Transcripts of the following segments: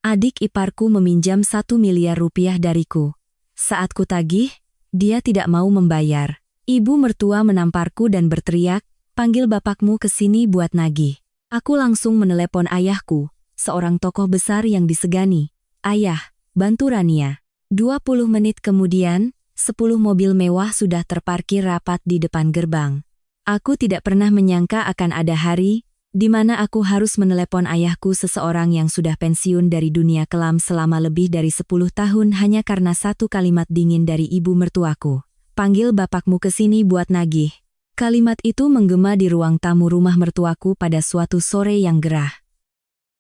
Adik iparku meminjam 1 miliar rupiah dariku. Saat kutagih, dia tidak mau membayar. Ibu mertua menamparku dan berteriak, "Panggil bapakmu ke sini buat nagih." Aku langsung menelepon ayahku, seorang tokoh besar yang disegani. "Ayah, bantu Rania." 20 menit kemudian, 10 mobil mewah sudah terparkir rapat di depan gerbang. Aku tidak pernah menyangka akan ada hari di mana aku harus menelepon ayahku, seseorang yang sudah pensiun dari dunia kelam selama lebih dari 10 tahun hanya karena satu kalimat dingin dari ibu mertuaku. "Panggil bapakmu ke sini buat nagih." Kalimat itu menggema di ruang tamu rumah mertuaku pada suatu sore yang gerah.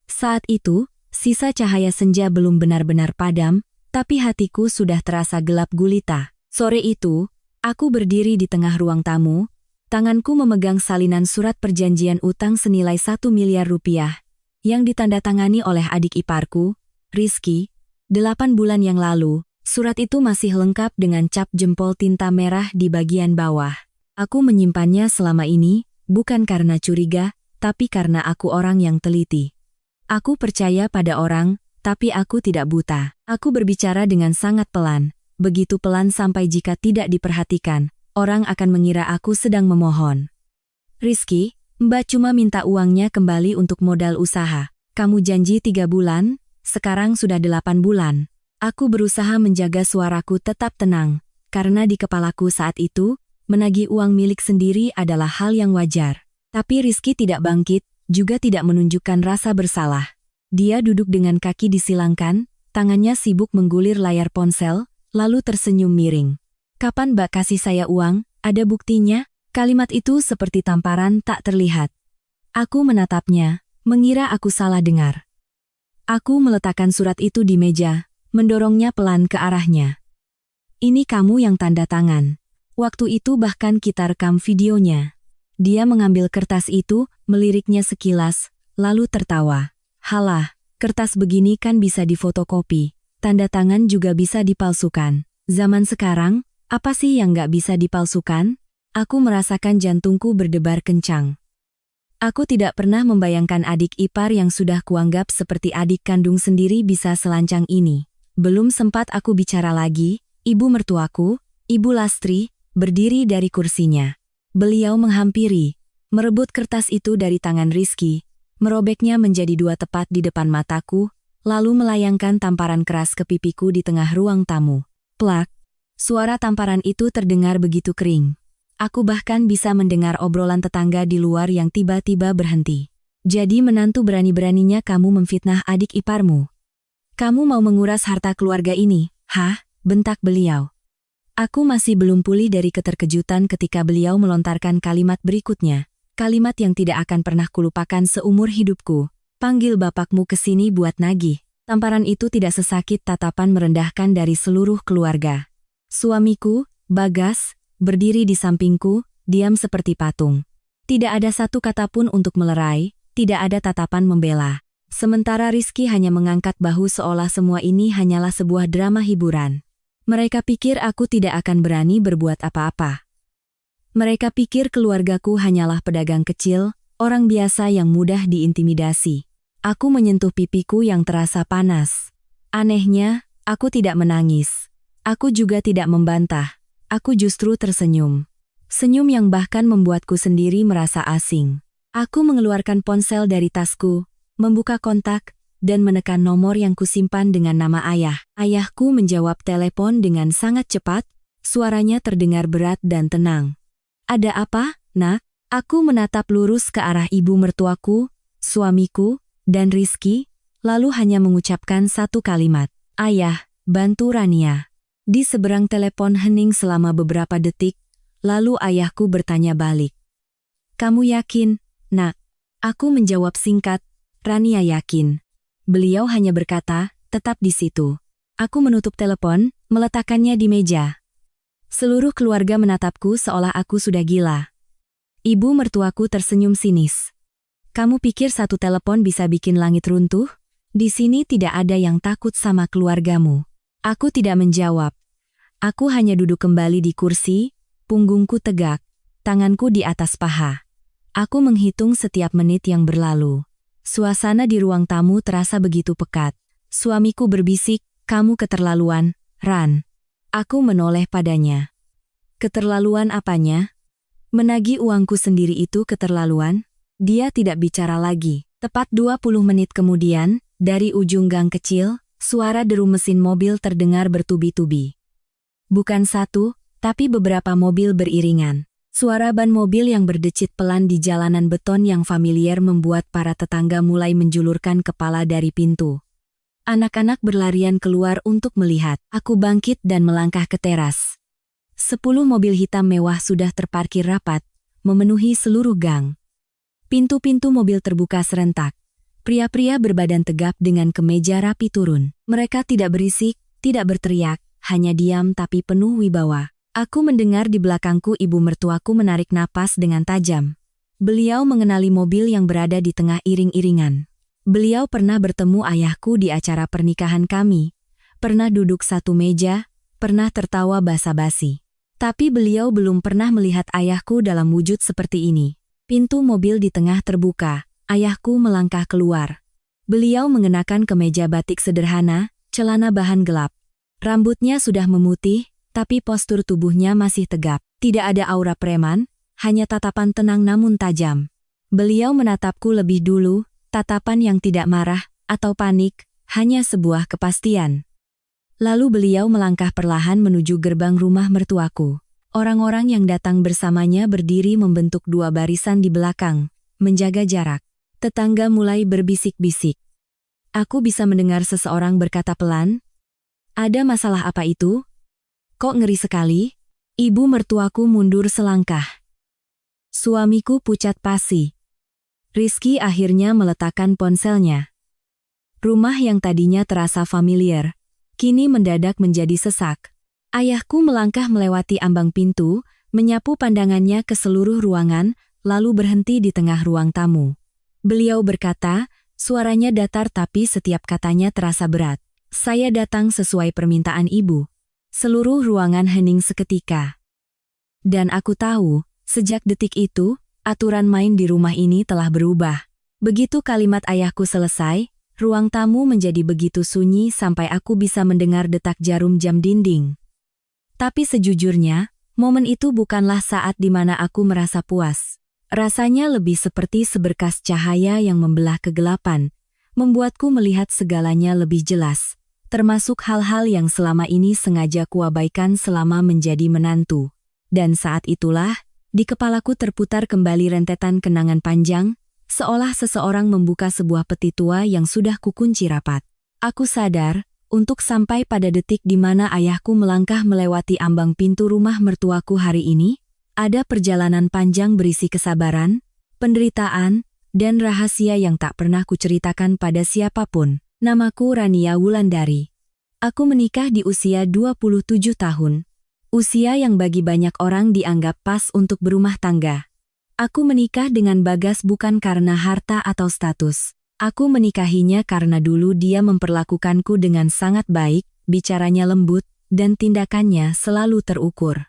Saat itu, sisa cahaya senja belum benar-benar padam, tapi hatiku sudah terasa gelap gulita. Sore itu, aku berdiri di tengah ruang tamu, tanganku memegang salinan surat perjanjian utang senilai 1 miliar rupiah, yang ditandatangani oleh adik iparku, Rizky. 8 bulan yang lalu, surat itu masih lengkap dengan cap jempol tinta merah di bagian bawah. Aku menyimpannya selama ini, bukan karena curiga, tapi karena aku orang yang teliti. Aku percaya pada orang, tapi aku tidak buta. Aku berbicara dengan sangat pelan, begitu pelan sampai jika tidak diperhatikan, orang akan mengira aku sedang memohon. "Rizky, Mbak cuma minta uangnya kembali untuk modal usaha. Kamu janji 3 bulan, sekarang sudah 8 bulan. Aku berusaha menjaga suaraku tetap tenang, karena di kepalaku saat itu, menagih uang milik sendiri adalah hal yang wajar. Tapi Rizky tidak bangkit, juga tidak menunjukkan rasa bersalah. Dia duduk dengan kaki disilangkan, tangannya sibuk menggulir layar ponsel, lalu tersenyum miring. "Kapan Mbak kasih saya uang? Ada buktinya?" Kalimat itu seperti tamparan tak terlihat. Aku menatapnya, mengira aku salah dengar. Aku meletakkan surat itu di meja, mendorongnya pelan ke arahnya. "Ini kamu yang tanda tangan. Waktu itu bahkan kita rekam videonya." Dia mengambil kertas itu, meliriknya sekilas, lalu tertawa. "Halah, kertas begini kan bisa difotokopi. Tanda tangan juga bisa dipalsukan. Zaman sekarang, apa sih yang nggak bisa dipalsukan?" Aku merasakan jantungku berdebar kencang. Aku tidak pernah membayangkan adik ipar yang sudah kuanggap seperti adik kandung sendiri bisa selancang ini. Belum sempat aku bicara lagi, ibu mertuaku, Ibu Lastri, berdiri dari kursinya. Beliau menghampiri, merebut kertas itu dari tangan Rizky, merobeknya menjadi 2 tepat di depan mataku, lalu melayangkan tamparan keras ke pipiku di tengah ruang tamu. Plak! Suara tamparan itu terdengar begitu kering. Aku bahkan bisa mendengar obrolan tetangga di luar yang tiba-tiba berhenti. "Jadi menantu berani-beraninya kamu memfitnah adik iparmu? Kamu mau menguras harta keluarga ini?" "Hah?" bentak beliau. Aku masih belum pulih dari keterkejutan ketika beliau melontarkan kalimat berikutnya. Kalimat yang tidak akan pernah kulupakan seumur hidupku. "Panggil bapakmu ke sini buat nagih." Tamparan itu tidak sesakit tatapan merendahkan dari seluruh keluarga. Suamiku, Bagas, berdiri di sampingku, diam seperti patung. Tidak ada satu kata pun untuk melerai, tidak ada tatapan membela. Sementara Rizky hanya mengangkat bahu seolah semua ini hanyalah sebuah drama hiburan. Mereka pikir aku tidak akan berani berbuat apa-apa. Mereka pikir keluargaku hanyalah pedagang kecil, orang biasa yang mudah diintimidasi. Aku menyentuh pipiku yang terasa panas. Anehnya, aku tidak menangis. Aku juga tidak membantah. Aku justru tersenyum. Senyum yang bahkan membuatku sendiri merasa asing. Aku mengeluarkan ponsel dari tasku, membuka kontak, dan menekan nomor yang kusimpan dengan nama ayah. Ayahku menjawab telepon dengan sangat cepat, suaranya terdengar berat dan tenang. "Ada apa, Nak?" Aku menatap lurus ke arah ibu mertuaku, suamiku, dan Rizky, lalu hanya mengucapkan satu kalimat, "Ayah, bantu Rania." Di seberang telepon hening selama beberapa detik, lalu ayahku bertanya balik. "Kamu yakin, Nak?" Aku menjawab singkat, "Rania yakin." Beliau hanya berkata, "Tetap di situ." Aku menutup telepon, meletakkannya di meja. Seluruh keluarga menatapku seolah aku sudah gila. Ibu mertuaku tersenyum sinis. "Kamu pikir satu telepon bisa bikin langit runtuh? Di sini tidak ada yang takut sama keluargamu." Aku tidak menjawab. Aku hanya duduk kembali di kursi, punggungku tegak, tanganku di atas paha. Aku menghitung setiap menit yang berlalu. Suasana di ruang tamu terasa begitu pekat. Suamiku berbisik, kamu keterlaluan, Ran. Aku menoleh padanya. Keterlaluan apanya? Menagih uangku sendiri itu keterlaluan? Dia tidak bicara lagi. Tepat 20 menit kemudian, dari ujung gang kecil, suara deru mesin mobil terdengar bertubi-tubi. Bukan satu, tapi beberapa mobil beriringan. Suara ban mobil yang berdecit pelan di jalanan beton yang familiar membuat para tetangga mulai menjulurkan kepala dari pintu. Anak-anak berlarian keluar untuk melihat. Aku bangkit dan melangkah ke teras. 10 mobil hitam mewah sudah terparkir rapat, memenuhi seluruh gang. Pintu-pintu mobil terbuka serentak. Pria-pria berbadan tegap dengan kemeja rapi turun. Mereka tidak berisik, tidak berteriak, hanya diam tapi penuh wibawa. Aku mendengar di belakangku ibu mertuaku menarik napas dengan tajam. Beliau mengenali mobil yang berada di tengah iring-iringan. Beliau pernah bertemu ayahku di acara pernikahan kami, pernah duduk satu meja, pernah tertawa basa-basi. Tapi beliau belum pernah melihat ayahku dalam wujud seperti ini. Pintu mobil di tengah terbuka, ayahku melangkah keluar. Beliau mengenakan kemeja batik sederhana, celana bahan gelap. Rambutnya sudah memutih, tapi postur tubuhnya masih tegap. Tidak ada aura preman, hanya tatapan tenang namun tajam. Beliau menatapku lebih dulu, tatapan yang tidak marah atau panik, hanya sebuah kepastian. Lalu beliau melangkah perlahan menuju gerbang rumah mertuaku. Orang-orang yang datang bersamanya berdiri membentuk dua barisan di belakang, menjaga jarak. Tetangga mulai berbisik-bisik. Aku bisa mendengar seseorang berkata pelan, "Ada masalah apa itu? Kok ngeri sekali?" Ibu mertuaku mundur selangkah. Suamiku pucat pasi. Rizky akhirnya meletakkan ponselnya. Rumah yang tadinya terasa familiar, kini mendadak menjadi sesak. Ayahku melangkah melewati ambang pintu, menyapu pandangannya ke seluruh ruangan, lalu berhenti di tengah ruang tamu. Beliau berkata, suaranya datar tapi setiap katanya terasa berat. "Saya datang sesuai permintaan ibu." Seluruh ruangan hening seketika. Dan aku tahu, sejak detik itu, aturan main di rumah ini telah berubah. Begitu kalimat ayahku selesai, ruang tamu menjadi begitu sunyi sampai aku bisa mendengar detak jarum jam dinding. Tapi sejujurnya, momen itu bukanlah saat di mana aku merasa puas. Rasanya lebih seperti seberkas cahaya yang membelah kegelapan, membuatku melihat segalanya lebih jelas, termasuk hal-hal yang selama ini sengaja kuabaikan selama menjadi menantu. Dan saat itulah, di kepalaku terputar kembali rentetan kenangan panjang, seolah seseorang membuka sebuah peti tua yang sudah kukunci rapat. Aku sadar, untuk sampai pada detik di mana ayahku melangkah melewati ambang pintu rumah mertuaku hari ini, ada perjalanan panjang berisi kesabaran, penderitaan, dan rahasia yang tak pernah kuceritakan pada siapapun. Namaku Rania Wulandari. Aku menikah di usia 27 tahun. Usia yang bagi banyak orang dianggap pas untuk berumah tangga. Aku menikah dengan Bagas bukan karena harta atau status. Aku menikahinya karena dulu dia memperlakukanku dengan sangat baik, bicaranya lembut, dan tindakannya selalu terukur.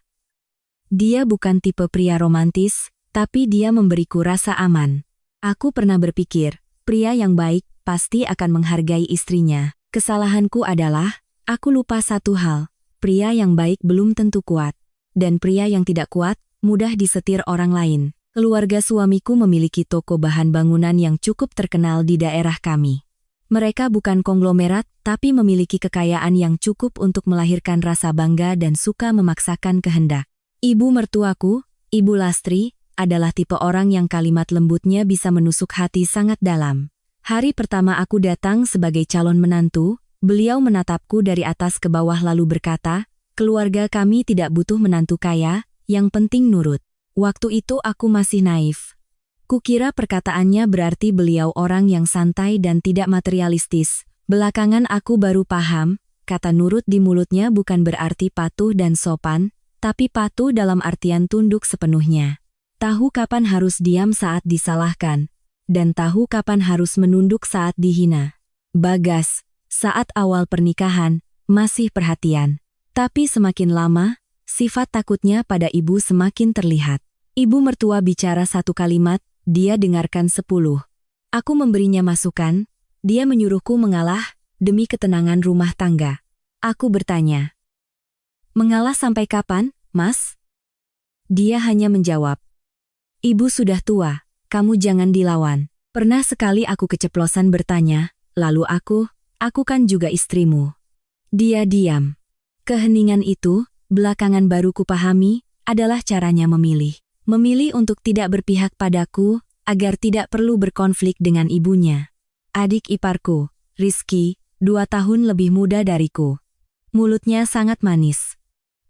Dia bukan tipe pria romantis, tapi dia memberiku rasa aman. Aku pernah berpikir, pria yang baik pasti akan menghargai istrinya. Kesalahanku adalah, aku lupa satu hal. Pria yang baik belum tentu kuat, dan pria yang tidak kuat mudah disetir orang lain. Keluarga suamiku memiliki toko bahan bangunan yang cukup terkenal di daerah kami. Mereka bukan konglomerat, tapi memiliki kekayaan yang cukup untuk melahirkan rasa bangga dan suka memaksakan kehendak. Ibu mertuaku, Ibu Lastri, adalah tipe orang yang kalimat lembutnya bisa menusuk hati sangat dalam. Hari pertama aku datang sebagai calon menantu, beliau menatapku dari atas ke bawah lalu berkata, "Keluarga kami tidak butuh menantu kaya, yang penting nurut." Waktu itu aku masih naif. Kukira perkataannya berarti beliau orang yang santai dan tidak materialistis. Belakangan aku baru paham, kata nurut di mulutnya bukan berarti patuh dan sopan, tapi patuh dalam artian tunduk sepenuhnya. Tahu kapan harus diam saat disalahkan, dan tahu kapan harus menunduk saat dihina. Bagas, saat awal pernikahan, masih perhatian. Tapi semakin lama, sifat takutnya pada ibu semakin terlihat. Ibu mertua bicara satu kalimat, dia dengarkan 10. Aku memberinya masukan, dia menyuruhku mengalah, demi ketenangan rumah tangga. Aku bertanya, "Mengalah sampai kapan, Mas?" Dia hanya menjawab, "Ibu sudah tua, kamu jangan dilawan." Pernah sekali aku keceplosan bertanya, "Lalu aku kan juga istrimu." Dia diam. Keheningan itu, belakangan baru kupahami, adalah caranya memilih. Memilih untuk tidak berpihak padaku, agar tidak perlu berkonflik dengan ibunya. Adik iparku, Rizky, 2 tahun lebih muda dariku. Mulutnya sangat manis.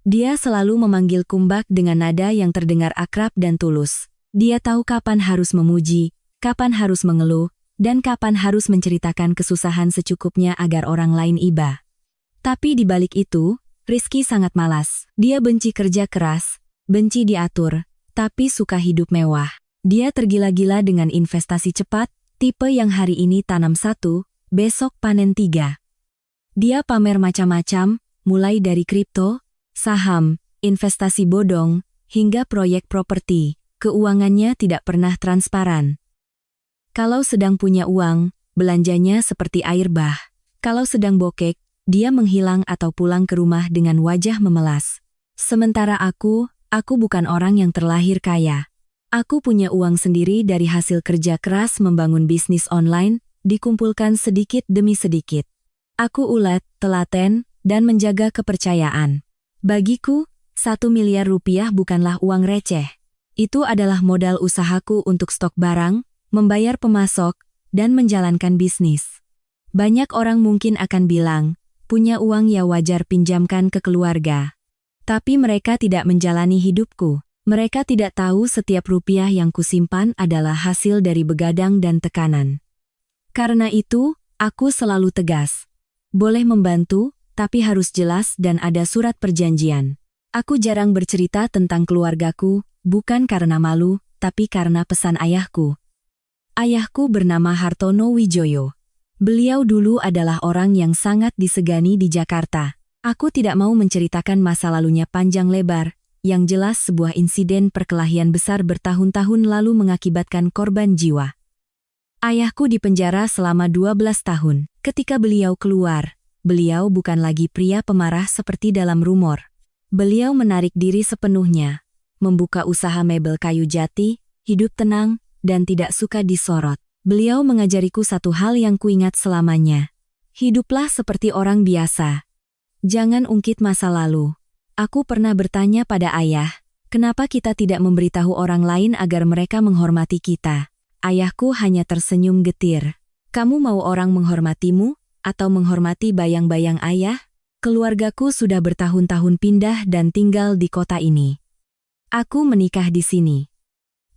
Dia selalu memanggil Kumbak dengan nada yang terdengar akrab dan tulus. Dia tahu kapan harus memuji, kapan harus mengeluh, dan kapan harus menceritakan kesusahan secukupnya agar orang lain iba. Tapi di balik itu, Rizky sangat malas. Dia benci kerja keras, benci diatur, tapi suka hidup mewah. Dia tergila-gila dengan investasi cepat, tipe yang hari ini tanam 1, besok panen 3. Dia pamer macam-macam, mulai dari kripto, saham, investasi bodong, hingga proyek properti. Keuangannya tidak pernah transparan. Kalau sedang punya uang, belanjanya seperti air bah. Kalau sedang bokek, dia menghilang atau pulang ke rumah dengan wajah memelas. Sementara aku bukan orang yang terlahir kaya. Aku punya uang sendiri dari hasil kerja keras membangun bisnis online, dikumpulkan sedikit demi sedikit. Aku ulet, telaten, dan menjaga kepercayaan. Bagiku, 1 miliar rupiah bukanlah uang receh. Itu adalah modal usahaku untuk stok barang, membayar pemasok, dan menjalankan bisnis. Banyak orang mungkin akan bilang, punya uang ya wajar pinjamkan ke keluarga. Tapi mereka tidak menjalani hidupku. Mereka tidak tahu setiap rupiah yang kusimpan adalah hasil dari begadang dan tekanan. Karena itu, aku selalu tegas. Boleh membantu, tapi harus jelas dan ada surat perjanjian. Aku jarang bercerita tentang keluargaku, bukan karena malu, tapi karena pesan ayahku. Ayahku bernama Hartono Wijoyo. Beliau dulu adalah orang yang sangat disegani di Jakarta. Aku tidak mau menceritakan masa lalunya panjang lebar, yang jelas sebuah insiden perkelahian besar bertahun-tahun lalu mengakibatkan korban jiwa. Ayahku dipenjara selama 12 tahun. Ketika beliau keluar, beliau bukan lagi pria pemarah seperti dalam rumor. Beliau menarik diri sepenuhnya, membuka usaha mebel kayu jati, hidup tenang, dan tidak suka disorot. Beliau mengajariku satu hal yang kuingat selamanya. Hiduplah seperti orang biasa. Jangan ungkit masa lalu. Aku pernah bertanya pada ayah, kenapa kita tidak memberitahu orang lain agar mereka menghormati kita? Ayahku hanya tersenyum getir. Kamu mau orang menghormatimu, atau menghormati bayang-bayang ayah? Keluargaku sudah bertahun-tahun pindah dan tinggal di kota ini. Aku menikah di sini.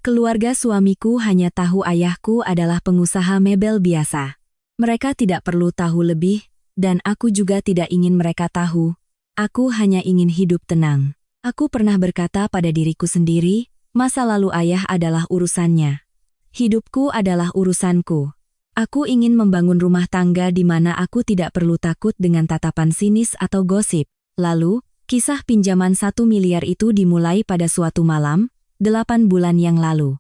Keluarga suamiku hanya tahu ayahku adalah pengusaha mebel biasa. Mereka tidak perlu tahu lebih, dan aku juga tidak ingin mereka tahu. Aku hanya ingin hidup tenang. Aku pernah berkata pada diriku sendiri, masa lalu ayah adalah urusannya. Hidupku adalah urusanku. Aku ingin membangun rumah tangga di mana aku tidak perlu takut dengan tatapan sinis atau gosip. Lalu, kisah pinjaman 1 miliar itu dimulai pada suatu malam, 8 bulan yang lalu.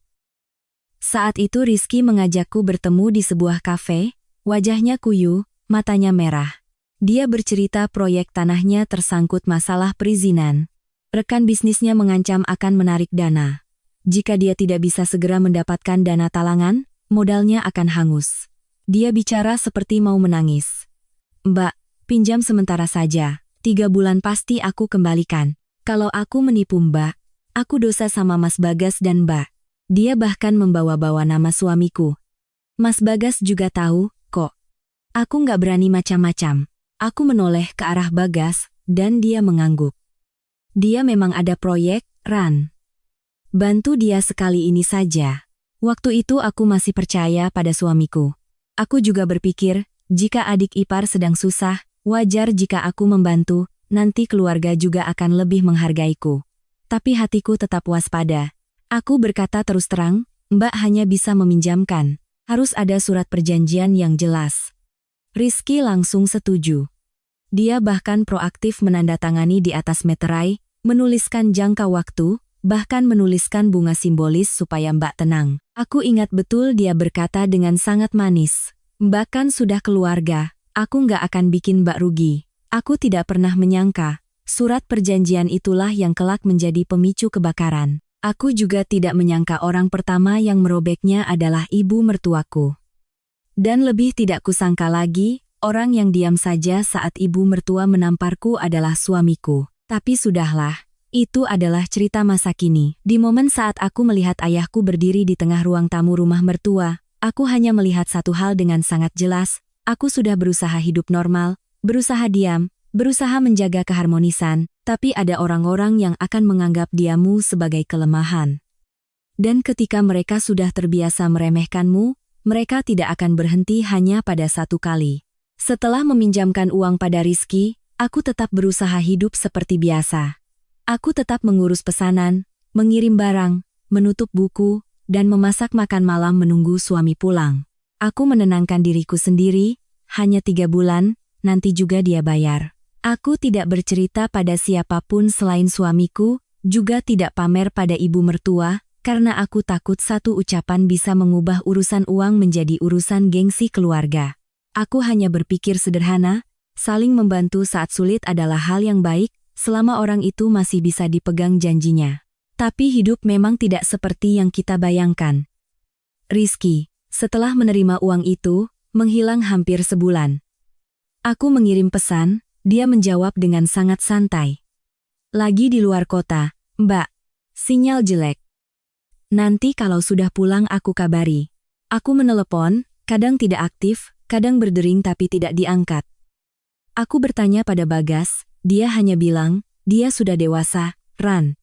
Saat itu Rizky mengajakku bertemu di sebuah kafe, wajahnya kuyu, matanya merah. Dia bercerita proyek tanahnya tersangkut masalah perizinan. Rekan bisnisnya mengancam akan menarik dana. Jika dia tidak bisa segera mendapatkan dana talangan, modalnya akan hangus. Dia bicara seperti mau menangis. "Mbak, pinjam sementara saja, 3 bulan pasti aku kembalikan. Kalau aku menipu Mbak, aku dosa sama Mas Bagas dan Mbak." Dia bahkan membawa-bawa nama suamiku. Mas Bagas juga tahu, kok. Aku nggak berani macam-macam. Aku menoleh ke arah Bagas, dan dia mengangguk. Dia memang ada proyek, Ran. Bantu dia sekali ini saja. Waktu itu aku masih percaya pada suamiku. Aku juga berpikir, jika adik ipar sedang susah, wajar jika aku membantu, nanti keluarga juga akan lebih menghargaiku. Tapi hatiku tetap waspada. Aku berkata terus terang, Mbak hanya bisa meminjamkan. Harus ada surat perjanjian yang jelas. Rizky langsung setuju. Dia bahkan proaktif menandatangani di atas meterai, menuliskan jangka waktu, bahkan menuliskan bunga simbolis supaya Mbak tenang. Aku ingat betul dia berkata dengan sangat manis, "Mbak kan sudah keluarga, Aku nggak akan bikin Mbak rugi. Aku tidak pernah menyangka, surat perjanjian itulah yang kelak menjadi pemicu kebakaran. Aku juga tidak menyangka orang pertama yang merobeknya adalah ibu mertuaku. Dan lebih tidak kusangka lagi, orang yang diam saja saat ibu mertua menamparku adalah suamiku. Tapi sudahlah. Itu adalah cerita masa kini. Di momen saat aku melihat ayahku berdiri di tengah ruang tamu rumah mertua, aku hanya melihat satu hal dengan sangat jelas. Aku sudah berusaha hidup normal, berusaha diam, berusaha menjaga keharmonisan, tapi ada orang-orang yang akan menganggap diammu sebagai kelemahan. Dan ketika mereka sudah terbiasa meremehkanmu, mereka tidak akan berhenti hanya pada satu kali. Setelah meminjamkan uang pada Rizky, aku tetap berusaha hidup seperti biasa. Aku tetap mengurus pesanan, mengirim barang, menutup buku, dan memasak makan malam menunggu suami pulang. Aku menenangkan diriku sendiri, hanya 3 bulan, nanti juga dia bayar. Aku tidak bercerita pada siapapun selain suamiku, juga tidak pamer pada ibu mertua, karena aku takut satu ucapan bisa mengubah urusan uang menjadi urusan gengsi keluarga. Aku hanya berpikir sederhana, saling membantu saat sulit adalah hal yang baik, selama orang itu masih bisa dipegang janjinya. Tapi hidup memang tidak seperti yang kita bayangkan. Rizky, setelah menerima uang itu, menghilang hampir sebulan. Aku mengirim pesan, dia menjawab dengan sangat santai. Lagi di luar kota, Mbak. Sinyal jelek. Nanti kalau sudah pulang aku kabari. Aku menelepon, kadang tidak aktif, kadang berdering tapi tidak diangkat. Aku bertanya pada Bagas, dia hanya bilang, dia sudah dewasa, Ran.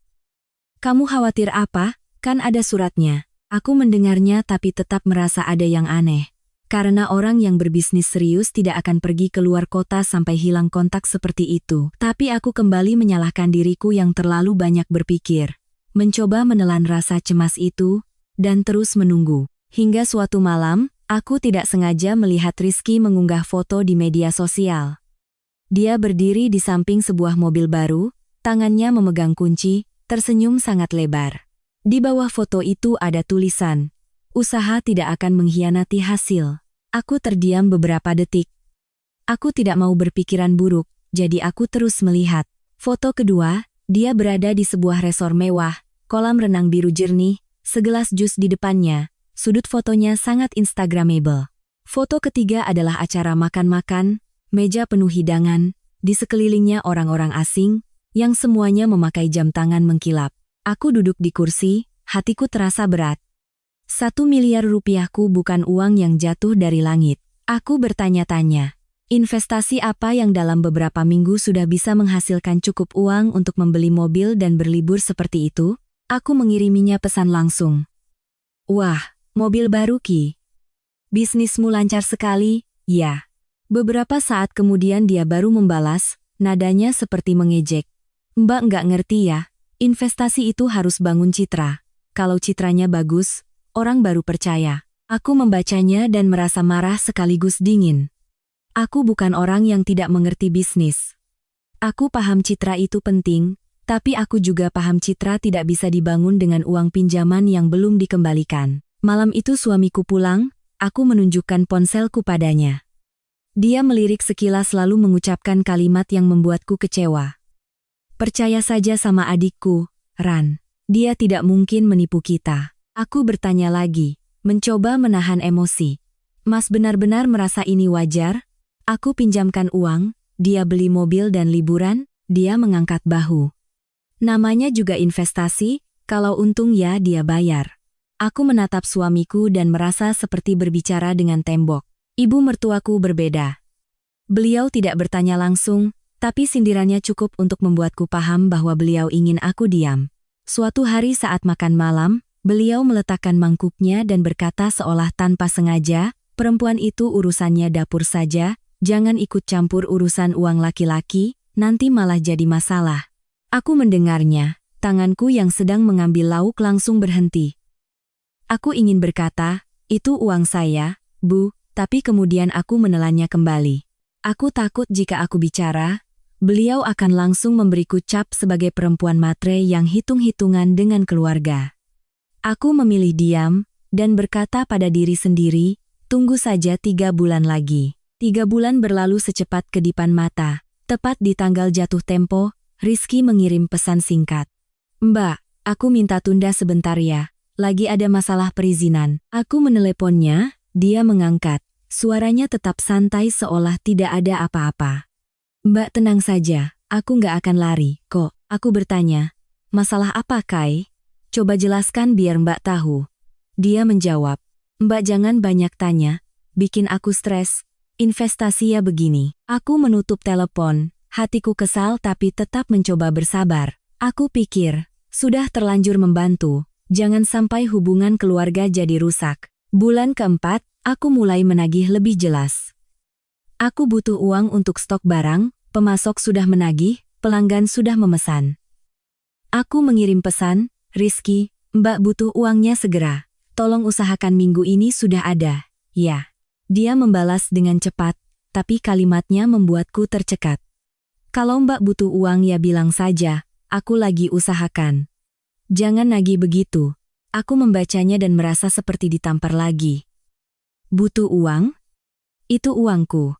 Kamu khawatir apa? Kan ada suratnya. Aku mendengarnya tapi tetap merasa ada yang aneh. Karena orang yang berbisnis serius tidak akan pergi keluar kota sampai hilang kontak seperti itu. Tapi aku kembali menyalahkan diriku yang terlalu banyak berpikir. Mencoba menelan rasa cemas itu, dan terus menunggu. Hingga suatu malam, aku tidak sengaja melihat Rizky mengunggah foto di media sosial. Dia berdiri di samping sebuah mobil baru, tangannya memegang kunci, tersenyum sangat lebar. Di bawah foto itu ada tulisan, "Usaha tidak akan mengkhianati hasil." Aku terdiam beberapa detik. Aku tidak mau berpikiran buruk, jadi aku terus melihat. Foto kedua, dia berada di sebuah resor mewah, kolam renang biru jernih, segelas jus di depannya, sudut fotonya sangat instagramable. Foto ketiga adalah acara makan-makan, meja penuh hidangan, di sekelilingnya orang-orang asing, yang semuanya memakai jam tangan mengkilap. Aku duduk di kursi, hatiku terasa berat. 1 miliar rupiahku bukan uang yang jatuh dari langit. Aku bertanya-tanya, investasi apa yang dalam beberapa minggu sudah bisa menghasilkan cukup uang untuk membeli mobil dan berlibur seperti itu? Aku mengiriminya pesan langsung. Wah, mobil baru Ki. Bisnismu lancar sekali, ya. Beberapa saat kemudian dia baru membalas, nadanya seperti mengejek. Mbak nggak ngerti ya, investasi itu harus bangun citra. Kalau citranya bagus, orang baru percaya. Aku membacanya dan merasa marah sekaligus dingin. Aku bukan orang yang tidak mengerti bisnis. Aku paham citra itu penting, tapi aku juga paham citra tidak bisa dibangun dengan uang pinjaman yang belum dikembalikan. Malam itu suamiku pulang, aku menunjukkan ponselku padanya. Dia melirik sekilas lalu mengucapkan kalimat yang membuatku kecewa. Percaya saja sama adikku, Ran. Dia tidak mungkin menipu kita. Aku bertanya lagi, mencoba menahan emosi. Mas benar-benar merasa ini wajar? Aku pinjamkan uang, dia beli mobil dan liburan, dia mengangkat bahu. Namanya juga investasi, kalau untung ya dia bayar. Aku menatap suamiku dan merasa seperti berbicara dengan tembok. Ibu mertuaku berbeda. Beliau tidak bertanya langsung, tapi sindirannya cukup untuk membuatku paham bahwa beliau ingin aku diam. Suatu hari saat makan malam, beliau meletakkan mangkuknya dan berkata seolah tanpa sengaja, perempuan itu urusannya dapur saja, jangan ikut campur urusan uang laki-laki, nanti malah jadi masalah. Aku mendengarnya, tanganku yang sedang mengambil lauk langsung berhenti. Aku ingin berkata, itu uang saya, Bu, tapi kemudian aku menelannya kembali. Aku takut jika aku bicara, beliau akan langsung memberiku cap sebagai perempuan matre yang hitung-hitungan dengan keluarga. Aku memilih diam, dan berkata pada diri sendiri, tunggu saja 3 bulan lagi. 3 bulan berlalu secepat kedipan mata. Tepat di tanggal jatuh tempo, Rizky mengirim pesan singkat. Mbak, aku minta tunda sebentar ya. Lagi ada masalah perizinan. Aku meneleponnya, dia mengangkat. Suaranya tetap santai seolah tidak ada apa-apa. Mbak tenang saja, aku nggak akan lari, kok. Aku bertanya, masalah apa Kai? Coba jelaskan biar Mbak tahu. Dia menjawab, Mbak jangan banyak tanya, bikin aku stres. Investasi ya begini. Aku menutup telepon, hatiku kesal tapi tetap mencoba bersabar. Aku pikir, sudah terlanjur membantu, jangan sampai hubungan keluarga jadi rusak. Bulan keempat, aku mulai menagih lebih jelas. Aku butuh uang untuk stok barang, pemasok sudah menagih, pelanggan sudah memesan. Aku mengirim pesan, Rizky, Mbak butuh uangnya segera. Tolong usahakan minggu ini sudah ada. Ya. Dia membalas dengan cepat, tapi kalimatnya membuatku tercekat. Kalau Mbak butuh uang ya bilang saja, aku lagi usahakan. Jangan nagih begitu. Aku membacanya dan merasa seperti ditampar lagi. Butuh uang? Itu uangku.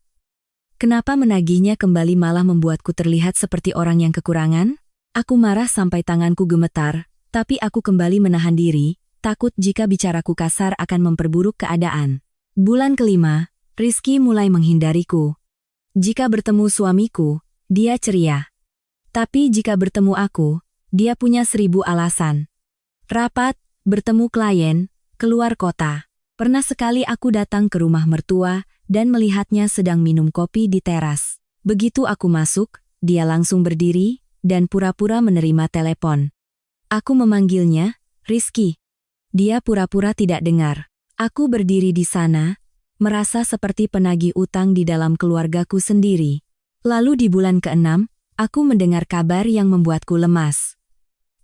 Kenapa menagihnya kembali malah membuatku terlihat seperti orang yang kekurangan? Aku marah sampai tanganku gemetar, tapi aku kembali menahan diri, takut jika bicaraku kasar akan memperburuk keadaan. Bulan kelima, Rizky mulai menghindariku. Jika bertemu suamiku, dia ceria. Tapi jika bertemu aku, dia punya 1000 alasan. Rapat, bertemu klien, keluar kota. Pernah sekali aku datang ke rumah mertua dan melihatnya sedang minum kopi di teras. Begitu aku masuk, dia langsung berdiri dan pura-pura menerima telepon. Aku memanggilnya, Rizky. Dia pura-pura tidak dengar. Aku berdiri di sana, merasa seperti penagih utang di dalam keluargaku sendiri. Lalu di bulan ke-6, aku mendengar kabar yang membuatku lemas.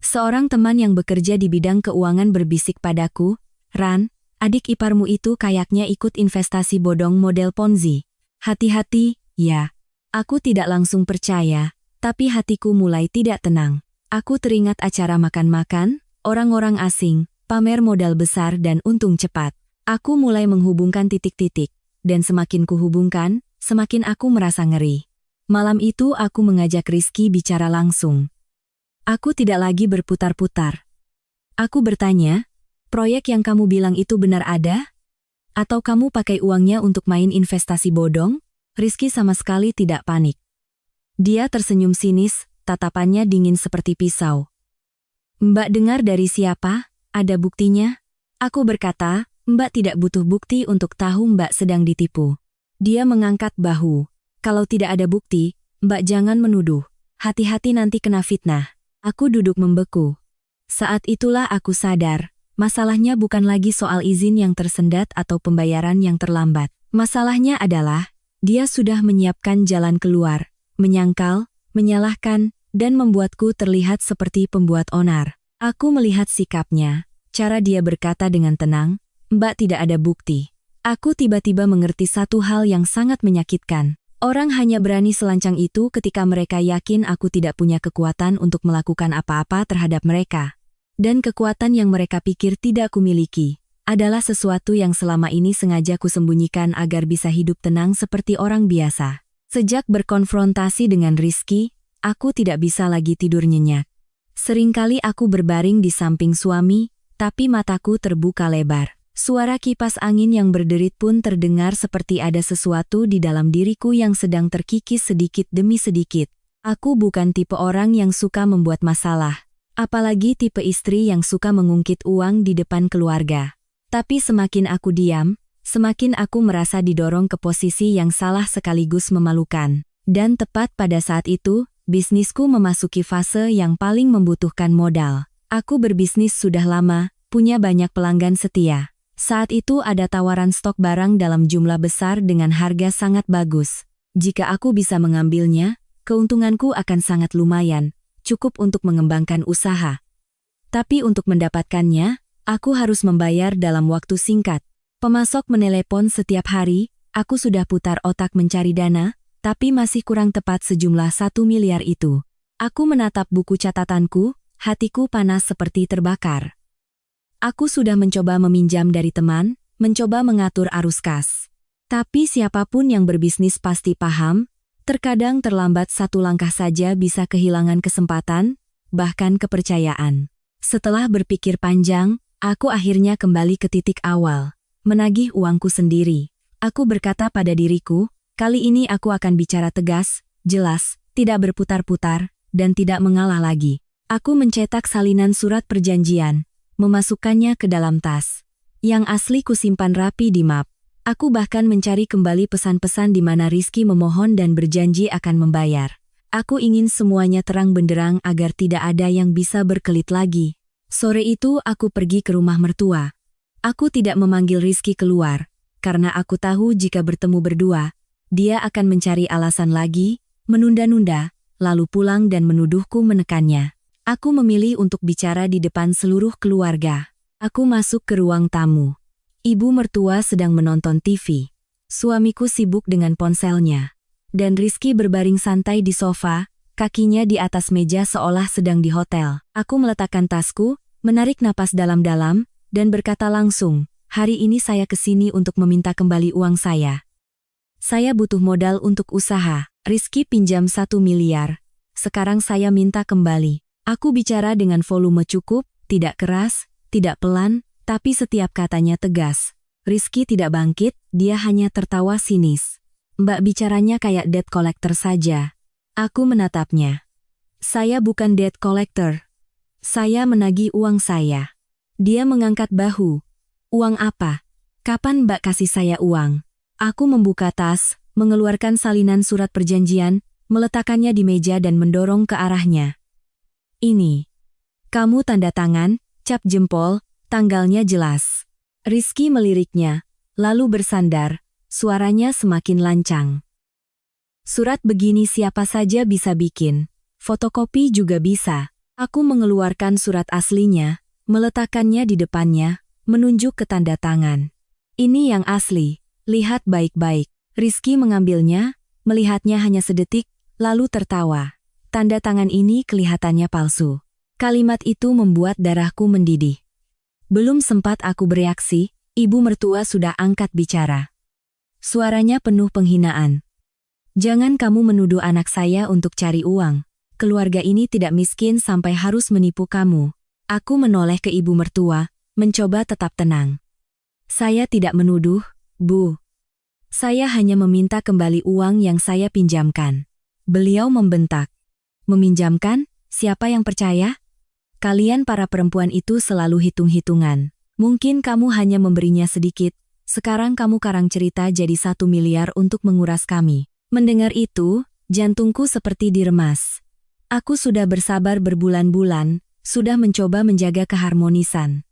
Seorang teman yang bekerja di bidang keuangan berbisik padaku, Ran, adik iparmu itu kayaknya ikut investasi bodong model Ponzi. Hati-hati, ya. Aku tidak langsung percaya, tapi hatiku mulai tidak tenang. Aku teringat acara makan-makan, orang-orang asing, pamer modal besar dan untung cepat. Aku mulai menghubungkan titik-titik, dan semakin kuhubungkan, semakin aku merasa ngeri. Malam itu aku mengajak Rizky bicara langsung. Aku tidak lagi berputar-putar. Aku bertanya, proyek yang kamu bilang itu benar ada? Atau kamu pakai uangnya untuk main investasi bodong? Rizky sama sekali tidak panik. Dia tersenyum sinis, tatapannya dingin seperti pisau. Mbak dengar dari siapa? Ada buktinya? Aku berkata, Mbak tidak butuh bukti untuk tahu Mbak sedang ditipu. Dia mengangkat bahu. Kalau tidak ada bukti, Mbak jangan menuduh. Hati-hati nanti kena fitnah. Aku duduk membeku. Saat itulah aku sadar, masalahnya bukan lagi soal izin yang tersendat atau pembayaran yang terlambat. Masalahnya adalah, dia sudah menyiapkan jalan keluar, menyangkal, menyalahkan, dan membuatku terlihat seperti pembuat onar. Aku melihat sikapnya, cara dia berkata dengan tenang, Mbak tidak ada bukti. Aku tiba-tiba mengerti satu hal yang sangat menyakitkan. Orang hanya berani selancang itu ketika mereka yakin aku tidak punya kekuatan untuk melakukan apa-apa terhadap mereka. Dan kekuatan yang mereka pikir tidak kumiliki, adalah sesuatu yang selama ini sengaja kusembunyikan agar bisa hidup tenang seperti orang biasa. Sejak berkonfrontasi dengan Rizky, aku tidak bisa lagi tidur nyenyak. Seringkali aku berbaring di samping suami, tapi mataku terbuka lebar. Suara kipas angin yang berderit pun terdengar seperti ada sesuatu di dalam diriku yang sedang terkikis sedikit demi sedikit. Aku bukan tipe orang yang suka membuat masalah, apalagi tipe istri yang suka mengungkit uang di depan keluarga. Tapi semakin aku diam, semakin aku merasa didorong ke posisi yang salah sekaligus memalukan. Dan tepat pada saat itu, bisnisku memasuki fase yang paling membutuhkan modal. Aku berbisnis sudah lama, punya banyak pelanggan setia. Saat itu ada tawaran stok barang dalam jumlah besar dengan harga sangat bagus. Jika aku bisa mengambilnya, keuntunganku akan sangat lumayan, cukup untuk mengembangkan usaha. Tapi untuk mendapatkannya, aku harus membayar dalam waktu singkat. Pemasok menelepon setiap hari, aku sudah putar otak mencari dana, tapi masih kurang tepat sejumlah 1 miliar itu. Aku menatap buku catatanku, hatiku panas seperti terbakar. Aku sudah mencoba meminjam dari teman, mencoba mengatur arus kas. Tapi siapapun yang berbisnis pasti paham, terkadang terlambat satu langkah saja bisa kehilangan kesempatan, bahkan kepercayaan. Setelah berpikir panjang, aku akhirnya kembali ke titik awal, menagih uangku sendiri. Aku berkata pada diriku, kali ini aku akan bicara tegas, jelas, tidak berputar-putar, dan tidak mengalah lagi. Aku mencetak salinan surat perjanjian, memasukkannya ke dalam tas. Yang asli kusimpan rapi di map. Aku bahkan mencari kembali pesan-pesan di mana Rizky memohon dan berjanji akan membayar. Aku ingin semuanya terang benderang agar tidak ada yang bisa berkelit lagi. Sore itu aku pergi ke rumah mertua. Aku tidak memanggil Rizky keluar, karena aku tahu jika bertemu berdua, dia akan mencari alasan lagi, menunda-nunda, lalu pulang dan menuduhku menekannya. Aku memilih untuk bicara di depan seluruh keluarga. Aku masuk ke ruang tamu. Ibu mertua sedang menonton TV. Suamiku sibuk dengan ponselnya. Dan Rizky berbaring santai di sofa, kakinya di atas meja seolah sedang di hotel. Aku meletakkan tasku, menarik napas dalam-dalam, dan berkata langsung, hari ini saya kesini untuk meminta kembali uang saya. Saya butuh modal untuk usaha. Rizky pinjam 1 miliar. Sekarang saya minta kembali. Aku bicara dengan volume cukup, tidak keras, tidak pelan, tapi setiap katanya tegas. Rizky tidak bangkit, dia hanya tertawa sinis. Mbak bicaranya kayak debt collector saja. Aku menatapnya. Saya bukan debt collector. Saya menagih uang saya. Dia mengangkat bahu. Uang apa? Kapan Mbak kasih saya uang? Aku membuka tas, mengeluarkan salinan surat perjanjian, meletakkannya di meja dan mendorong ke arahnya. Ini. Kamu tanda tangan, cap jempol, tanggalnya jelas. Rizky meliriknya, lalu bersandar, suaranya semakin lancang. Surat begini siapa saja bisa bikin, fotokopi juga bisa. Aku mengeluarkan surat aslinya, meletakkannya di depannya, menunjuk ke tanda tangan. Ini yang asli, lihat baik-baik. Rizky mengambilnya, melihatnya hanya sedetik, lalu tertawa. Tanda tangan ini kelihatannya palsu. Kalimat itu membuat darahku mendidih. Belum sempat aku bereaksi, ibu mertua sudah angkat bicara. Suaranya penuh penghinaan. Jangan kamu menuduh anak saya untuk cari uang. Keluarga ini tidak miskin sampai harus menipu kamu. Aku menoleh ke ibu mertua, mencoba tetap tenang. Saya tidak menuduh, Bu. Saya hanya meminta kembali uang yang saya pinjamkan. Beliau membentak. Meminjamkan? Siapa yang percaya? Kalian para perempuan itu selalu hitung-hitungan. Mungkin kamu hanya memberinya sedikit, sekarang kamu karang cerita jadi 1 miliar untuk menguras kami. Mendengar itu, jantungku seperti diremas. Aku sudah bersabar berbulan-bulan, sudah mencoba menjaga keharmonisan.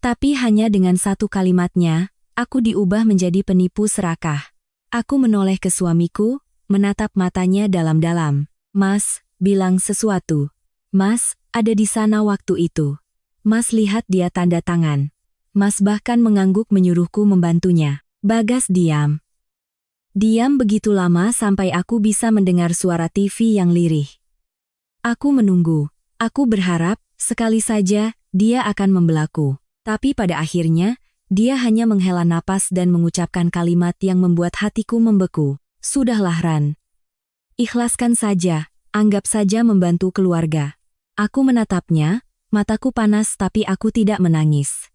Tapi hanya dengan satu kalimatnya, aku diubah menjadi penipu serakah. Aku menoleh ke suamiku, menatap matanya dalam-dalam. Mas, bilang sesuatu. Mas, ada di sana waktu itu. Mas lihat dia tanda tangan. Mas bahkan mengangguk menyuruhku membantunya. Bagas diam. Diam begitu lama sampai aku bisa mendengar suara TV yang lirih. Aku menunggu. Aku berharap, sekali saja, dia akan membelaku. Tapi pada akhirnya, dia hanya menghela napas dan mengucapkan kalimat yang membuat hatiku membeku. Sudahlah Ran. Ikhlaskan saja, anggap saja membantu keluarga. Aku menatapnya, mataku panas tapi aku tidak menangis.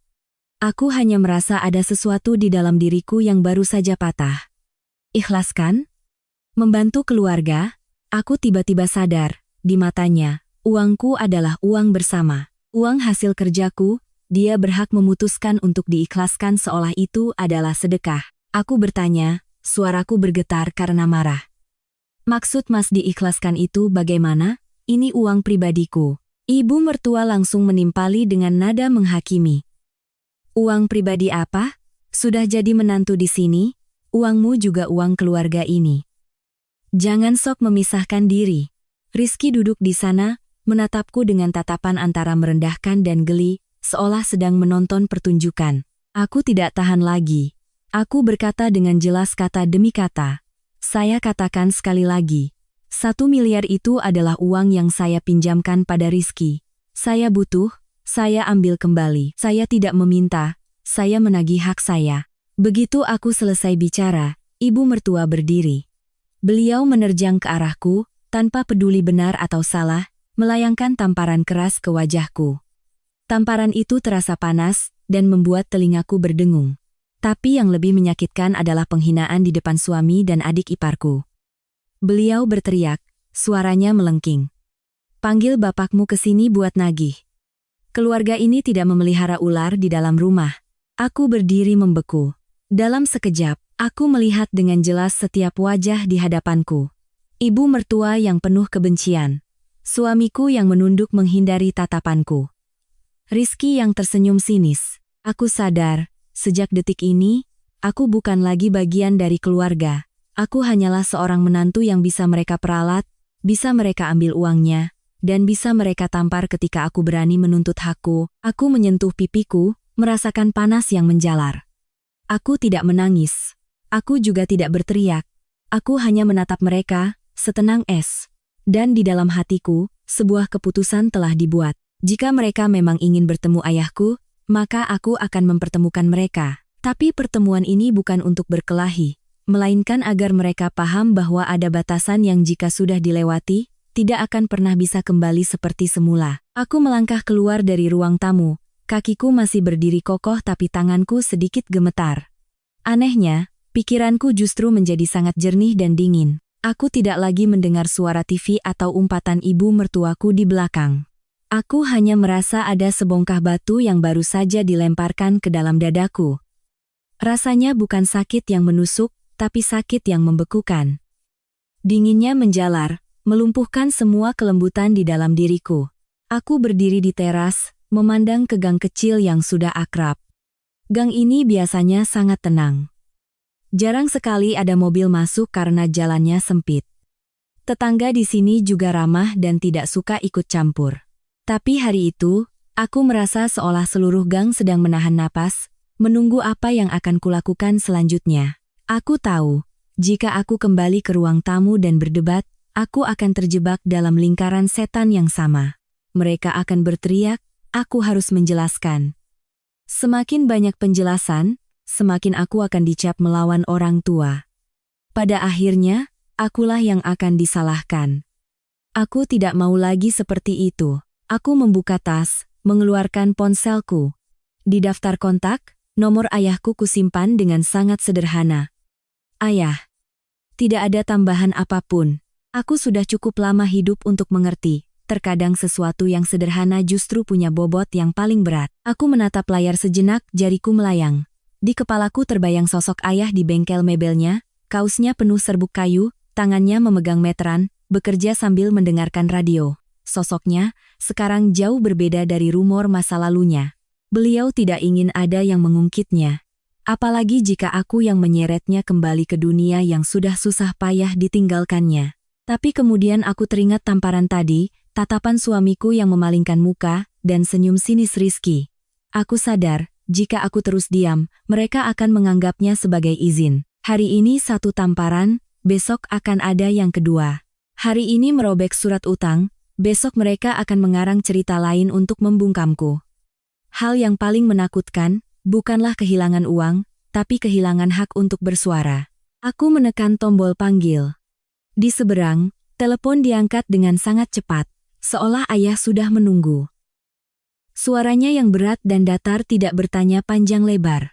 Aku hanya merasa ada sesuatu di dalam diriku yang baru saja patah. Ikhlaskan? Membantu keluarga? Aku tiba-tiba sadar, di matanya, uangku adalah uang bersama. Uang hasil kerjaku, dia berhak memutuskan untuk diikhlaskan seolah itu adalah sedekah. Aku bertanya, suaraku bergetar karena marah. Maksud Mas diikhlaskan itu bagaimana? Ini uang pribadiku. Ibu mertua langsung menimpali dengan nada menghakimi. Uang pribadi apa? Sudah jadi menantu di sini, uangmu juga uang keluarga ini. Jangan sok memisahkan diri. Rizky duduk di sana, menatapku dengan tatapan antara merendahkan dan geli, seolah sedang menonton pertunjukan. Aku tidak tahan lagi. Aku berkata dengan jelas kata demi kata. Saya katakan sekali lagi. 1 miliar itu adalah uang yang saya pinjamkan pada Rizky. Saya butuh, saya ambil kembali. Saya tidak meminta, saya menagih hak saya. Begitu aku selesai bicara, ibu mertua berdiri. Beliau menerjang ke arahku, tanpa peduli benar atau salah, melayangkan tamparan keras ke wajahku. Tamparan itu terasa panas, dan membuat telingaku berdengung. Tapi yang lebih menyakitkan adalah penghinaan di depan suami dan adik iparku. Beliau berteriak, suaranya melengking. Panggil bapakmu ke sini buat nagih. Keluarga ini tidak memelihara ular di dalam rumah. Aku berdiri membeku. Dalam sekejap, aku melihat dengan jelas setiap wajah di hadapanku. Ibu mertua yang penuh kebencian. Suamiku yang menunduk menghindari tatapanku. Rizky yang tersenyum sinis. Aku sadar, sejak detik ini, aku bukan lagi bagian dari keluarga. Aku hanyalah seorang menantu yang bisa mereka peralat, bisa mereka ambil uangnya, dan bisa mereka tampar ketika aku berani menuntut hakku. Aku menyentuh pipiku, merasakan panas yang menjalar. Aku tidak menangis. Aku juga tidak berteriak. Aku hanya menatap mereka, setenang es. Dan di dalam hatiku, sebuah keputusan telah dibuat. Jika mereka memang ingin bertemu ayahku, maka aku akan mempertemukan mereka. Tapi pertemuan ini bukan untuk berkelahi, melainkan agar mereka paham bahwa ada batasan yang jika sudah dilewati, tidak akan pernah bisa kembali seperti semula. Aku melangkah keluar dari ruang tamu, kakiku masih berdiri kokoh tapi tanganku sedikit gemetar. Anehnya, pikiranku justru menjadi sangat jernih dan dingin. Aku tidak lagi mendengar suara TV atau umpatan ibu mertuaku di belakang. Aku hanya merasa ada sebongkah batu yang baru saja dilemparkan ke dalam dadaku. Rasanya bukan sakit yang menusuk, tapi sakit yang membekukan. Dinginnya menjalar, melumpuhkan semua kelembutan di dalam diriku. Aku berdiri di teras, memandang ke gang kecil yang sudah akrab. Gang ini biasanya sangat tenang. Jarang sekali ada mobil masuk karena jalannya sempit. Tetangga di sini juga ramah dan tidak suka ikut campur. Tapi hari itu, aku merasa seolah seluruh gang sedang menahan napas, menunggu apa yang akan kulakukan selanjutnya. Aku tahu, jika aku kembali ke ruang tamu dan berdebat, aku akan terjebak dalam lingkaran setan yang sama. Mereka akan berteriak, aku harus menjelaskan. Semakin banyak penjelasan, semakin aku akan dicap melawan orang tua. Pada akhirnya, akulah yang akan disalahkan. Aku tidak mau lagi seperti itu. Aku membuka tas, mengeluarkan ponselku. Di daftar kontak, nomor ayahku kusimpan dengan sangat sederhana. Ayah. Tidak ada tambahan apapun. Aku sudah cukup lama hidup untuk mengerti. Terkadang sesuatu yang sederhana justru punya bobot yang paling berat. Aku menatap layar sejenak, jariku melayang. Di kepalaku terbayang sosok ayah di bengkel mebelnya, kaosnya penuh serbuk kayu, tangannya memegang meteran, bekerja sambil mendengarkan radio. Sosoknya, sekarang jauh berbeda dari rumor masa lalunya. Beliau tidak ingin ada yang mengungkitnya. Apalagi jika aku yang menyeretnya kembali ke dunia yang sudah susah payah ditinggalkannya. Tapi kemudian aku teringat tamparan tadi, tatapan suamiku yang memalingkan muka, dan senyum sinis Rizky. Aku sadar, jika aku terus diam, mereka akan menganggapnya sebagai izin. Hari ini satu tamparan, besok akan ada yang kedua. Hari ini merobek surat utang, besok mereka akan mengarang cerita lain untuk membungkamku. Hal yang paling menakutkan, bukanlah kehilangan uang, tapi kehilangan hak untuk bersuara. Aku menekan tombol panggil. Di seberang, telepon diangkat dengan sangat cepat, seolah ayah sudah menunggu. Suaranya yang berat dan datar tidak bertanya panjang lebar.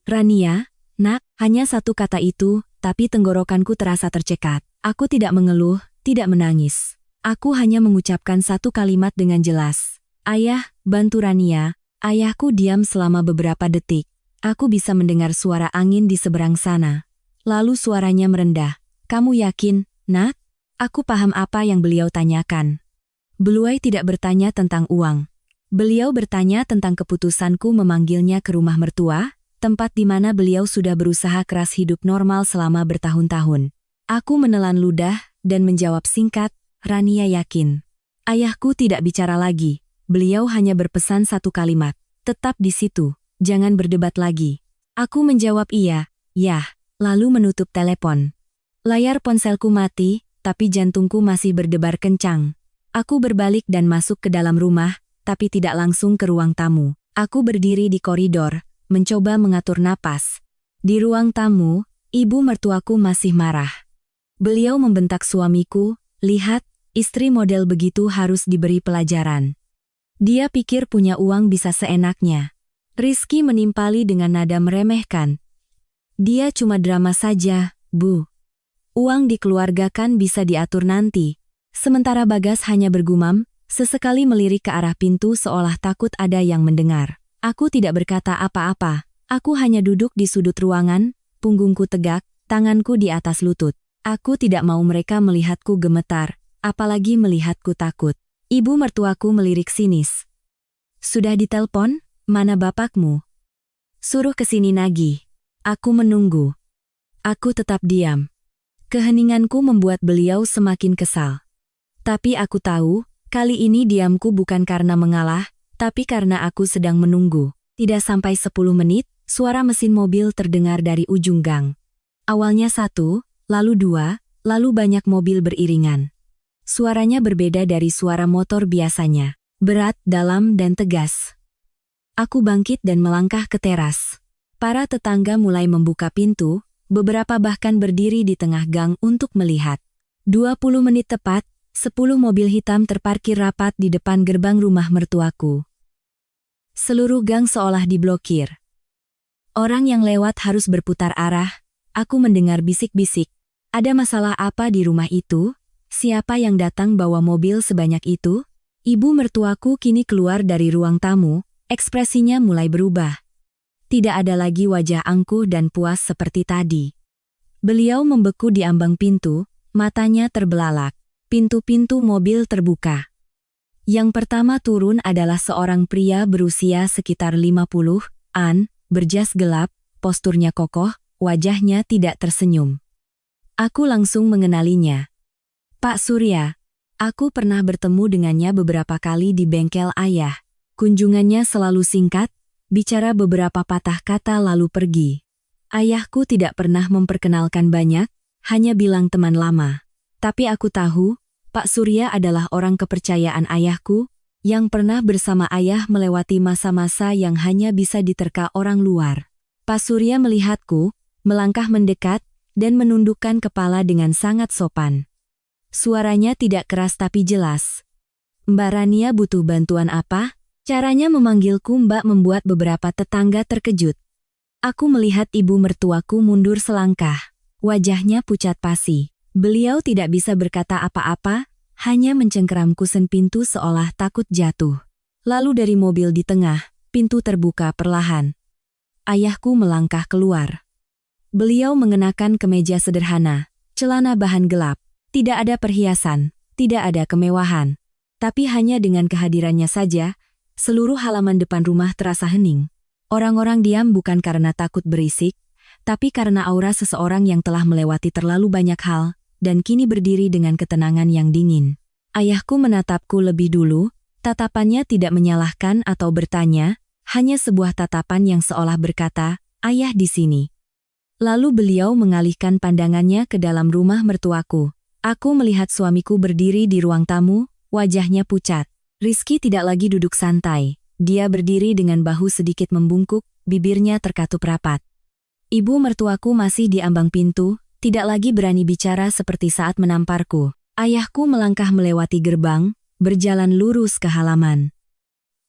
Rania, nak, hanya satu kata itu, tapi tenggorokanku terasa tercekat. Aku tidak mengeluh, tidak menangis. Aku hanya mengucapkan satu kalimat dengan jelas. Ayah, bantu Rania. Ayahku diam selama beberapa detik. Aku bisa mendengar suara angin di seberang sana. Lalu suaranya merendah. Kamu yakin, nak? Aku paham apa yang beliau tanyakan. Beluai tidak bertanya tentang uang. Beliau bertanya tentang keputusanku memanggilnya ke rumah mertua, tempat di mana beliau sudah berusaha keras hidup normal selama bertahun-tahun. Aku menelan ludah dan menjawab singkat, Rania yakin. Ayahku tidak bicara lagi. Beliau hanya berpesan satu kalimat. Tetap di situ, jangan berdebat lagi. Aku menjawab iya, yah, lalu menutup telepon. Layar ponselku mati, tapi jantungku masih berdebar kencang. Aku berbalik dan masuk ke dalam rumah, tapi tidak langsung ke ruang tamu. Aku berdiri di koridor, mencoba mengatur napas. Di ruang tamu, ibu mertuaku masih marah. Beliau membentak suamiku, "Lihat, istri model begitu harus diberi pelajaran. Dia pikir punya uang bisa seenaknya." Rizky menimpali dengan nada meremehkan. "Dia cuma drama saja, Bu. Uang dikeluargakan bisa diatur nanti." Sementara Bagas hanya bergumam, sesekali melirik ke arah pintu seolah takut ada yang mendengar. Aku tidak berkata apa-apa. Aku hanya duduk di sudut ruangan, punggungku tegak, tanganku di atas lutut. Aku tidak mau mereka melihatku gemetar, apalagi melihatku takut. Ibu mertuaku melirik sinis. "Sudah ditelepon? Mana bapakmu? Suruh ke sini Nagi." Aku menunggu. Aku tetap diam. Keheninganku membuat beliau semakin kesal. Tapi aku tahu, kali ini diamku bukan karena mengalah, tapi karena aku sedang menunggu. Tidak sampai 10 menit, suara mesin mobil terdengar dari ujung gang. Awalnya 1, lalu 2, lalu banyak mobil beriringan. Suaranya berbeda dari suara motor biasanya. Berat, dalam, dan tegas. Aku bangkit dan melangkah ke teras. Para tetangga mulai membuka pintu, beberapa bahkan berdiri di tengah gang untuk melihat. 20 menit tepat, 10 mobil hitam terparkir rapat di depan gerbang rumah mertuaku. Seluruh gang seolah diblokir. Orang yang lewat harus berputar arah. Aku mendengar bisik-bisik. Ada masalah apa di rumah itu? Siapa yang datang bawa mobil sebanyak itu? Ibu mertuaku kini keluar dari ruang tamu, ekspresinya mulai berubah. Tidak ada lagi wajah angkuh dan puas seperti tadi. Beliau membeku di ambang pintu, matanya terbelalak. Pintu-pintu mobil terbuka. Yang pertama turun adalah seorang pria berusia sekitar 50-an, berjas gelap, posturnya kokoh, wajahnya tidak tersenyum. Aku langsung mengenalinya. Pak Surya. Aku pernah bertemu dengannya beberapa kali di bengkel ayah. Kunjungannya selalu singkat, bicara beberapa patah kata lalu pergi. Ayahku tidak pernah memperkenalkan banyak, hanya bilang teman lama. Tapi aku tahu, Pak Surya adalah orang kepercayaan ayahku, yang pernah bersama ayah melewati masa-masa yang hanya bisa diterka orang luar. Pak Surya melihatku, melangkah mendekat, dan menundukkan kepala dengan sangat sopan. Suaranya tidak keras tapi jelas. "Mbak Rania butuh bantuan apa?" Caranya memanggilku Mbak membuat beberapa tetangga terkejut. Aku melihat ibu mertuaku mundur selangkah. Wajahnya pucat pasi. Beliau tidak bisa berkata apa-apa, hanya mencengkeram kusen pintu seolah takut jatuh. Lalu dari mobil di tengah, pintu terbuka perlahan. Ayahku melangkah keluar. Beliau mengenakan kemeja sederhana, celana bahan gelap. Tidak ada perhiasan, tidak ada kemewahan. Tapi hanya dengan kehadirannya saja, seluruh halaman depan rumah terasa hening. Orang-orang diam bukan karena takut berisik, tapi karena aura seseorang yang telah melewati terlalu banyak hal, dan kini berdiri dengan ketenangan yang dingin. Ayahku menatapku lebih dulu, tatapannya tidak menyalahkan atau bertanya, hanya sebuah tatapan yang seolah berkata, "Ayah di sini." Lalu beliau mengalihkan pandangannya ke dalam rumah mertuaku. Aku melihat suamiku berdiri di ruang tamu, wajahnya pucat. Rizky tidak lagi duduk santai. Dia berdiri dengan bahu sedikit membungkuk, bibirnya terkatup rapat. Ibu mertuaku masih di ambang pintu, tidak lagi berani bicara seperti saat menamparku. Ayahku melangkah melewati gerbang, berjalan lurus ke halaman.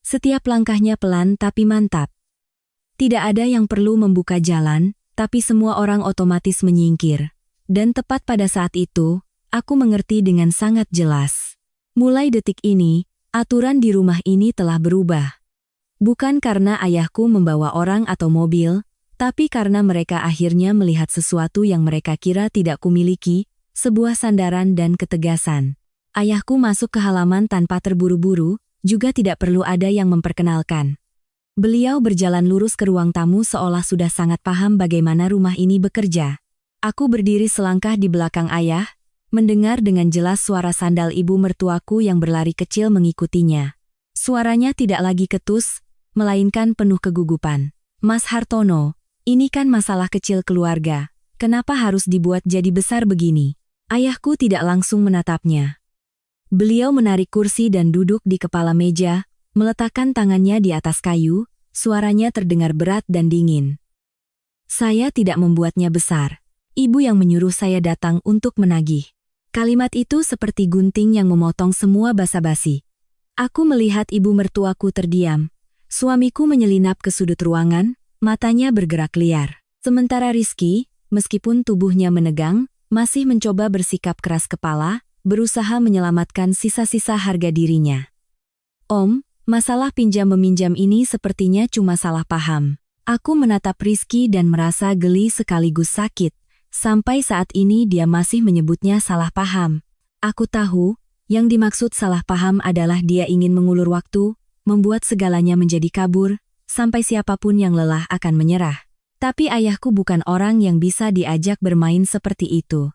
Setiap langkahnya pelan tapi mantap. Tidak ada yang perlu membuka jalan, tapi semua orang otomatis menyingkir. Dan tepat pada saat itu, aku mengerti dengan sangat jelas. Mulai detik ini, aturan di rumah ini telah berubah. Bukan karena ayahku membawa orang atau mobil, tapi karena mereka akhirnya melihat sesuatu yang mereka kira tidak kumiliki, sebuah sandaran dan ketegasan. Ayahku masuk ke halaman tanpa terburu-buru, juga tidak perlu ada yang memperkenalkan. Beliau berjalan lurus ke ruang tamu seolah sudah sangat paham bagaimana rumah ini bekerja. Aku berdiri selangkah di belakang ayah, mendengar dengan jelas suara sandal ibu mertuaku yang berlari kecil mengikutinya. Suaranya tidak lagi ketus, melainkan penuh kegugupan. "Mas Hartono, ini kan masalah kecil keluarga, kenapa harus dibuat jadi besar begini?" Ayahku tidak langsung menatapnya. Beliau menarik kursi dan duduk di kepala meja, meletakkan tangannya di atas kayu, suaranya terdengar berat dan dingin. Saya tidak membuatnya besar. Ibu yang menyuruh saya datang untuk menagih. Kalimat itu seperti gunting yang memotong semua basa-basi. Aku melihat ibu mertuaku terdiam. Suamiku menyelinap ke sudut ruangan, matanya bergerak liar. Sementara Rizky, meskipun tubuhnya menegang, masih mencoba bersikap keras kepala, berusaha menyelamatkan sisa-sisa harga dirinya. Om, masalah pinjam-meminjam ini sepertinya cuma salah paham. Aku menatap Rizky dan merasa geli sekaligus sakit. Sampai saat ini dia masih menyebutnya salah paham. Aku tahu, yang dimaksud salah paham adalah dia ingin mengulur waktu, membuat segalanya menjadi kabur, sampai siapapun yang lelah akan menyerah. Tapi ayahku bukan orang yang bisa diajak bermain seperti itu.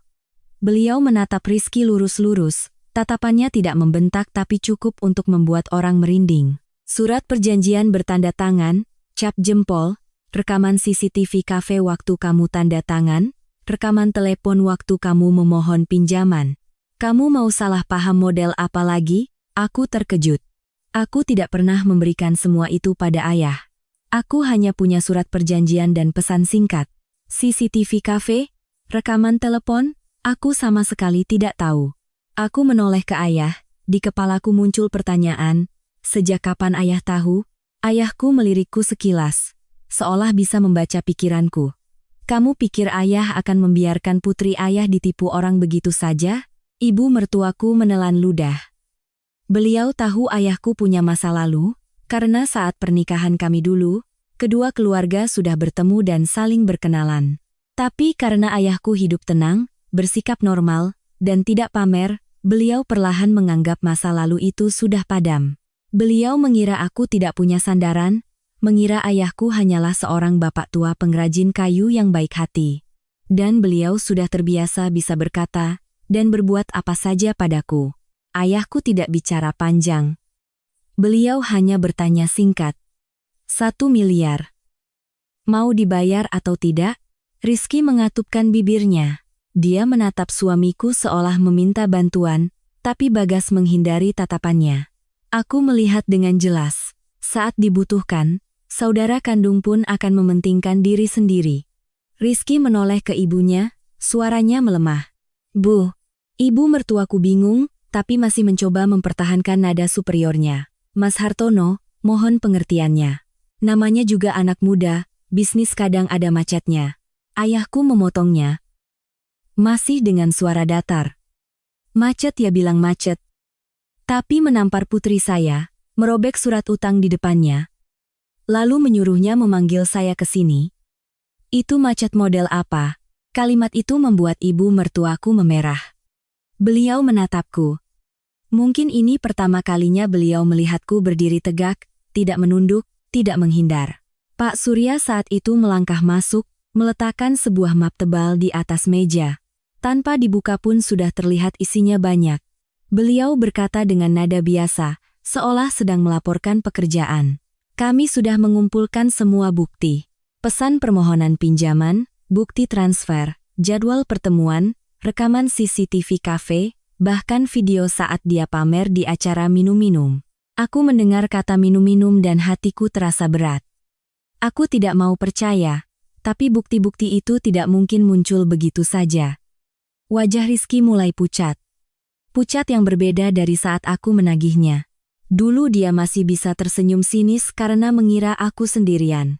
Beliau menatap Rizky lurus-lurus, tatapannya tidak membentak tapi cukup untuk membuat orang merinding. Surat perjanjian bertanda tangan, cap jempol, rekaman CCTV kafe waktu kamu tanda tangan, rekaman telepon waktu kamu memohon pinjaman. Kamu mau salah paham model apa lagi? Aku terkejut. Aku tidak pernah memberikan semua itu pada ayah. Aku hanya punya surat perjanjian dan pesan singkat. CCTV kafe, rekaman telepon, aku sama sekali tidak tahu. Aku menoleh ke ayah, di kepalaku muncul pertanyaan, sejak kapan ayah tahu? Ayahku melirikku sekilas, seolah bisa membaca pikiranku. Kamu pikir ayah akan membiarkan putri ayah ditipu orang begitu saja? Ibu mertuaku menelan ludah. Beliau tahu ayahku punya masa lalu, karena saat pernikahan kami dulu, kedua keluarga sudah bertemu dan saling berkenalan. Tapi karena ayahku hidup tenang, bersikap normal, dan tidak pamer, beliau perlahan menganggap masa lalu itu sudah padam. Beliau mengira aku tidak punya sandaran, mengira ayahku hanyalah seorang bapak tua pengrajin kayu yang baik hati. Dan beliau sudah terbiasa bisa berkata dan berbuat apa saja padaku. Ayahku tidak bicara panjang. Beliau hanya bertanya singkat. 1 miliar. Mau dibayar atau tidak? Rizky mengatupkan bibirnya. Dia menatap suamiku seolah meminta bantuan, tapi Bagas menghindari tatapannya. Aku melihat dengan jelas. Saat dibutuhkan, saudara kandung pun akan mementingkan diri sendiri. Rizky menoleh ke ibunya, suaranya melemah. Bu, ibu mertuaku bingung, tapi masih mencoba mempertahankan nada superiornya. Mas Hartono, mohon pengertiannya. Namanya juga anak muda, bisnis kadang ada macetnya. Ayahku memotongnya. Masih dengan suara datar. Macet ya bilang macet. Tapi menampar putri saya, merobek surat utang di depannya. Lalu menyuruhnya memanggil saya ke sini. Itu macet model apa? Kalimat itu membuat ibu mertuaku memerah. Beliau menatapku. Mungkin ini pertama kalinya beliau melihatku berdiri tegak, tidak menunduk, tidak menghindar. Pak Surya saat itu melangkah masuk, meletakkan sebuah map tebal di atas meja. Tanpa dibuka pun sudah terlihat isinya banyak. Beliau berkata dengan nada biasa, seolah sedang melaporkan pekerjaan. Kami sudah mengumpulkan semua bukti. Pesan permohonan pinjaman, bukti transfer, jadwal pertemuan, rekaman CCTV kafe, bahkan video saat dia pamer di acara minum-minum. Aku mendengar kata minum-minum dan hatiku terasa berat. Aku tidak mau percaya, tapi bukti-bukti itu tidak mungkin muncul begitu saja. Wajah Rizky mulai pucat. Pucat yang berbeda dari saat aku menagihnya. Dulu dia masih bisa tersenyum sinis karena mengira aku sendirian.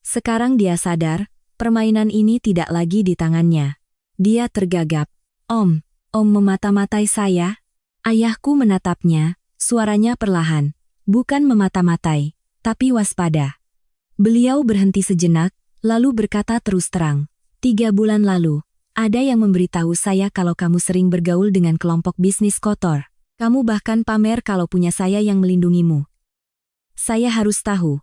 Sekarang dia sadar, permainan ini tidak lagi di tangannya. Dia tergagap. Om memata-matai saya? Ayahku menatapnya, suaranya perlahan. Bukan memata-matai, tapi waspada. Beliau berhenti sejenak, lalu berkata terus terang. 3 bulan lalu, ada yang memberitahu saya kalau kamu sering bergaul dengan kelompok bisnis kotor. Kamu bahkan pamer kalau punya saya yang melindungimu. Saya harus tahu.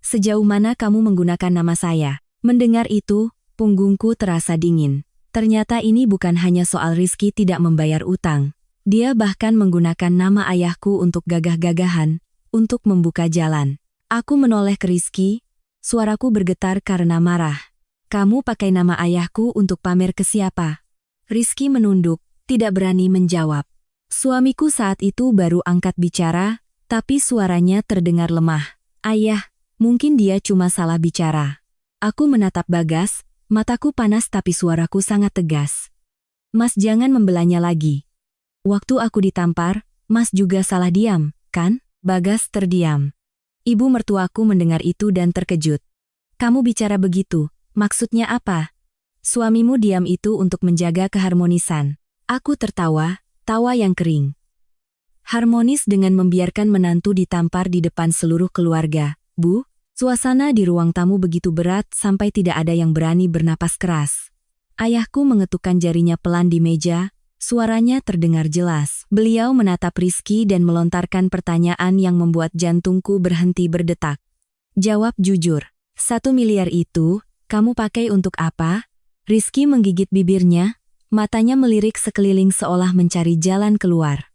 Sejauh mana kamu menggunakan nama saya? Mendengar itu, punggungku terasa dingin. Ternyata ini bukan hanya soal Rizky tidak membayar utang. Dia bahkan menggunakan nama ayahku untuk gagah-gagahan, untuk membuka jalan. Aku menoleh ke Rizky, suaraku bergetar karena marah. Kamu pakai nama ayahku untuk pamer ke siapa? Rizky menunduk, tidak berani menjawab. Suamiku saat itu baru angkat bicara, tapi suaranya terdengar lemah. Ayah, mungkin dia cuma salah bicara. Aku menatap Bagas, mataku panas tapi suaraku sangat tegas. Mas jangan membelanya lagi. Waktu aku ditampar, Mas juga salah diam, kan? Bagas terdiam. Ibu mertuaku mendengar itu dan terkejut. Kamu bicara begitu, maksudnya apa? Suamimu diam itu untuk menjaga keharmonisan. Aku tertawa, tawa yang kering. Harmonis dengan membiarkan menantu ditampar di depan seluruh keluarga. Bu, suasana di ruang tamu begitu berat sampai tidak ada yang berani bernapas keras. Ayahku mengetukkan jarinya pelan di meja, suaranya terdengar jelas. Beliau menatap Rizky dan melontarkan pertanyaan yang membuat jantungku berhenti berdetak. Jawab jujur, 1 miliar itu, kamu pakai untuk apa? Rizky menggigit bibirnya, matanya melirik sekeliling seolah mencari jalan keluar.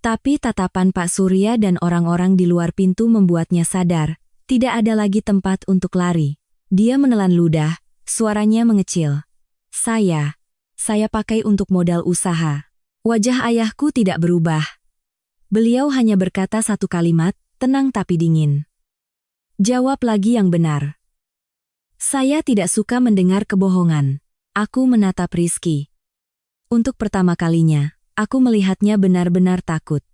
Tapi tatapan Pak Surya dan orang-orang di luar pintu membuatnya sadar, tidak ada lagi tempat untuk lari. Dia menelan ludah, suaranya mengecil. Saya pakai untuk modal usaha. Wajah ayahku tidak berubah. Beliau hanya berkata satu kalimat, tenang tapi dingin. Jawab lagi yang benar. Saya tidak suka mendengar kebohongan. Aku menatap Rizky. Untuk pertama kalinya, aku melihatnya benar-benar takut.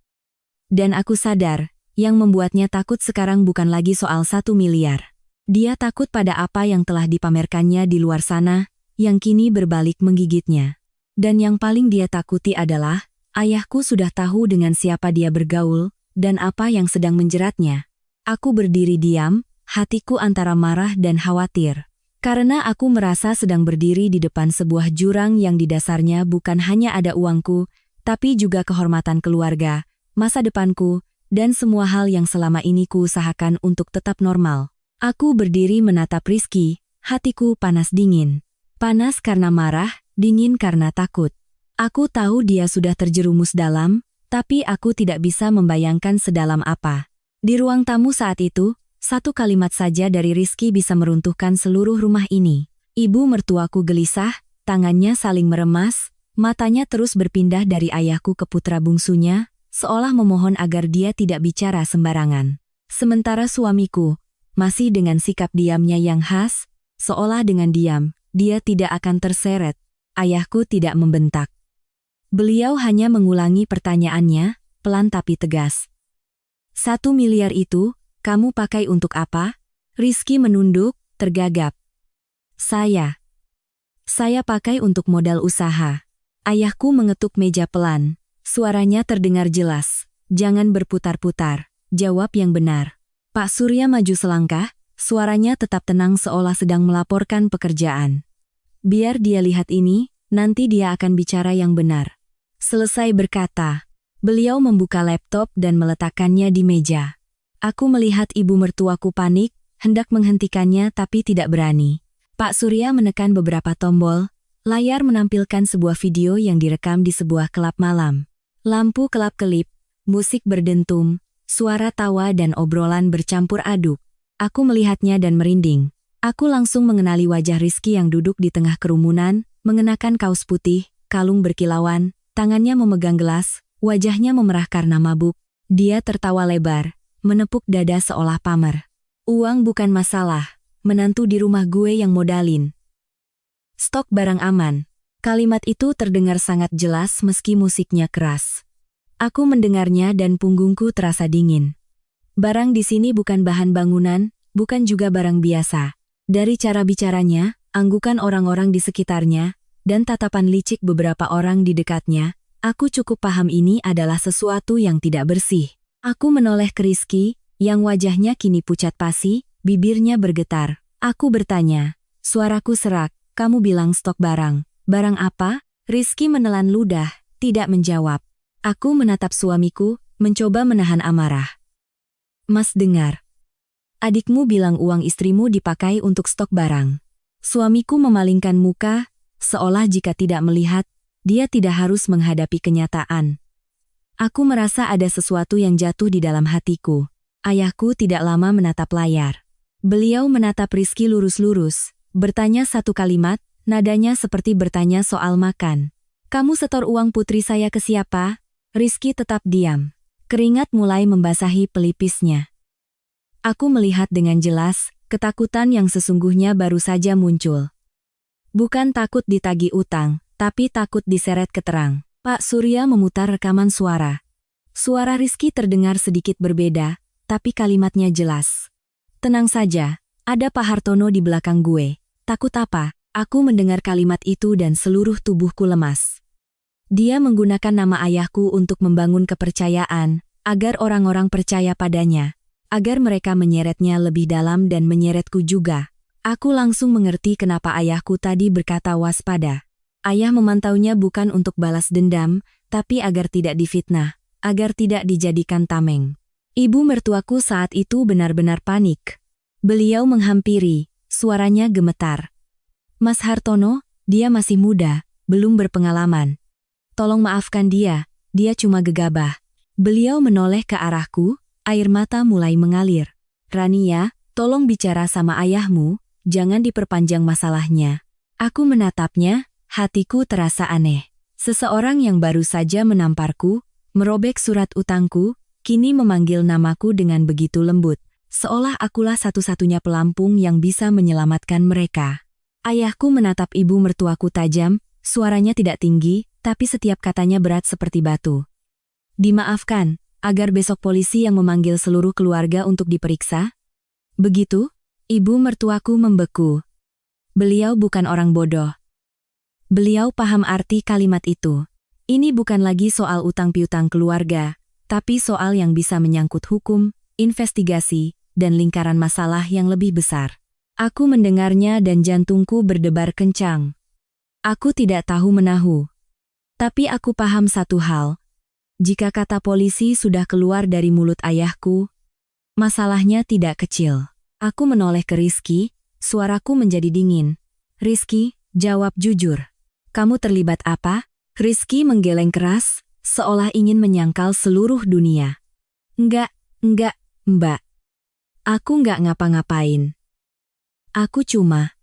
Dan aku sadar, yang membuatnya takut sekarang bukan lagi soal 1 miliar. Dia takut pada apa yang telah dipamerkannya di luar sana, yang kini berbalik menggigitnya. Dan yang paling dia takuti adalah, ayahku sudah tahu dengan siapa dia bergaul, dan apa yang sedang menjeratnya. Aku berdiri diam, hatiku antara marah dan khawatir. Karena aku merasa sedang berdiri di depan sebuah jurang yang di dasarnya bukan hanya ada uangku, tapi juga kehormatan keluarga, masa depanku, dan semua hal yang selama ini kuusahakan untuk tetap normal. Aku berdiri menatap Rizky, hatiku panas dingin. Panas karena marah, dingin karena takut. Aku tahu dia sudah terjerumus dalam, tapi aku tidak bisa membayangkan sedalam apa. Di ruang tamu saat itu, satu kalimat saja dari Rizky bisa meruntuhkan seluruh rumah ini. Ibu mertuaku gelisah, tangannya saling meremas, matanya terus berpindah dari ayahku ke putra bungsunya, seolah memohon agar dia tidak bicara sembarangan. Sementara suamiku, masih dengan sikap diamnya yang khas, seolah dengan diam, dia tidak akan terseret. Ayahku tidak membentak. Beliau hanya mengulangi pertanyaannya, pelan tapi tegas. 1 miliar itu, kamu pakai untuk apa? Rizky menunduk, tergagap. Saya pakai untuk modal usaha. Ayahku mengetuk meja pelan. Suaranya terdengar jelas. Jangan berputar-putar. Jawab yang benar. Pak Surya maju selangkah, suaranya tetap tenang seolah sedang melaporkan pekerjaan. Biar dia lihat ini, nanti dia akan bicara yang benar. Selesai berkata, beliau membuka laptop dan meletakkannya di meja. Aku melihat ibu mertuaku panik, hendak menghentikannya tapi tidak berani. Pak Surya menekan beberapa tombol, layar menampilkan sebuah video yang direkam di sebuah klub malam. Lampu kelap-kelip, musik berdentum, suara tawa dan obrolan bercampur aduk. Aku melihatnya dan merinding. Aku langsung mengenali wajah Rizky yang duduk di tengah kerumunan, mengenakan kaos putih, kalung berkilauan, tangannya memegang gelas, wajahnya memerah karena mabuk. Dia tertawa lebar, menepuk dada seolah pamer. Uang bukan masalah, menantu di rumah gue yang modalin. Stok barang aman. Kalimat itu terdengar sangat jelas meski musiknya keras. Aku mendengarnya dan punggungku terasa dingin. Barang di sini bukan bahan bangunan, bukan juga barang biasa. Dari cara bicaranya, anggukan orang-orang di sekitarnya, dan tatapan licik beberapa orang di dekatnya, aku cukup paham ini adalah sesuatu yang tidak bersih. Aku menoleh ke Rizky, yang wajahnya kini pucat pasi, bibirnya bergetar. Aku bertanya, suaraku serak, kamu bilang stok barang. Barang apa? Rizky menelan ludah, tidak menjawab. Aku menatap suamiku, mencoba menahan amarah. Mas dengar. Adikmu bilang uang istrimu dipakai untuk stok barang. Suamiku memalingkan muka, seolah jika tidak melihat, dia tidak harus menghadapi kenyataan. Aku merasa ada sesuatu yang jatuh di dalam hatiku. Ayahku tidak lama menatap layar. Beliau menatap Rizky lurus-lurus, bertanya satu kalimat, nadanya seperti bertanya soal makan. Kamu setor uang putri saya ke siapa? Rizky tetap diam. Keringat mulai membasahi pelipisnya. Aku melihat dengan jelas, Ketakutan yang sesungguhnya baru saja muncul. Bukan takut ditagih utang, tapi takut diseret keterang. Pak Surya memutar rekaman suara. Suara Rizky terdengar sedikit berbeda, tapi kalimatnya jelas. Tenang saja, ada Pak Hartono di belakang gue. Takut apa? Aku mendengar kalimat itu dan seluruh tubuhku lemas. Dia menggunakan nama ayahku untuk membangun kepercayaan, agar orang-orang percaya padanya. Agar mereka menyeretnya lebih dalam dan menyeretku juga. Aku langsung mengerti kenapa ayahku tadi berkata waspada. Ayah memantaunya bukan untuk balas dendam, tapi agar tidak difitnah, agar tidak dijadikan tameng. Ibu mertuaku saat itu benar-benar panik. Beliau menghampiri, suaranya gemetar. Mas Hartono, dia masih muda, belum berpengalaman. Tolong maafkan dia cuma gegabah. Beliau menoleh ke arahku. Air mata mulai mengalir. Rania, tolong bicara sama ayahmu, jangan diperpanjang masalahnya. Aku menatapnya, hatiku terasa aneh. Seseorang yang baru saja menamparku, merobek surat utangku, kini memanggil namaku dengan begitu lembut, seolah akulah satu-satunya pelampung yang bisa menyelamatkan mereka. Ayahku menatap ibu mertuaku tajam, suaranya tidak tinggi, tapi setiap katanya berat seperti batu. Dimaafkan. Agar besok polisi yang memanggil seluruh keluarga untuk diperiksa? Begitu? Ibu mertuaku membeku. Beliau bukan orang bodoh. Beliau paham arti kalimat itu. Ini bukan lagi soal utang piutang keluarga, tapi soal yang bisa menyangkut hukum, investigasi, dan lingkaran masalah yang lebih besar. Aku mendengarnya dan jantungku berdebar kencang. Aku tidak tahu menahu. Tapi aku paham satu hal. Jika kata polisi sudah keluar dari mulut ayahku, masalahnya tidak kecil. Aku menoleh ke Rizky, suaraku menjadi dingin. Rizky, jawab jujur. Kamu terlibat apa? Rizky menggeleng keras, seolah ingin menyangkal seluruh dunia. Enggak, Mbak. Aku enggak ngapa-ngapain. Aku cuma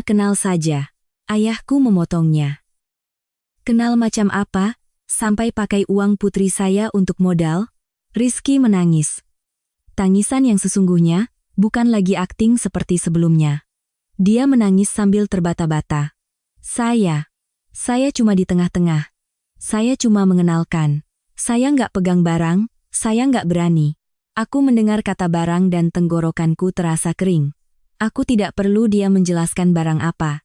kenal saja. Ayahku memotongnya. Kenal macam apa? Sampai pakai uang putri saya untuk modal? Rizky menangis. Tangisan yang sesungguhnya, bukan lagi akting seperti sebelumnya. Dia menangis sambil terbata-bata. Saya cuma di tengah-tengah. Saya cuma mengenalkan. Saya nggak pegang barang, saya nggak berani. Aku mendengar kata barang dan tenggorokanku terasa kering. Aku tidak perlu dia menjelaskan barang apa.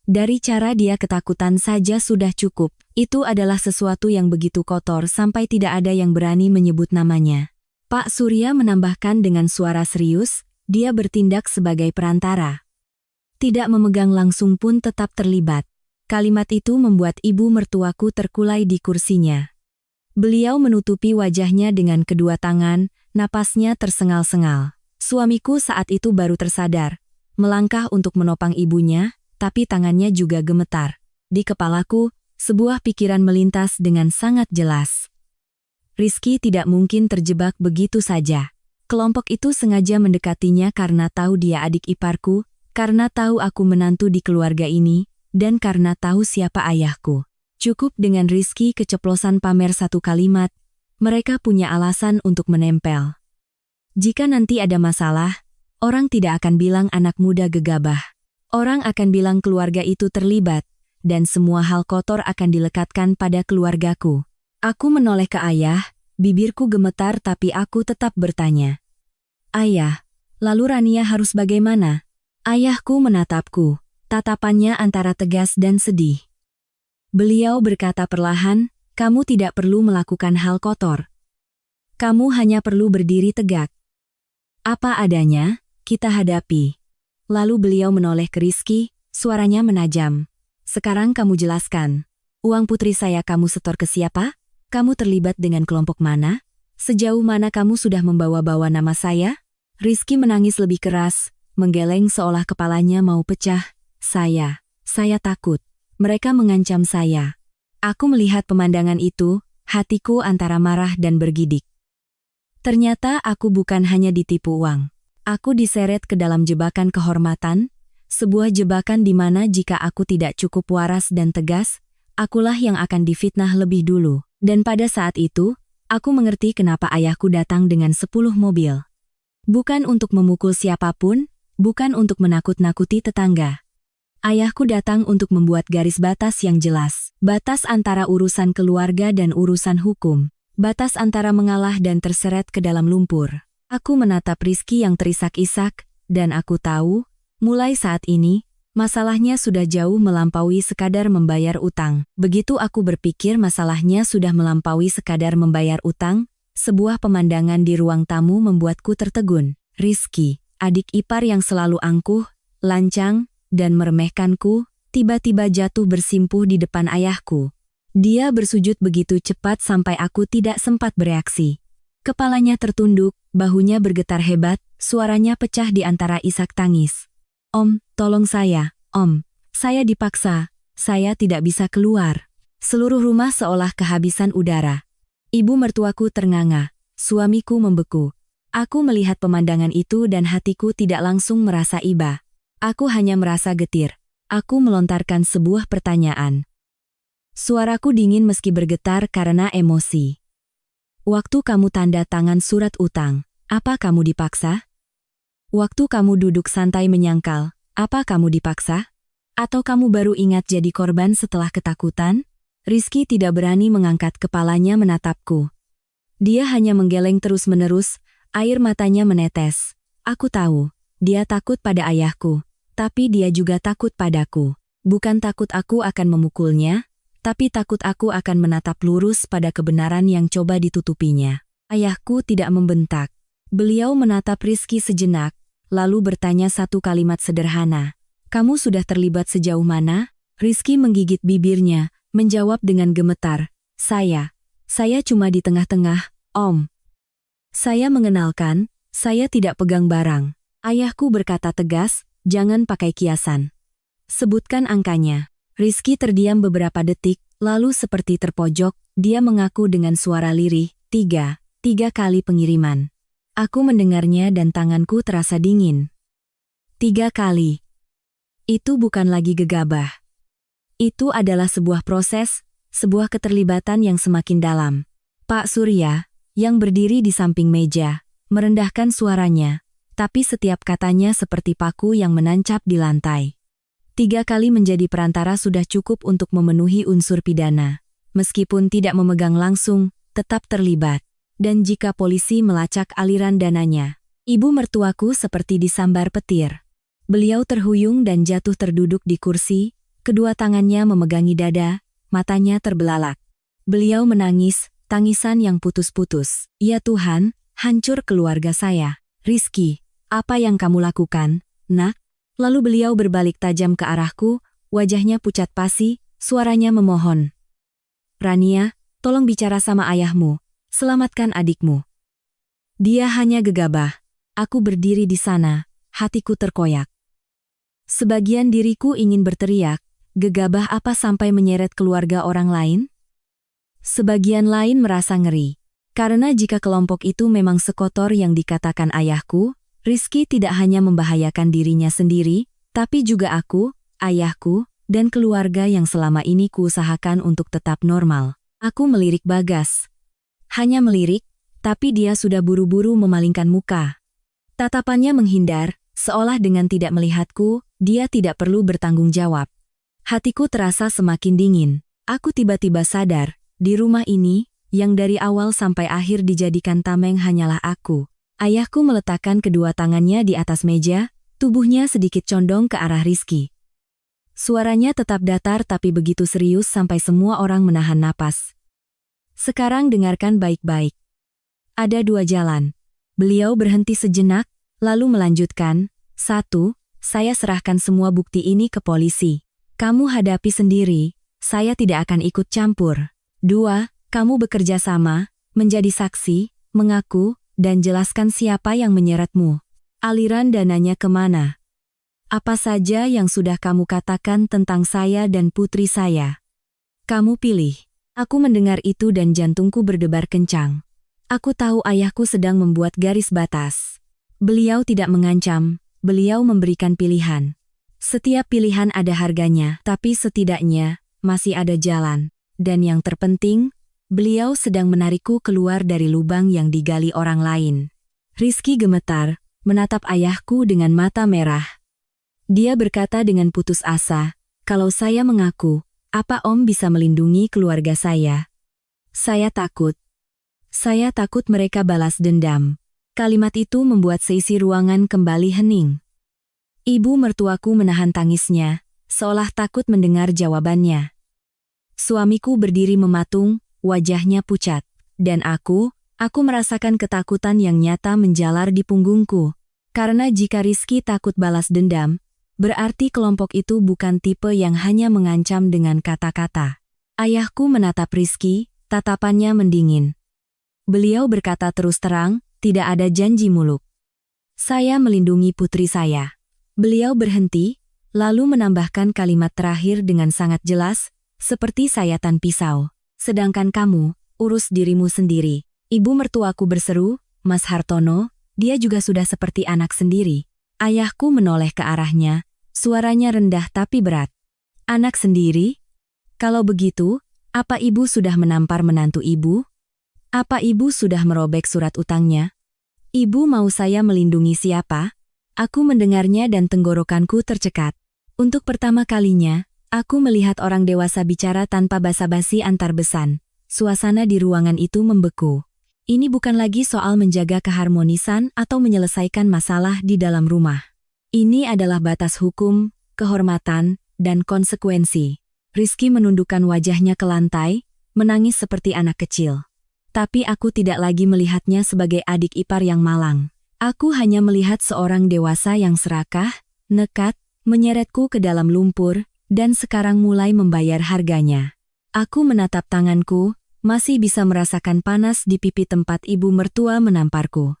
Dari cara dia ketakutan saja sudah cukup. Itu adalah sesuatu yang begitu kotor sampai tidak ada yang berani menyebut namanya. Pak Surya menambahkan dengan suara serius, dia bertindak sebagai perantara. Tidak memegang langsung pun tetap terlibat. Kalimat itu membuat ibu mertuaku terkulai di kursinya. Beliau menutupi wajahnya dengan kedua tangan, napasnya tersengal-sengal. Suamiku saat itu baru tersadar. Melangkah untuk menopang ibunya, tapi tangannya juga gemetar. Di kepalaku, sebuah pikiran melintas dengan sangat jelas. Rizky tidak mungkin terjebak begitu saja. Kelompok itu sengaja mendekatinya karena tahu dia adik iparku, karena tahu aku menantu di keluarga ini, dan karena tahu siapa ayahku. Cukup dengan Rizky keceplosan pamer satu kalimat, mereka punya alasan untuk menempel. Jika nanti ada masalah, orang tidak akan bilang anak muda gegabah. Orang akan bilang keluarga itu terlibat, dan semua hal kotor akan dilekatkan pada keluargaku. Aku menoleh ke ayah, bibirku gemetar tapi aku tetap bertanya. Ayah, lalu Rania harus bagaimana? Ayahku menatapku, tatapannya antara tegas dan sedih. Beliau berkata perlahan, kamu tidak perlu melakukan hal kotor. Kamu hanya perlu berdiri tegak. Apa adanya, kita hadapi. Lalu beliau menoleh ke Rizky, suaranya menajam. Sekarang kamu jelaskan. Uang putri saya kamu setor ke siapa? Kamu terlibat dengan kelompok mana? Sejauh mana kamu sudah membawa-bawa nama saya? Rizky menangis lebih keras, menggeleng seolah kepalanya mau pecah. Saya takut. Mereka mengancam saya. Aku melihat pemandangan itu, hatiku antara marah dan bergidik. Ternyata aku bukan hanya ditipu uang. Aku diseret ke dalam jebakan kehormatan, sebuah jebakan di mana jika aku tidak cukup waras dan tegas, akulah yang akan difitnah lebih dulu. Dan pada saat itu, aku mengerti kenapa ayahku datang dengan 10 mobil. Bukan untuk memukul siapapun, bukan untuk menakut-nakuti tetangga. Ayahku datang untuk membuat garis batas yang jelas. Batas antara urusan keluarga dan urusan hukum. Batas antara mengalah dan terseret ke dalam lumpur. Aku menatap Rizky yang terisak-isak, dan aku tahu, mulai saat ini, masalahnya sudah jauh melampaui sekadar membayar utang. Begitu aku berpikir masalahnya sudah melampaui sekadar membayar utang, sebuah pemandangan di ruang tamu membuatku tertegun. Rizky, adik ipar yang selalu angkuh, lancang, dan meremehkanku, tiba-tiba jatuh bersimpuh di depan ayahku. Dia bersujud begitu cepat sampai aku tidak sempat bereaksi. Kepalanya tertunduk, bahunya bergetar hebat, suaranya pecah di antara isak tangis. Om, tolong saya, Om. Saya dipaksa, saya tidak bisa keluar. Seluruh rumah seolah kehabisan udara. Ibu mertuaku ternganga, suamiku membeku. Aku melihat pemandangan itu dan hatiku tidak langsung merasa iba. Aku hanya merasa getir. Aku melontarkan sebuah pertanyaan. Suaraku dingin meski bergetar karena emosi. Waktu kamu tanda tangan surat utang, apa kamu dipaksa? Waktu kamu duduk santai menyangkal, apa kamu dipaksa? Atau kamu baru ingat jadi korban setelah ketakutan? Rizky tidak berani mengangkat kepalanya menatapku. Dia hanya menggeleng terus-menerus, air matanya menetes. Aku tahu, dia takut pada ayahku. Tapi dia juga takut padaku. Bukan takut aku akan memukulnya, tapi takut aku akan menatap lurus pada kebenaran yang coba ditutupinya. Ayahku tidak membentak. Beliau menatap Rizky sejenak, lalu bertanya satu kalimat sederhana. Kamu sudah terlibat sejauh mana? Rizky menggigit bibirnya, menjawab dengan gemetar. Saya cuma di tengah-tengah, Om. Saya mengenalkan, saya tidak pegang barang. Ayahku berkata tegas, jangan pakai kiasan. Sebutkan angkanya. Rizky terdiam beberapa detik, lalu seperti terpojok, dia mengaku dengan suara lirih, 3 kali pengiriman. Aku mendengarnya dan tanganku terasa dingin. 3 kali. Itu bukan lagi gegabah. Itu adalah sebuah proses, sebuah keterlibatan yang semakin dalam. Pak Surya, yang berdiri di samping meja, merendahkan suaranya. Tapi setiap katanya seperti paku yang menancap di lantai. 3 kali menjadi perantara sudah cukup untuk memenuhi unsur pidana. Meskipun tidak memegang langsung, tetap terlibat. Dan jika polisi melacak aliran dananya, ibu mertuaku seperti disambar petir. Beliau terhuyung dan jatuh terduduk di kursi, kedua tangannya memegangi dada, matanya terbelalak. Beliau menangis, tangisan yang putus-putus. Ya Tuhan, hancur keluarga saya. Rizky, apa yang kamu lakukan, nak? Lalu beliau berbalik tajam ke arahku, wajahnya pucat pasi, suaranya memohon. Rania, tolong bicara sama ayahmu, selamatkan adikmu. Dia hanya gegabah. Aku berdiri di sana, hatiku terkoyak. Sebagian diriku ingin berteriak, gegabah apa sampai menyeret keluarga orang lain? Sebagian lain merasa ngeri. Karena jika kelompok itu memang sekotor yang dikatakan ayahku, Rizky tidak hanya membahayakan dirinya sendiri, tapi juga aku, ayahku, dan keluarga yang selama ini kuusahakan untuk tetap normal. Aku melirik Bagas. Hanya melirik, tapi dia sudah buru-buru memalingkan muka. Tatapannya menghindar, seolah dengan tidak melihatku, dia tidak perlu bertanggung jawab. Hatiku terasa semakin dingin. Aku tiba-tiba sadar, di rumah ini, yang dari awal sampai akhir dijadikan tameng hanyalah aku. Ayahku meletakkan kedua tangannya di atas meja, tubuhnya sedikit condong ke arah Rizky. Suaranya tetap datar tapi begitu serius sampai semua orang menahan napas. Sekarang dengarkan baik-baik. Ada 2 jalan. Beliau berhenti sejenak, lalu melanjutkan, 1. Saya serahkan semua bukti ini ke polisi. Kamu hadapi sendiri, saya tidak akan ikut campur. 2. Kamu bekerja sama, menjadi saksi, mengaku, dan jelaskan siapa yang menyeretmu. Aliran dananya kemana? Apa saja yang sudah kamu katakan tentang saya dan putri saya? Kamu pilih. Aku mendengar itu dan jantungku berdebar kencang. Aku tahu ayahku sedang membuat garis batas. Beliau tidak mengancam, beliau memberikan pilihan. Setiap pilihan ada harganya, tapi setidaknya, masih ada jalan. Dan yang terpenting, beliau sedang menarikku keluar dari lubang yang digali orang lain. Rizky gemetar, menatap ayahku dengan mata merah. Dia berkata dengan putus asa, "Kalau saya mengaku, apa Om bisa melindungi keluarga saya? Saya takut. Saya takut mereka balas dendam." Kalimat itu membuat seisi ruangan kembali hening. Ibu mertuaku menahan tangisnya, seolah takut mendengar jawabannya. Suamiku berdiri mematung, wajahnya pucat. Dan aku merasakan ketakutan yang nyata menjalar di punggungku. Karena jika Rizky takut balas dendam, berarti kelompok itu bukan tipe yang hanya mengancam dengan kata-kata. Ayahku menatap Rizky, tatapannya mendingin. Beliau berkata terus terang, tidak ada janji muluk. Saya melindungi putri saya. Beliau berhenti, lalu menambahkan kalimat terakhir dengan sangat jelas, seperti sayatan pisau. Sedangkan kamu, urus dirimu sendiri. Ibu mertuaku berseru, "Mas Hartono, dia juga sudah seperti anak sendiri." Ayahku menoleh ke arahnya, suaranya rendah tapi berat. "Anak sendiri? Kalau begitu, apa ibu sudah menampar menantu ibu? Apa ibu sudah merobek surat utangnya? Ibu mau saya melindungi siapa?" Aku mendengarnya dan tenggorokanku tercekat. Untuk pertama kalinya, aku melihat orang dewasa bicara tanpa basa-basi antar besan. Suasana di ruangan itu membeku. Ini bukan lagi soal menjaga keharmonisan atau menyelesaikan masalah di dalam rumah. Ini adalah batas hukum, kehormatan, dan konsekuensi. Rizky menundukkan wajahnya ke lantai, menangis seperti anak kecil. Tapi aku tidak lagi melihatnya sebagai adik ipar yang malang. Aku hanya melihat seorang dewasa yang serakah, nekat, menyeretku ke dalam lumpur, dan sekarang mulai membayar harganya. Aku menatap tanganku, masih bisa merasakan panas di pipi tempat ibu mertua menamparku.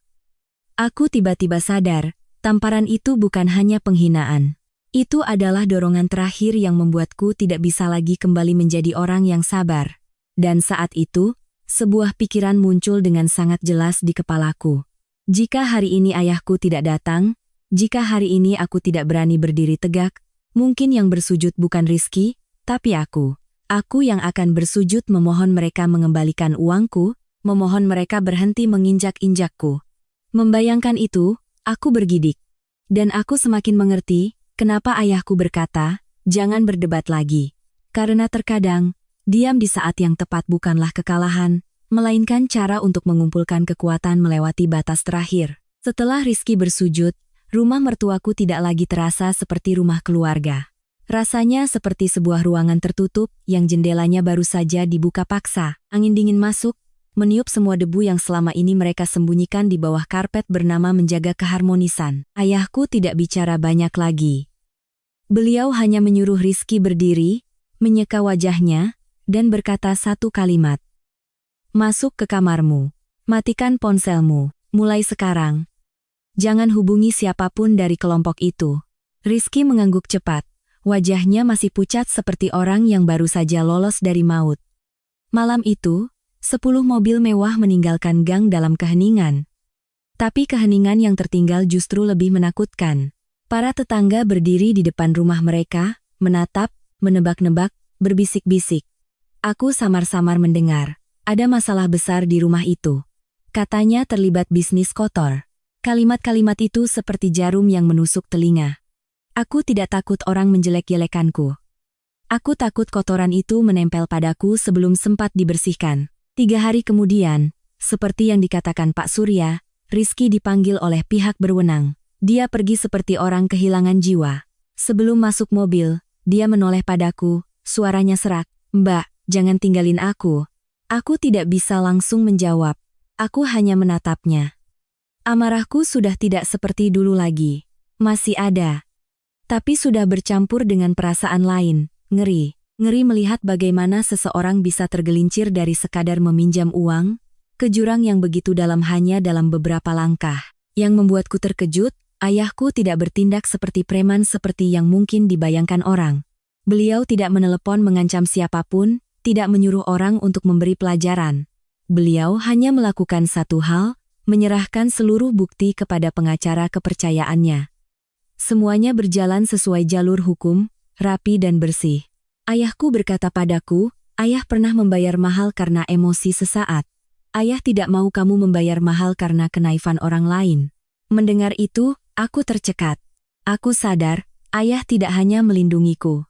Aku tiba-tiba sadar, tamparan itu bukan hanya penghinaan. Itu adalah dorongan terakhir yang membuatku tidak bisa lagi kembali menjadi orang yang sabar. Dan saat itu, sebuah pikiran muncul dengan sangat jelas di kepalaku. Jika hari ini ayahku tidak datang, jika hari ini aku tidak berani berdiri tegak, mungkin yang bersujud bukan Rizky, tapi aku. Aku yang akan bersujud memohon mereka mengembalikan uangku, memohon mereka berhenti menginjak-injakku. Membayangkan itu, aku bergidik. Dan aku semakin mengerti, kenapa ayahku berkata, jangan berdebat lagi. Karena terkadang, diam di saat yang tepat bukanlah kekalahan, melainkan cara untuk mengumpulkan kekuatan melewati batas terakhir. Setelah Rizky bersujud, rumah mertuaku tidak lagi terasa seperti rumah keluarga. Rasanya seperti sebuah ruangan tertutup yang jendelanya baru saja dibuka paksa. Angin dingin masuk, meniup semua debu yang selama ini mereka sembunyikan di bawah karpet bernama menjaga keharmonisan. Ayahku tidak bicara banyak lagi. Beliau hanya menyuruh Rizky berdiri, menyeka wajahnya, dan berkata satu kalimat. Masuk ke kamarmu. Matikan ponselmu. Mulai sekarang. Jangan hubungi siapapun dari kelompok itu. Rizky mengangguk cepat. Wajahnya masih pucat seperti orang yang baru saja lolos dari maut. Malam itu, 10 mobil mewah meninggalkan gang dalam keheningan. Tapi keheningan yang tertinggal justru lebih menakutkan. Para tetangga berdiri di depan rumah mereka, menatap, menebak-nebak, berbisik-bisik. Aku samar-samar mendengar. Ada masalah besar di rumah itu. Katanya terlibat bisnis kotor. Kalimat-kalimat itu seperti jarum yang menusuk telinga. Aku tidak takut orang menjelek-jelekanku. Aku takut kotoran itu menempel padaku sebelum sempat dibersihkan. 3 hari kemudian, seperti yang dikatakan Pak Surya, Rizky dipanggil oleh pihak berwenang. Dia pergi seperti orang kehilangan jiwa. Sebelum masuk mobil, dia menoleh padaku, suaranya serak. Mbak, jangan tinggalin aku. Aku tidak bisa langsung menjawab. Aku hanya menatapnya. Amarahku sudah tidak seperti dulu lagi. Masih ada. Tapi sudah bercampur dengan perasaan lain, ngeri. Ngeri melihat bagaimana seseorang bisa tergelincir dari sekadar meminjam uang, ke jurang yang begitu dalam hanya dalam beberapa langkah. Yang membuatku terkejut, ayahku tidak bertindak seperti preman seperti yang mungkin dibayangkan orang. Beliau tidak menelepon mengancam siapapun, tidak menyuruh orang untuk memberi pelajaran. Beliau hanya melakukan satu hal, menyerahkan seluruh bukti kepada pengacara kepercayaannya. Semuanya berjalan sesuai jalur hukum, rapi dan bersih. Ayahku berkata padaku, ayah pernah membayar mahal karena emosi sesaat. ayah tidak mau kamu membayar mahal karena kenaifan orang lain. Mendengar itu, aku tercekat. Aku sadar, ayah tidak hanya melindungiku.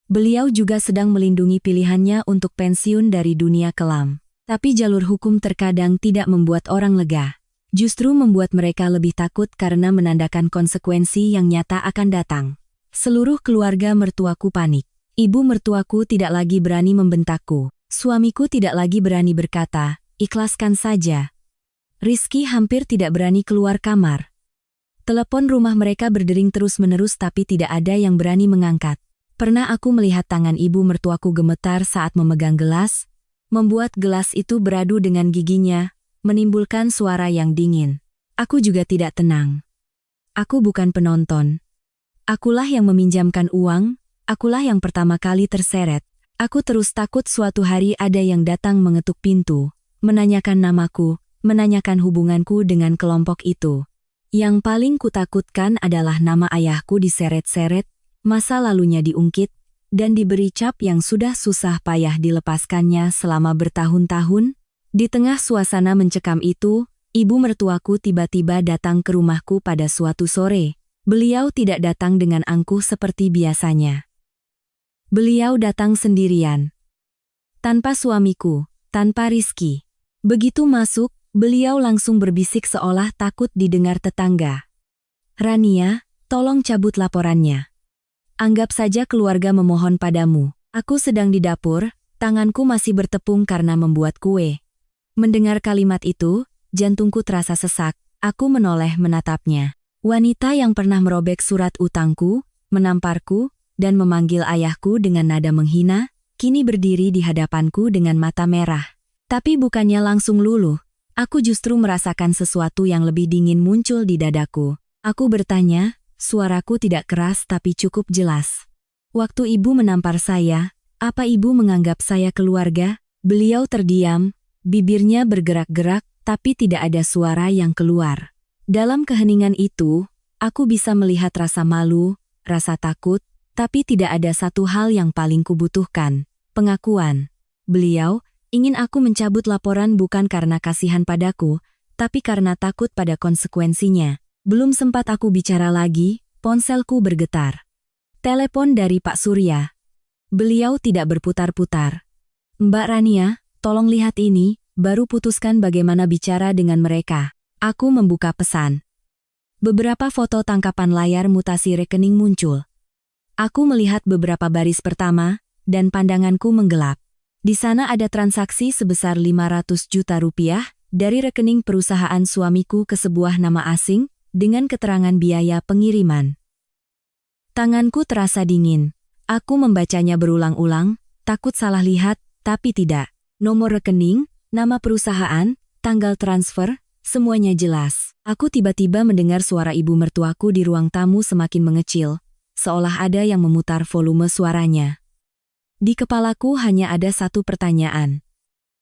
Beliau juga sedang melindungi pilihannya untuk pensiun dari dunia kelam. Tapi jalur hukum terkadang tidak membuat orang lega. Justru membuat mereka lebih takut karena menandakan konsekuensi yang nyata akan datang. Seluruh keluarga mertuaku panik. Ibu mertuaku tidak lagi berani membentakku. Suamiku tidak lagi berani berkata, "Ikhlaskan saja." Rizky hampir tidak berani keluar kamar. Telepon rumah mereka berdering terus-menerus tapi tidak ada yang berani mengangkat. Pernah aku melihat tangan ibu mertuaku gemetar saat memegang gelas, membuat gelas itu beradu dengan giginya, menimbulkan suara yang dingin. Aku juga tidak tenang. Aku bukan penonton. Akulah yang meminjamkan uang, akulah yang pertama kali terseret. Aku terus takut suatu hari ada yang datang mengetuk pintu, menanyakan namaku, menanyakan hubunganku dengan kelompok itu. Yang paling kutakutkan adalah nama ayahku diseret-seret, masa lalunya diungkit, dan diberi cap yang sudah susah payah dilepaskannya selama bertahun-tahun. Di tengah suasana mencekam itu, ibu mertuaku tiba-tiba datang ke rumahku pada suatu sore. Beliau tidak datang dengan angkuh seperti biasanya. Beliau datang sendirian. Tanpa suamiku, tanpa Rizky. Begitu masuk, beliau langsung berbisik seolah takut didengar tetangga. "Rania, tolong cabut laporannya. Anggap saja keluarga memohon padamu." Aku sedang di dapur, tanganku masih bertepung karena membuat kue. Mendengar kalimat itu, jantungku terasa sesak. Aku menoleh menatapnya. Wanita yang pernah merobek surat utangku, menamparku, dan memanggil ayahku dengan nada menghina, kini berdiri di hadapanku dengan mata merah. Tapi bukannya langsung luluh, aku justru merasakan sesuatu yang lebih dingin muncul di dadaku. Aku bertanya, suaraku tidak keras tapi cukup jelas. "Waktu ibu menampar saya, apa ibu menganggap saya keluarga?" Beliau terdiam, bibirnya bergerak-gerak, tapi tidak ada suara yang keluar. Dalam keheningan itu, aku bisa melihat rasa malu, rasa takut, tapi tidak ada satu hal yang paling kubutuhkan, pengakuan. Beliau ingin aku mencabut laporan bukan karena kasihan padaku, tapi karena takut pada konsekuensinya. Belum sempat aku bicara lagi, ponselku bergetar. Telepon dari Pak Surya. Beliau tidak berputar-putar. "Mbak Rania, tolong lihat ini, baru putuskan bagaimana bicara dengan mereka." Aku membuka pesan. Beberapa foto tangkapan layar mutasi rekening muncul. Aku melihat beberapa baris pertama, dan pandanganku menggelap. Di sana ada transaksi sebesar 500 juta rupiah dari rekening perusahaan suamiku ke sebuah nama asing, dengan keterangan biaya pengiriman. Tanganku terasa dingin. Aku membacanya berulang-ulang, takut salah lihat, tapi tidak. Nomor rekening, nama perusahaan, tanggal transfer, semuanya jelas. Aku tiba-tiba mendengar suara ibu mertuaku di ruang tamu semakin mengecil, seolah ada yang memutar volume suaranya. Di kepalaku hanya ada satu pertanyaan.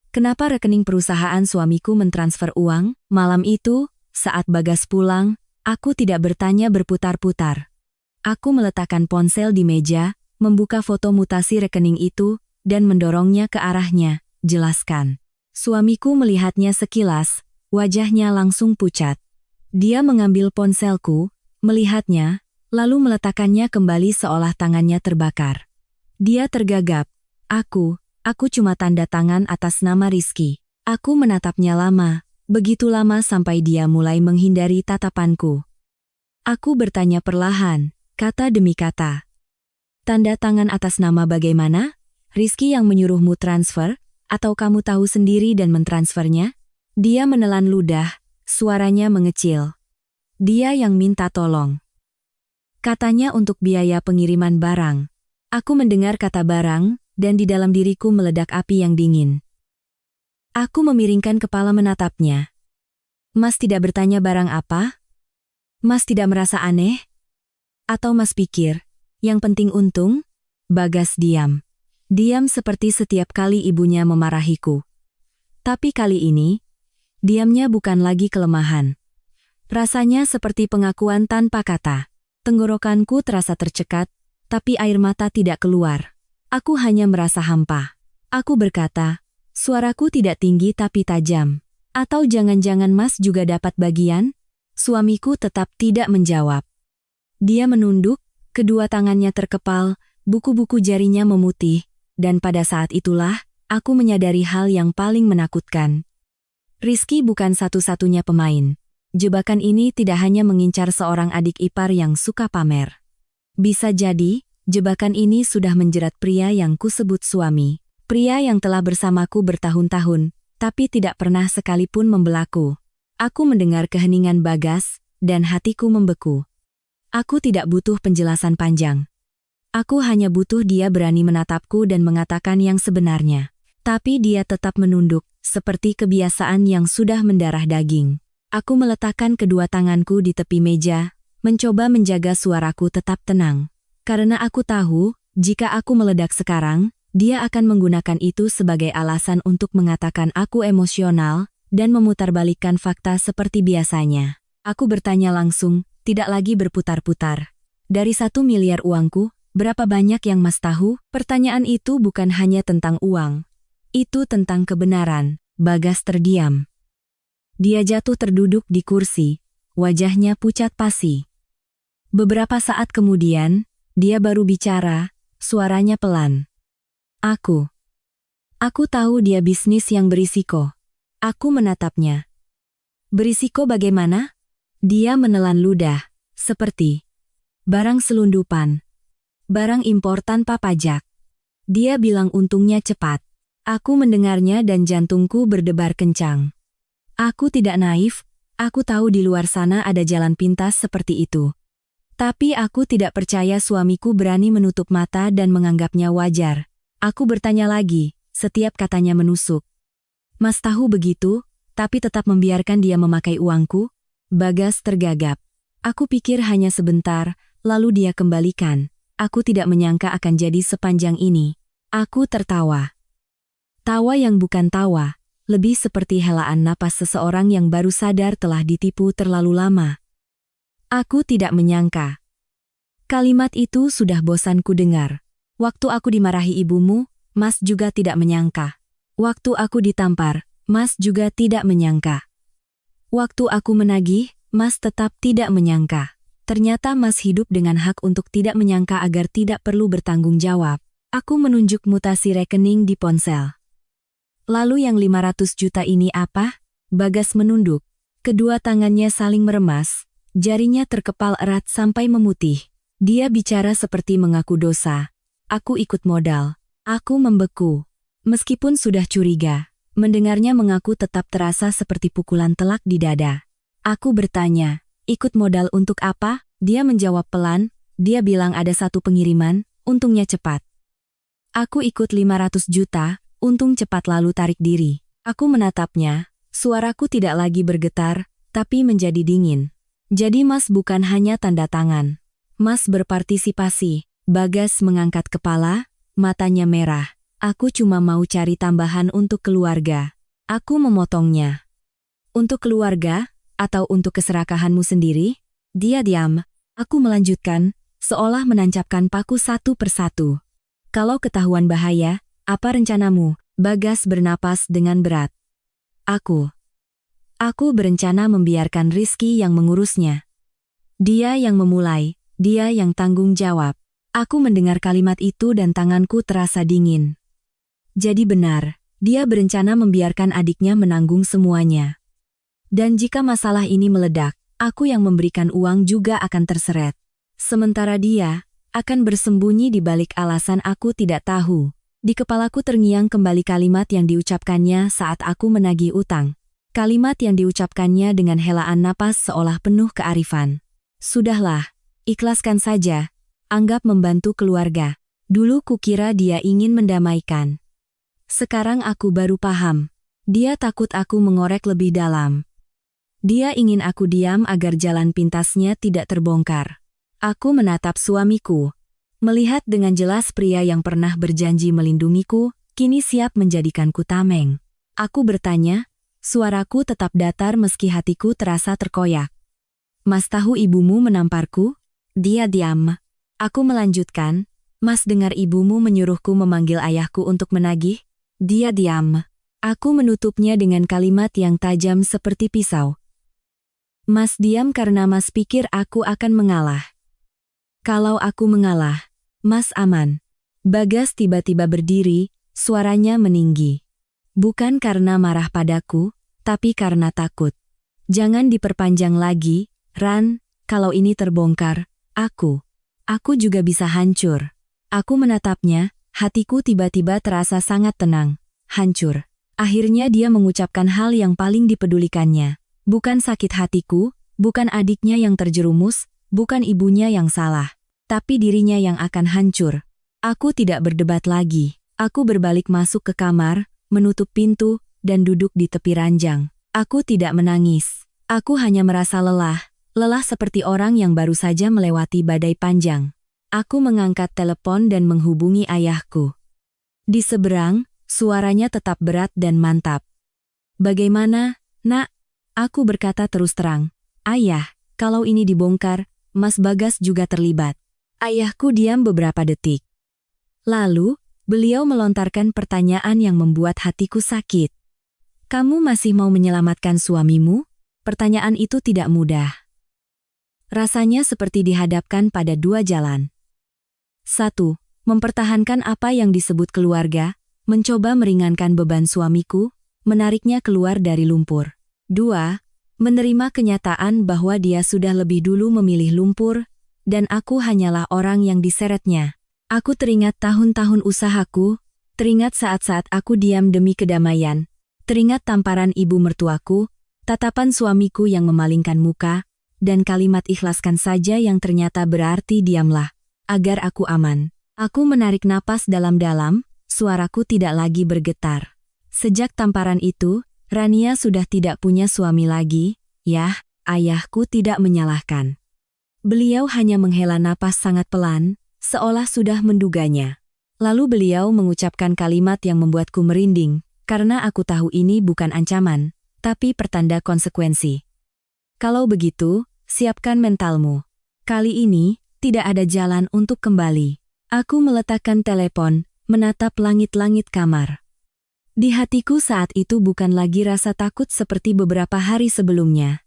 Kenapa rekening perusahaan suamiku mentransfer uang? Malam itu, saat Bagas pulang, aku tidak bertanya berputar-putar. Aku meletakkan ponsel di meja, membuka foto mutasi rekening itu, dan mendorongnya ke arahnya. "Jelaskan." Suamiku melihatnya sekilas, wajahnya langsung pucat. Dia mengambil ponselku, melihatnya, lalu meletakkannya kembali seolah tangannya terbakar. Dia tergagap. Aku cuma tanda tangan atas nama Rizky. Aku menatapnya lama, begitu lama sampai dia mulai menghindari tatapanku. Aku bertanya perlahan, kata demi kata. "Tanda tangan atas nama bagaimana? Rizky yang menyuruhmu transfer, atau kamu tahu sendiri dan mentransfernya?" Dia menelan ludah, suaranya mengecil. "Dia yang minta tolong. Katanya untuk biaya pengiriman barang." Aku mendengar kata barang, dan di dalam diriku meledak api yang dingin. Aku memiringkan kepala menatapnya. "Mas tidak bertanya barang apa? Mas tidak merasa aneh? Atau Mas pikir, yang penting untung?" Bagas diam. Diam seperti setiap kali ibunya memarahiku. Tapi kali ini, diamnya bukan lagi kelemahan. Rasanya seperti pengakuan tanpa kata. Tenggorokanku terasa tercekat, tapi air mata tidak keluar. Aku hanya merasa hampa. Aku berkata, Suaraku tidak tinggi tapi tajam. Atau jangan-jangan Mas juga dapat bagian? Suamiku tetap tidak menjawab. Dia menunduk, kedua tangannya terkepal, buku-buku jarinya memutih, dan pada saat itulah, aku menyadari hal yang paling menakutkan. Rizky bukan satu-satunya pemain. Jebakan ini tidak hanya mengincar seorang adik ipar yang suka pamer. Bisa jadi, jebakan ini sudah menjerat pria yang kusebut suami. Pria yang telah bersamaku bertahun-tahun, tapi tidak pernah sekalipun membelaku. Aku mendengar keheningan Bagas, dan hatiku membeku. Aku tidak butuh penjelasan panjang. Aku hanya butuh dia berani menatapku dan mengatakan yang sebenarnya. Tapi dia tetap menunduk, seperti kebiasaan yang sudah mendarah daging. Aku meletakkan kedua tanganku di tepi meja, mencoba menjaga suaraku tetap tenang. Karena aku tahu, jika aku meledak sekarang, dia akan menggunakan itu sebagai alasan untuk mengatakan aku emosional dan memutarbalikkan fakta seperti biasanya. Aku bertanya langsung, tidak lagi berputar-putar. Dari 1 miliar uangku, berapa banyak yang Mas tahu? Pertanyaan itu bukan hanya tentang uang. Itu tentang kebenaran. Bagas terdiam. Dia jatuh terduduk di kursi. Wajahnya pucat pasi. Beberapa saat kemudian, dia baru bicara, suaranya pelan. Aku tahu dia bisnis yang berisiko. Aku menatapnya. Berisiko bagaimana? Dia menelan ludah, seperti barang selundupan. Barang impor tanpa pajak. Dia bilang untungnya cepat. Aku mendengarnya dan jantungku berdebar kencang. Aku tidak naif, aku tahu di luar sana ada jalan pintas seperti itu. Tapi aku tidak percaya suamiku berani menutup mata dan menganggapnya wajar. Aku bertanya lagi, setiap katanya menusuk. Mas tahu begitu, tapi tetap membiarkan dia memakai uangku? Bagas tergagap. Aku pikir hanya sebentar, lalu dia kembalikan. Aku tidak menyangka akan jadi sepanjang ini. Aku tertawa. Tawa yang bukan tawa, lebih seperti helaan napas seseorang yang baru sadar telah ditipu terlalu lama. Aku tidak menyangka. Kalimat itu sudah bosan ku dengar. Waktu aku dimarahi ibumu, Mas juga tidak menyangka. Waktu aku ditampar, Mas juga tidak menyangka. Waktu aku menagih, Mas tetap tidak menyangka. Ternyata Mas hidup dengan hak untuk tidak menyangka agar tidak perlu bertanggung jawab. Aku menunjuk mutasi rekening di ponsel. Lalu yang 500 juta ini apa? Bagas menunduk. Kedua tangannya saling meremas, jarinya terkepal erat sampai memutih. Dia bicara seperti mengaku dosa. Aku ikut modal. Aku membeku. Meskipun sudah curiga, mendengarnya mengaku tetap terasa seperti pukulan telak di dada. Aku bertanya, ikut modal untuk apa? Dia menjawab pelan, dia bilang ada satu pengiriman, untungnya cepat. Aku ikut 500 juta, untung cepat lalu tarik diri. Aku menatapnya, suaraku tidak lagi bergetar, tapi menjadi dingin. Jadi Mas bukan hanya tanda tangan. Mas berpartisipasi. Bagas mengangkat kepala, matanya merah. Aku cuma mau cari tambahan untuk keluarga. Aku memotongnya. Untuk keluarga, atau untuk keserakahanmu sendiri? Dia diam. Aku melanjutkan, seolah menancapkan paku satu persatu. Kalau ketahuan bahaya, apa rencanamu? Bagas bernapas dengan berat. Aku berencana membiarkan Rizky yang mengurusnya. Dia yang memulai, dia yang tanggung jawab. Aku mendengar kalimat itu dan tanganku terasa dingin. Jadi benar, dia berencana membiarkan adiknya menanggung semuanya. Dan jika masalah ini meledak, aku yang memberikan uang juga akan terseret. Sementara dia akan bersembunyi di balik alasan aku tidak tahu. Di kepalaku terngiang kembali kalimat yang diucapkannya saat aku menagih utang. Kalimat yang diucapkannya dengan helaan napas seolah penuh kearifan. Sudahlah, ikhlaskan saja. Anggap membantu keluarga. Dulu kukira dia ingin mendamaikan. Sekarang aku baru paham. Dia takut aku mengorek lebih dalam. Dia ingin aku diam agar jalan pintasnya tidak terbongkar. Aku menatap suamiku. Melihat dengan jelas pria yang pernah berjanji melindungiku, kini siap menjadikanku tameng. Aku bertanya, suaraku tetap datar meski hatiku terasa terkoyak. Mas tahu ibumu menamparku? Dia diam. Aku melanjutkan, Mas dengar ibumu menyuruhku memanggil ayahku untuk menagih? Dia diam. Aku menutupnya dengan kalimat yang tajam seperti pisau. Mas diam karena Mas pikir aku akan mengalah. Kalau aku mengalah, Mas aman. Bagas tiba-tiba berdiri, suaranya meninggi. Bukan karena marah padaku, tapi karena takut. Jangan diperpanjang lagi, Ran, kalau ini terbongkar, aku juga bisa hancur. Aku menatapnya, hatiku tiba-tiba terasa sangat tenang, hancur. Akhirnya dia mengucapkan hal yang paling dipedulikannya. Bukan sakit hatiku, bukan adiknya yang terjerumus, bukan ibunya yang salah, tapi dirinya yang akan hancur. Aku tidak berdebat lagi. Aku berbalik masuk ke kamar, menutup pintu, dan duduk di tepi ranjang. Aku tidak menangis. Aku hanya merasa lelah seperti orang yang baru saja melewati badai panjang. Aku mengangkat telepon dan menghubungi ayahku. Di seberang, suaranya tetap berat dan mantap. Bagaimana, Nak? Aku berkata terus terang. Ayah, kalau ini dibongkar, Mas Bagas juga terlibat. Ayahku diam beberapa detik. Lalu, beliau melontarkan pertanyaan yang membuat hatiku sakit. Kamu masih mau menyelamatkan suamimu? Pertanyaan itu tidak mudah. Rasanya seperti dihadapkan pada dua jalan. 1. Mempertahankan apa yang disebut keluarga, mencoba meringankan beban suamiku, menariknya keluar dari lumpur. 2. Menerima kenyataan bahwa dia sudah lebih dulu memilih lumpur, dan aku hanyalah orang yang diseretnya. Aku teringat tahun-tahun usahaku, teringat saat-saat aku diam demi kedamaian, teringat tamparan ibu mertuaku, tatapan suamiku yang memalingkan muka, dan kalimat ikhlaskan saja yang ternyata berarti diamlah, agar aku aman. Aku menarik napas dalam-dalam, suaraku tidak lagi bergetar. Sejak tamparan itu, Rania sudah tidak punya suami lagi, yah, ayahku tidak menyalahkan. Beliau hanya menghela napas sangat pelan, seolah sudah menduganya. Lalu beliau mengucapkan kalimat yang membuatku merinding, karena aku tahu ini bukan ancaman, tapi pertanda konsekuensi. Kalau begitu, siapkan mentalmu. Kali ini, tidak ada jalan untuk kembali. Aku meletakkan telepon, menatap langit-langit kamar. Di hatiku saat itu bukan lagi rasa takut seperti beberapa hari sebelumnya.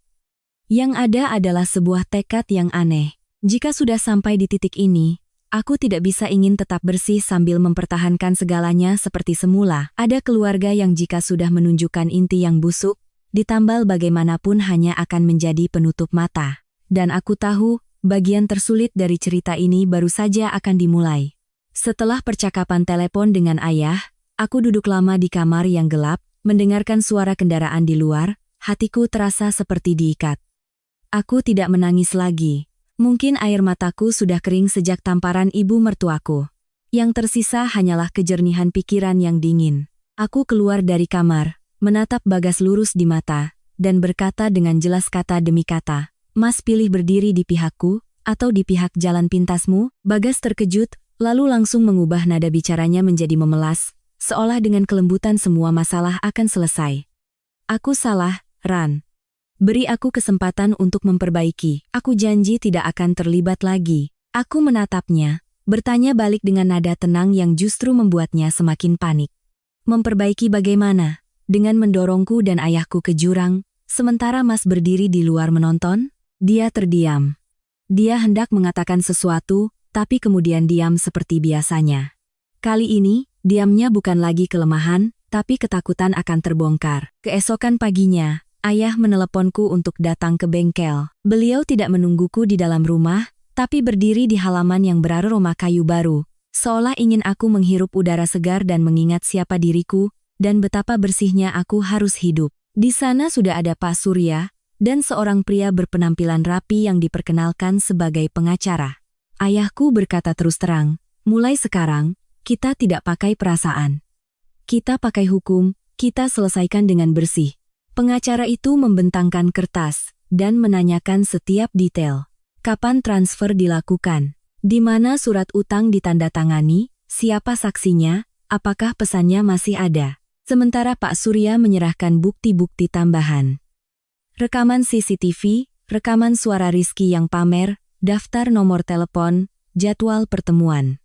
Yang ada adalah sebuah tekad yang aneh. Jika sudah sampai di titik ini, aku tidak bisa ingin tetap bersih sambil mempertahankan segalanya seperti semula. Ada keluarga yang jika sudah menunjukkan inti yang busuk, ditambal bagaimanapun hanya akan menjadi penutup mata. Dan aku tahu, bagian tersulit dari cerita ini baru saja akan dimulai. Setelah percakapan telepon dengan ayah, aku duduk lama di kamar yang gelap, mendengarkan suara kendaraan di luar, hatiku terasa seperti diikat. Aku tidak menangis lagi. Mungkin air mataku sudah kering sejak tamparan ibu mertuaku. Yang tersisa hanyalah kejernihan pikiran yang dingin. Aku keluar dari kamar, menatap Bagas lurus di mata, dan berkata dengan jelas kata demi kata, Mas pilih berdiri di pihakku, atau di pihak jalan pintasmu? Bagas terkejut, lalu langsung mengubah nada bicaranya menjadi memelas, seolah dengan kelembutan semua masalah akan selesai. Aku salah, Ran. Beri aku kesempatan untuk memperbaiki. Aku janji tidak akan terlibat lagi. Aku menatapnya, bertanya balik dengan nada tenang yang justru membuatnya semakin panik. Memperbaiki bagaimana? Dengan mendorongku dan ayahku ke jurang, sementara Mas berdiri di luar menonton? Dia terdiam. Dia hendak mengatakan sesuatu, tapi kemudian diam seperti biasanya. Kali ini, diamnya bukan lagi kelemahan, tapi ketakutan akan terbongkar. Keesokan paginya, ayah meneleponku untuk datang ke bengkel. Beliau tidak menungguku di dalam rumah, tapi berdiri di halaman yang beraroma kayu baru, seolah ingin aku menghirup udara segar dan mengingat siapa diriku, dan betapa bersihnya aku harus hidup. Di sana sudah ada Pak Surya, dan seorang pria berpenampilan rapi yang diperkenalkan sebagai pengacara. Ayahku berkata terus terang, mulai sekarang, kita tidak pakai perasaan. Kita pakai hukum, kita selesaikan dengan bersih. Pengacara itu membentangkan kertas dan menanyakan setiap detail. Kapan transfer dilakukan? Di mana surat utang ditandatangani? Siapa saksinya? Apakah pesannya masih ada? Sementara Pak Surya menyerahkan bukti-bukti tambahan. Rekaman CCTV, rekaman suara Rizky yang pamer, daftar nomor telepon, jadwal pertemuan.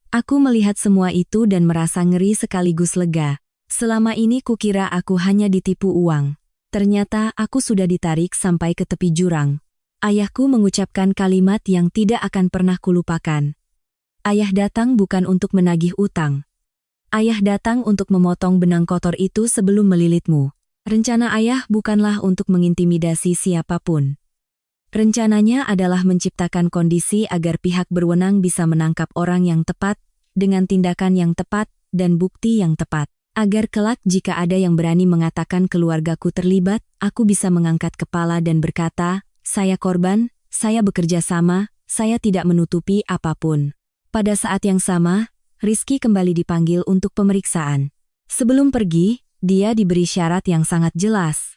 Aku melihat semua itu dan merasa ngeri sekaligus lega. Selama ini kukira aku hanya ditipu uang. Ternyata aku sudah ditarik sampai ke tepi jurang. Ayahku mengucapkan kalimat yang tidak akan pernah kulupakan. Ayah datang bukan untuk menagih utang. Ayah datang untuk memotong benang kotor itu sebelum melilitmu. Rencana ayah bukanlah untuk mengintimidasi siapapun. Rencananya adalah menciptakan kondisi agar pihak berwenang bisa menangkap orang yang tepat, dengan tindakan yang tepat, dan bukti yang tepat. Agar kelak jika ada yang berani mengatakan keluargaku terlibat, aku bisa mengangkat kepala dan berkata, saya korban, saya bekerja sama, saya tidak menutupi apapun. Pada saat yang sama, Rizky kembali dipanggil untuk pemeriksaan. Sebelum pergi, dia diberi syarat yang sangat jelas.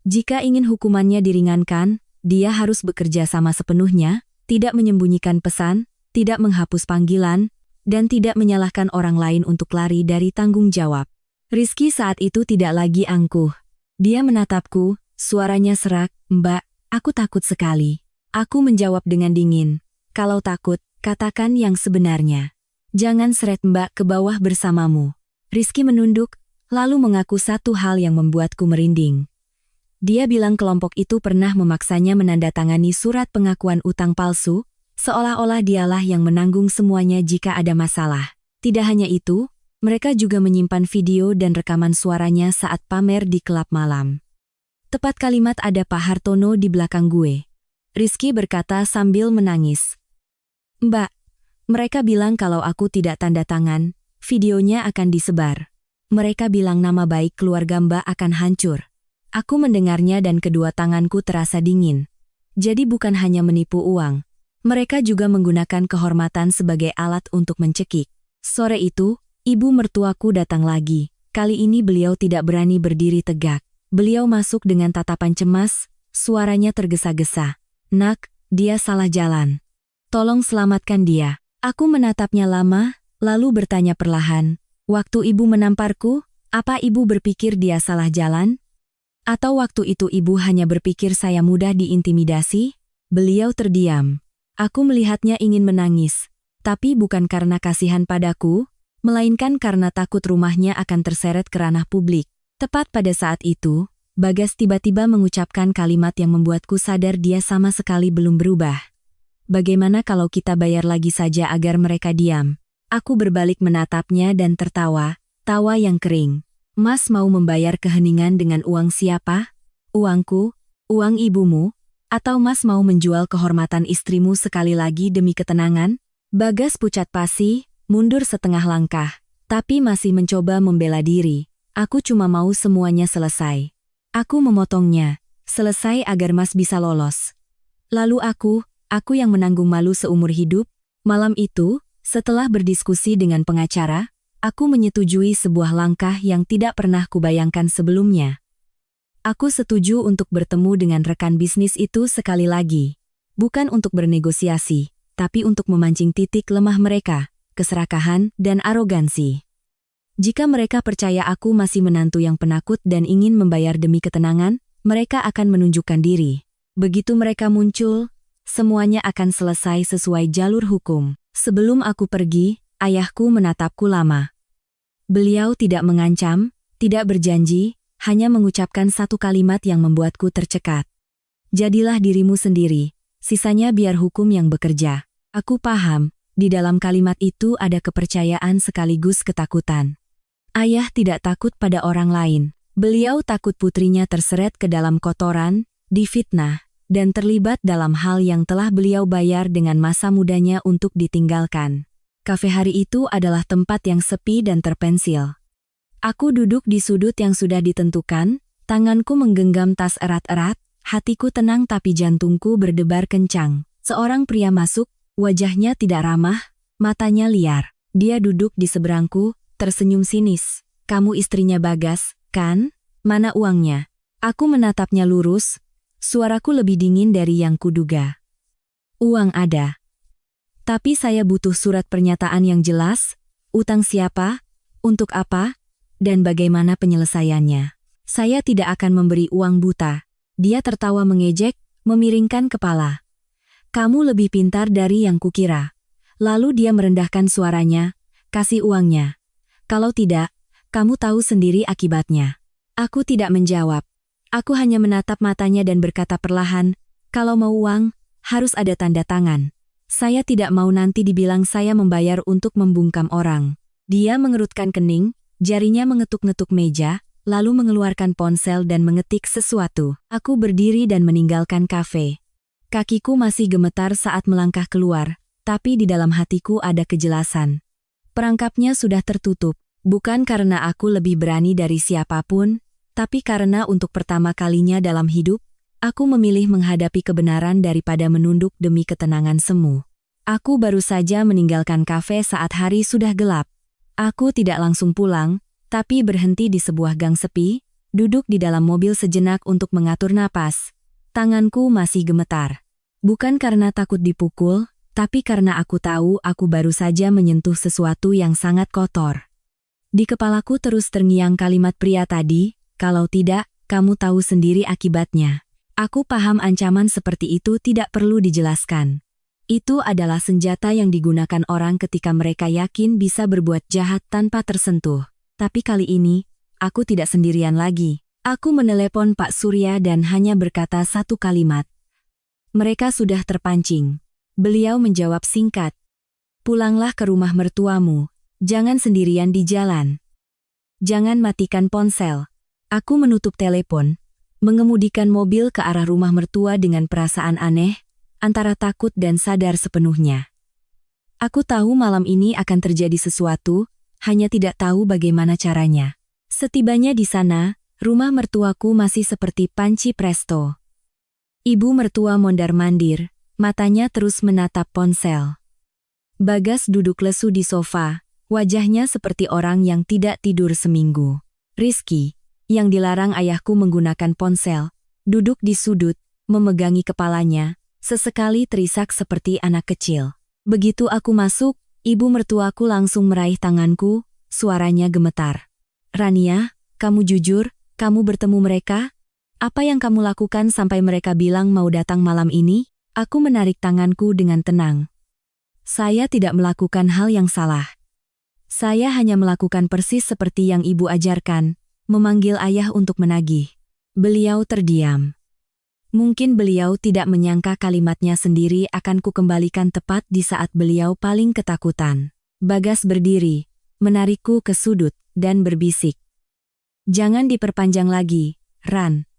Jika ingin hukumannya diringankan, dia harus bekerja sama sepenuhnya, tidak menyembunyikan pesan, tidak menghapus panggilan, dan tidak menyalahkan orang lain untuk lari dari tanggung jawab. Rizky saat itu tidak lagi angkuh. Dia menatapku, suaranya serak, Mbak, aku takut sekali. Aku menjawab dengan dingin, kalau takut, katakan yang sebenarnya. Jangan seret Mbak ke bawah bersamamu. Rizky menunduk, lalu mengaku satu hal yang membuatku merinding. Dia bilang kelompok itu pernah memaksanya menandatangani surat pengakuan utang palsu, seolah-olah dialah yang menanggung semuanya jika ada masalah. Tidak hanya itu, mereka juga menyimpan video dan rekaman suaranya saat pamer di klub malam. Tepat kalimat ada Pak Hartono di belakang gue. Rizky berkata sambil menangis. Mbak, mereka bilang kalau aku tidak tanda tangan, videonya akan disebar. Mereka bilang nama baik keluarga Mbak akan hancur. Aku mendengarnya dan kedua tanganku terasa dingin. Jadi bukan hanya menipu uang. Mereka juga menggunakan kehormatan sebagai alat untuk mencekik. Sore itu, ibu mertuaku datang lagi. Kali ini beliau tidak berani berdiri tegak. Beliau masuk dengan tatapan cemas, suaranya tergesa-gesa. Nak, dia salah jalan. Tolong selamatkan dia. Aku menatapnya lama, lalu bertanya perlahan. Waktu ibu menamparku, apa ibu berpikir dia salah jalan? Atau waktu itu ibu hanya berpikir saya mudah diintimidasi? Beliau terdiam. Aku melihatnya ingin menangis, tapi bukan karena kasihan padaku, melainkan karena takut rumahnya akan terseret ke ranah publik. Tepat pada saat itu, Bagas tiba-tiba mengucapkan kalimat yang membuatku sadar dia sama sekali belum berubah. Bagaimana kalau kita bayar lagi saja agar mereka diam? Aku berbalik menatapnya dan tertawa, tawa yang kering. Mas mau membayar keheningan dengan uang siapa? Uangku? Uang ibumu? Atau Mas mau menjual kehormatan istrimu sekali lagi demi ketenangan? Bagas pucat pasi, mundur setengah langkah, tapi masih mencoba membela diri. Aku cuma mau semuanya selesai. Aku memotongnya, selesai agar Mas bisa lolos. Lalu aku yang menanggung malu seumur hidup. Malam itu, setelah berdiskusi dengan pengacara, aku menyetujui sebuah langkah yang tidak pernah kubayangkan sebelumnya. Aku setuju untuk bertemu dengan rekan bisnis itu sekali lagi. Bukan untuk bernegosiasi, tapi untuk memancing titik lemah mereka, keserakahan dan arogansi. Jika mereka percaya aku masih menantu yang penakut dan ingin membayar demi ketenangan, mereka akan menunjukkan diri. Begitu mereka muncul, semuanya akan selesai sesuai jalur hukum. Sebelum aku pergi, ayahku menatapku lama. Beliau tidak mengancam, tidak berjanji, hanya mengucapkan satu kalimat yang membuatku tercekat. Jadilah dirimu sendiri, sisanya biar hukum yang bekerja. Aku paham, di dalam kalimat itu ada kepercayaan sekaligus ketakutan. Ayah tidak takut pada orang lain. Beliau takut putrinya terseret ke dalam kotoran, difitnah, dan terlibat dalam hal yang telah beliau bayar dengan masa mudanya untuk ditinggalkan. Kafe hari itu adalah tempat yang sepi dan terpensil. Aku duduk di sudut yang sudah ditentukan, tanganku menggenggam tas erat-erat, hatiku tenang tapi jantungku berdebar kencang. Seorang pria masuk, wajahnya tidak ramah, matanya liar. Dia duduk di seberangku, tersenyum sinis. Kamu istrinya Bagas, kan? Mana uangnya? Aku menatapnya lurus, suaraku lebih dingin dari yang kuduga. Uang ada. Tapi saya butuh surat pernyataan yang jelas, utang siapa, untuk apa, dan bagaimana penyelesaiannya. Saya tidak akan memberi uang buta. Dia tertawa mengejek, memiringkan kepala. Kamu lebih pintar dari yang kukira. Lalu dia merendahkan suaranya, kasih uangnya. Kalau tidak, Kamu tahu sendiri akibatnya. Aku tidak menjawab. Aku hanya menatap matanya dan berkata perlahan, kalau mau uang, harus ada tanda tangan. Saya tidak mau nanti dibilang saya membayar untuk membungkam orang. Dia mengerutkan kening, jarinya mengetuk-ngetuk meja, lalu mengeluarkan ponsel dan mengetik sesuatu. Aku berdiri dan meninggalkan kafe. Kakiku masih gemetar saat melangkah keluar, tapi di dalam hatiku ada kejelasan. Perangkapnya sudah tertutup, bukan karena aku lebih berani dari siapapun, tapi karena untuk pertama kalinya dalam hidup, aku memilih menghadapi kebenaran daripada menunduk demi ketenangan semu. Aku baru saja meninggalkan kafe saat hari sudah gelap. Aku tidak langsung pulang, tapi berhenti di sebuah gang sepi, duduk di dalam mobil sejenak untuk mengatur napas. Tanganku masih gemetar. Bukan karena takut dipukul, tapi karena aku tahu aku baru saja menyentuh sesuatu yang sangat kotor. Di kepalaku terus terngiang kalimat pria tadi, kalau tidak, kamu tahu sendiri akibatnya. Aku paham ancaman seperti itu tidak perlu dijelaskan. Itu adalah senjata yang digunakan orang ketika mereka yakin bisa berbuat jahat tanpa tersentuh. Tapi kali ini, aku tidak sendirian lagi. Aku menelepon Pak Surya dan hanya berkata satu kalimat. Mereka sudah terpancing. Beliau menjawab singkat. Pulanglah ke rumah mertuamu. Jangan sendirian di jalan. Jangan matikan ponsel. Aku menutup telepon, mengemudikan mobil ke arah rumah mertua dengan perasaan aneh, antara takut dan sadar sepenuhnya. Aku tahu malam ini akan terjadi sesuatu, hanya tidak tahu bagaimana caranya. Setibanya di sana, rumah mertuaku masih seperti panci presto. Ibu mertua mondar-mandir, matanya terus menatap ponsel. Bagas duduk lesu di sofa, wajahnya seperti orang yang tidak tidur seminggu. Rizky, yang dilarang ayahku menggunakan ponsel, duduk di sudut, memegangi kepalanya, sesekali terisak seperti anak kecil. Begitu aku masuk, ibu mertuaku langsung meraih tanganku, suaranya gemetar. Rania, kamu jujur, kamu bertemu mereka? Apa yang kamu lakukan sampai mereka bilang mau datang malam ini? Aku menarik tanganku dengan tenang. Saya tidak melakukan hal yang salah. Saya hanya melakukan persis seperti yang ibu ajarkan, memanggil ayah untuk menagih. Beliau terdiam. Mungkin beliau tidak menyangka kalimatnya sendiri akan kukembalikan tepat di saat beliau paling ketakutan. Bagas berdiri, menarikku ke sudut, dan berbisik. Jangan diperpanjang lagi, Ran.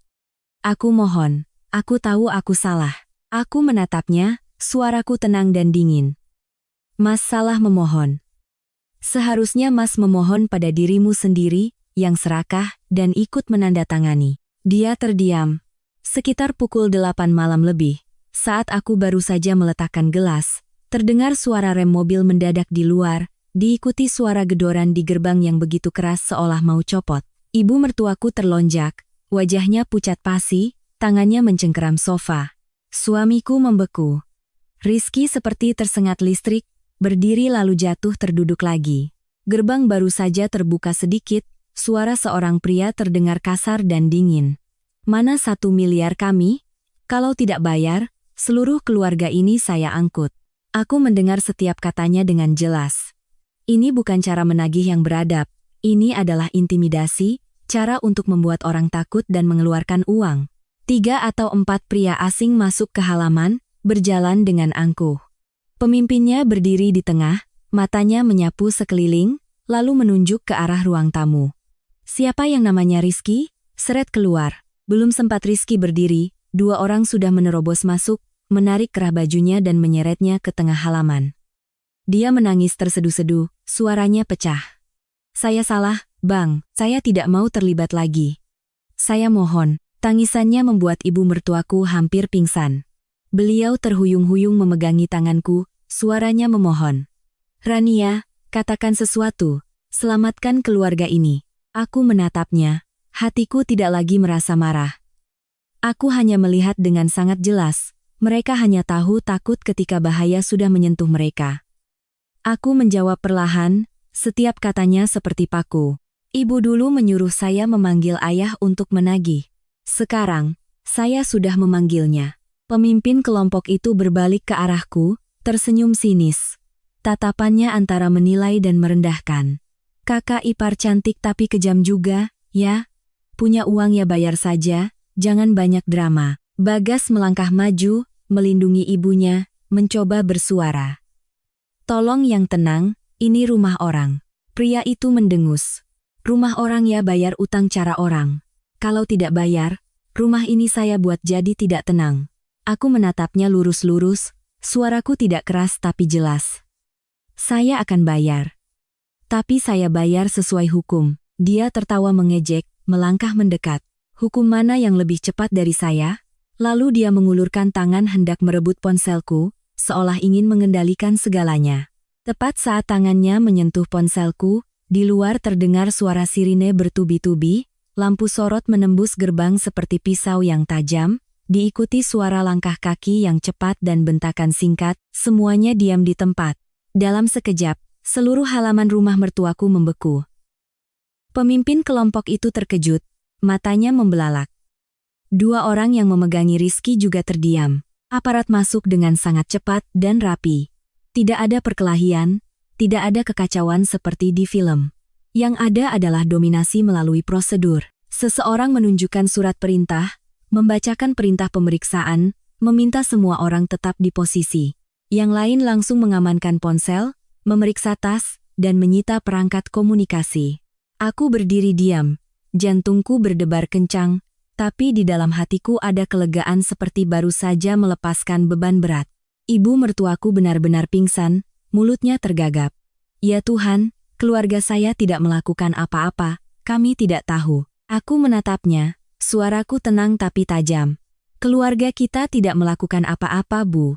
Aku mohon, aku tahu aku salah. Aku menatapnya, suaraku tenang dan dingin. Mas salah memohon. Seharusnya Mas memohon pada dirimu sendiri, yang serakah, dan ikut menandatangani. Dia terdiam. Sekitar pukul 8 malam lebih, saat aku baru saja meletakkan gelas, terdengar suara rem mobil mendadak di luar, diikuti suara gedoran di gerbang yang begitu keras seolah mau copot. Ibu mertuaku terlonjak, wajahnya pucat pasi, tangannya mencengkeram sofa. Suamiku membeku. Rizky seperti tersengat listrik, berdiri lalu jatuh terduduk lagi. Gerbang baru saja terbuka sedikit, suara seorang pria terdengar kasar dan dingin. Mana 1 miliar kami? Kalau tidak bayar, seluruh keluarga ini saya angkut. Aku mendengar setiap katanya dengan jelas. Ini bukan cara menagih yang beradab, ini adalah intimidasi, cara untuk membuat orang takut dan mengeluarkan uang. 3 atau 4 pria asing masuk ke halaman, berjalan dengan angkuh. Pemimpinnya berdiri di tengah, matanya menyapu sekeliling, lalu menunjuk ke arah ruang tamu. Siapa yang namanya Rizky? Seret keluar. Belum sempat Rizky berdiri, 2 orang sudah menerobos masuk, menarik kerah bajunya dan menyeretnya ke tengah halaman. Dia menangis terseduh-seduh, suaranya pecah. Saya salah, Bang, saya tidak mau terlibat lagi. Saya mohon. Tangisannya membuat ibu mertuaku hampir pingsan. Beliau terhuyung-huyung memegangi tanganku, suaranya memohon. Rania, katakan sesuatu, selamatkan keluarga ini. Aku menatapnya, hatiku tidak lagi merasa marah. Aku hanya melihat dengan sangat jelas, mereka hanya tahu takut ketika bahaya sudah menyentuh mereka. Aku menjawab perlahan, setiap katanya seperti paku. Ibu dulu menyuruh saya memanggil ayah untuk menagih. Sekarang, saya sudah memanggilnya. Pemimpin kelompok itu berbalik ke arahku, tersenyum sinis. Tatapannya antara menilai dan merendahkan. Kakak ipar cantik tapi kejam juga, ya? Punya uang ya bayar saja, jangan banyak drama. Bagas melangkah maju, melindungi ibunya, mencoba bersuara. Tolong yang tenang, ini rumah orang. Pria itu mendengus. Rumah orang ya bayar utang cara orang. Kalau tidak bayar, rumah ini saya buat jadi tidak tenang. Aku menatapnya lurus-lurus, suaraku tidak keras tapi jelas. Saya akan bayar. Tapi saya bayar sesuai hukum. Dia tertawa mengejek, melangkah mendekat. Hukum mana yang lebih cepat dari saya? Lalu dia mengulurkan tangan hendak merebut ponselku, seolah ingin mengendalikan segalanya. Tepat saat tangannya menyentuh ponselku, di luar terdengar suara sirine bertubi-tubi, lampu sorot menembus gerbang seperti pisau yang tajam, diikuti suara langkah kaki yang cepat dan bentakan singkat, semuanya diam di tempat. Dalam sekejap, seluruh halaman rumah mertuaku membeku. Pemimpin kelompok itu terkejut, matanya membelalak. Dua orang yang memegangi Rizky juga terdiam. Aparat masuk dengan sangat cepat dan rapi. Tidak ada perkelahian, tidak ada kekacauan seperti di film. Yang ada adalah dominasi melalui prosedur. Seseorang menunjukkan surat perintah, membacakan perintah pemeriksaan, meminta semua orang tetap di posisi. Yang lain langsung mengamankan ponsel, memeriksa tas, dan menyita perangkat komunikasi. Aku berdiri diam, jantungku berdebar kencang, tapi di dalam hatiku ada kelegaan seperti baru saja melepaskan beban berat. Ibu mertuaku benar-benar pingsan, mulutnya tergagap. Ya Tuhan, keluarga saya tidak melakukan apa-apa, kami tidak tahu. Aku menatapnya, suaraku tenang tapi tajam. Keluarga kita tidak melakukan apa-apa, Bu.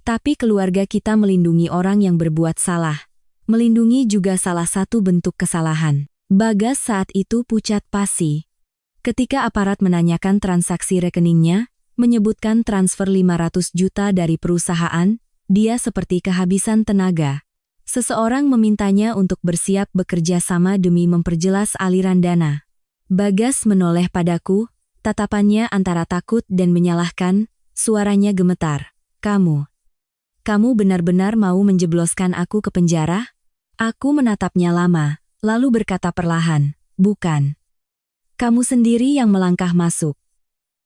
Tapi keluarga kita melindungi orang yang berbuat salah. Melindungi juga salah satu bentuk kesalahan. Bagas saat itu pucat pasi. Ketika aparat menanyakan transaksi rekeningnya, menyebutkan transfer 500 juta dari perusahaan, dia seperti kehabisan tenaga. Seseorang memintanya untuk bersiap bekerja sama demi memperjelas aliran dana. Bagas menoleh padaku, tatapannya antara takut dan menyalahkan, suaranya gemetar. Kamu benar-benar mau menjebloskan aku ke penjara? Aku menatapnya lama. Lalu berkata perlahan, bukan. Kamu sendiri yang melangkah masuk.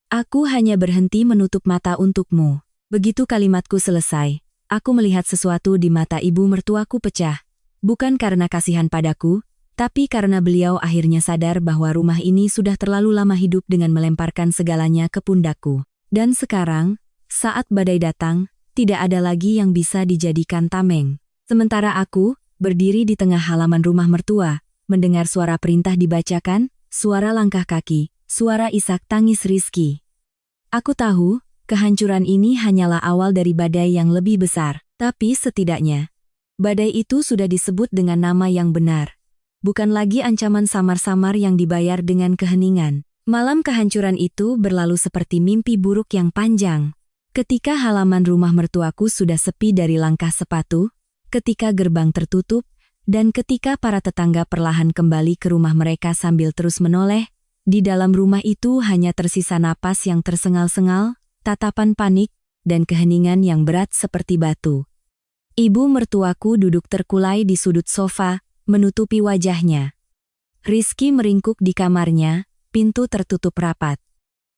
Aku hanya berhenti menutup mata untukmu. Begitu kalimatku selesai, aku melihat sesuatu di mata ibu mertuaku pecah. Bukan karena kasihan padaku, tapi karena beliau akhirnya sadar bahwa rumah ini sudah terlalu lama hidup dengan melemparkan segalanya ke pundakku. Dan sekarang, saat badai datang, tidak ada lagi yang bisa dijadikan tameng. Sementara aku, berdiri di tengah halaman rumah mertua, mendengar suara perintah dibacakan, suara langkah kaki, suara isak tangis Rizky. Aku tahu, kehancuran ini hanyalah awal dari badai yang lebih besar, tapi setidaknya, badai itu sudah disebut dengan nama yang benar. Bukan lagi ancaman samar-samar yang dibayar dengan keheningan. Malam kehancuran itu berlalu seperti mimpi buruk yang panjang. Ketika halaman rumah mertuaku sudah sepi dari langkah sepatu, ketika gerbang tertutup, dan ketika para tetangga perlahan kembali ke rumah mereka sambil terus menoleh, di dalam rumah itu hanya tersisa napas yang tersengal-sengal, tatapan panik, dan keheningan yang berat seperti batu. Ibu mertuaku duduk terkulai di sudut sofa, menutupi wajahnya. Rizky meringkuk di kamarnya, pintu tertutup rapat.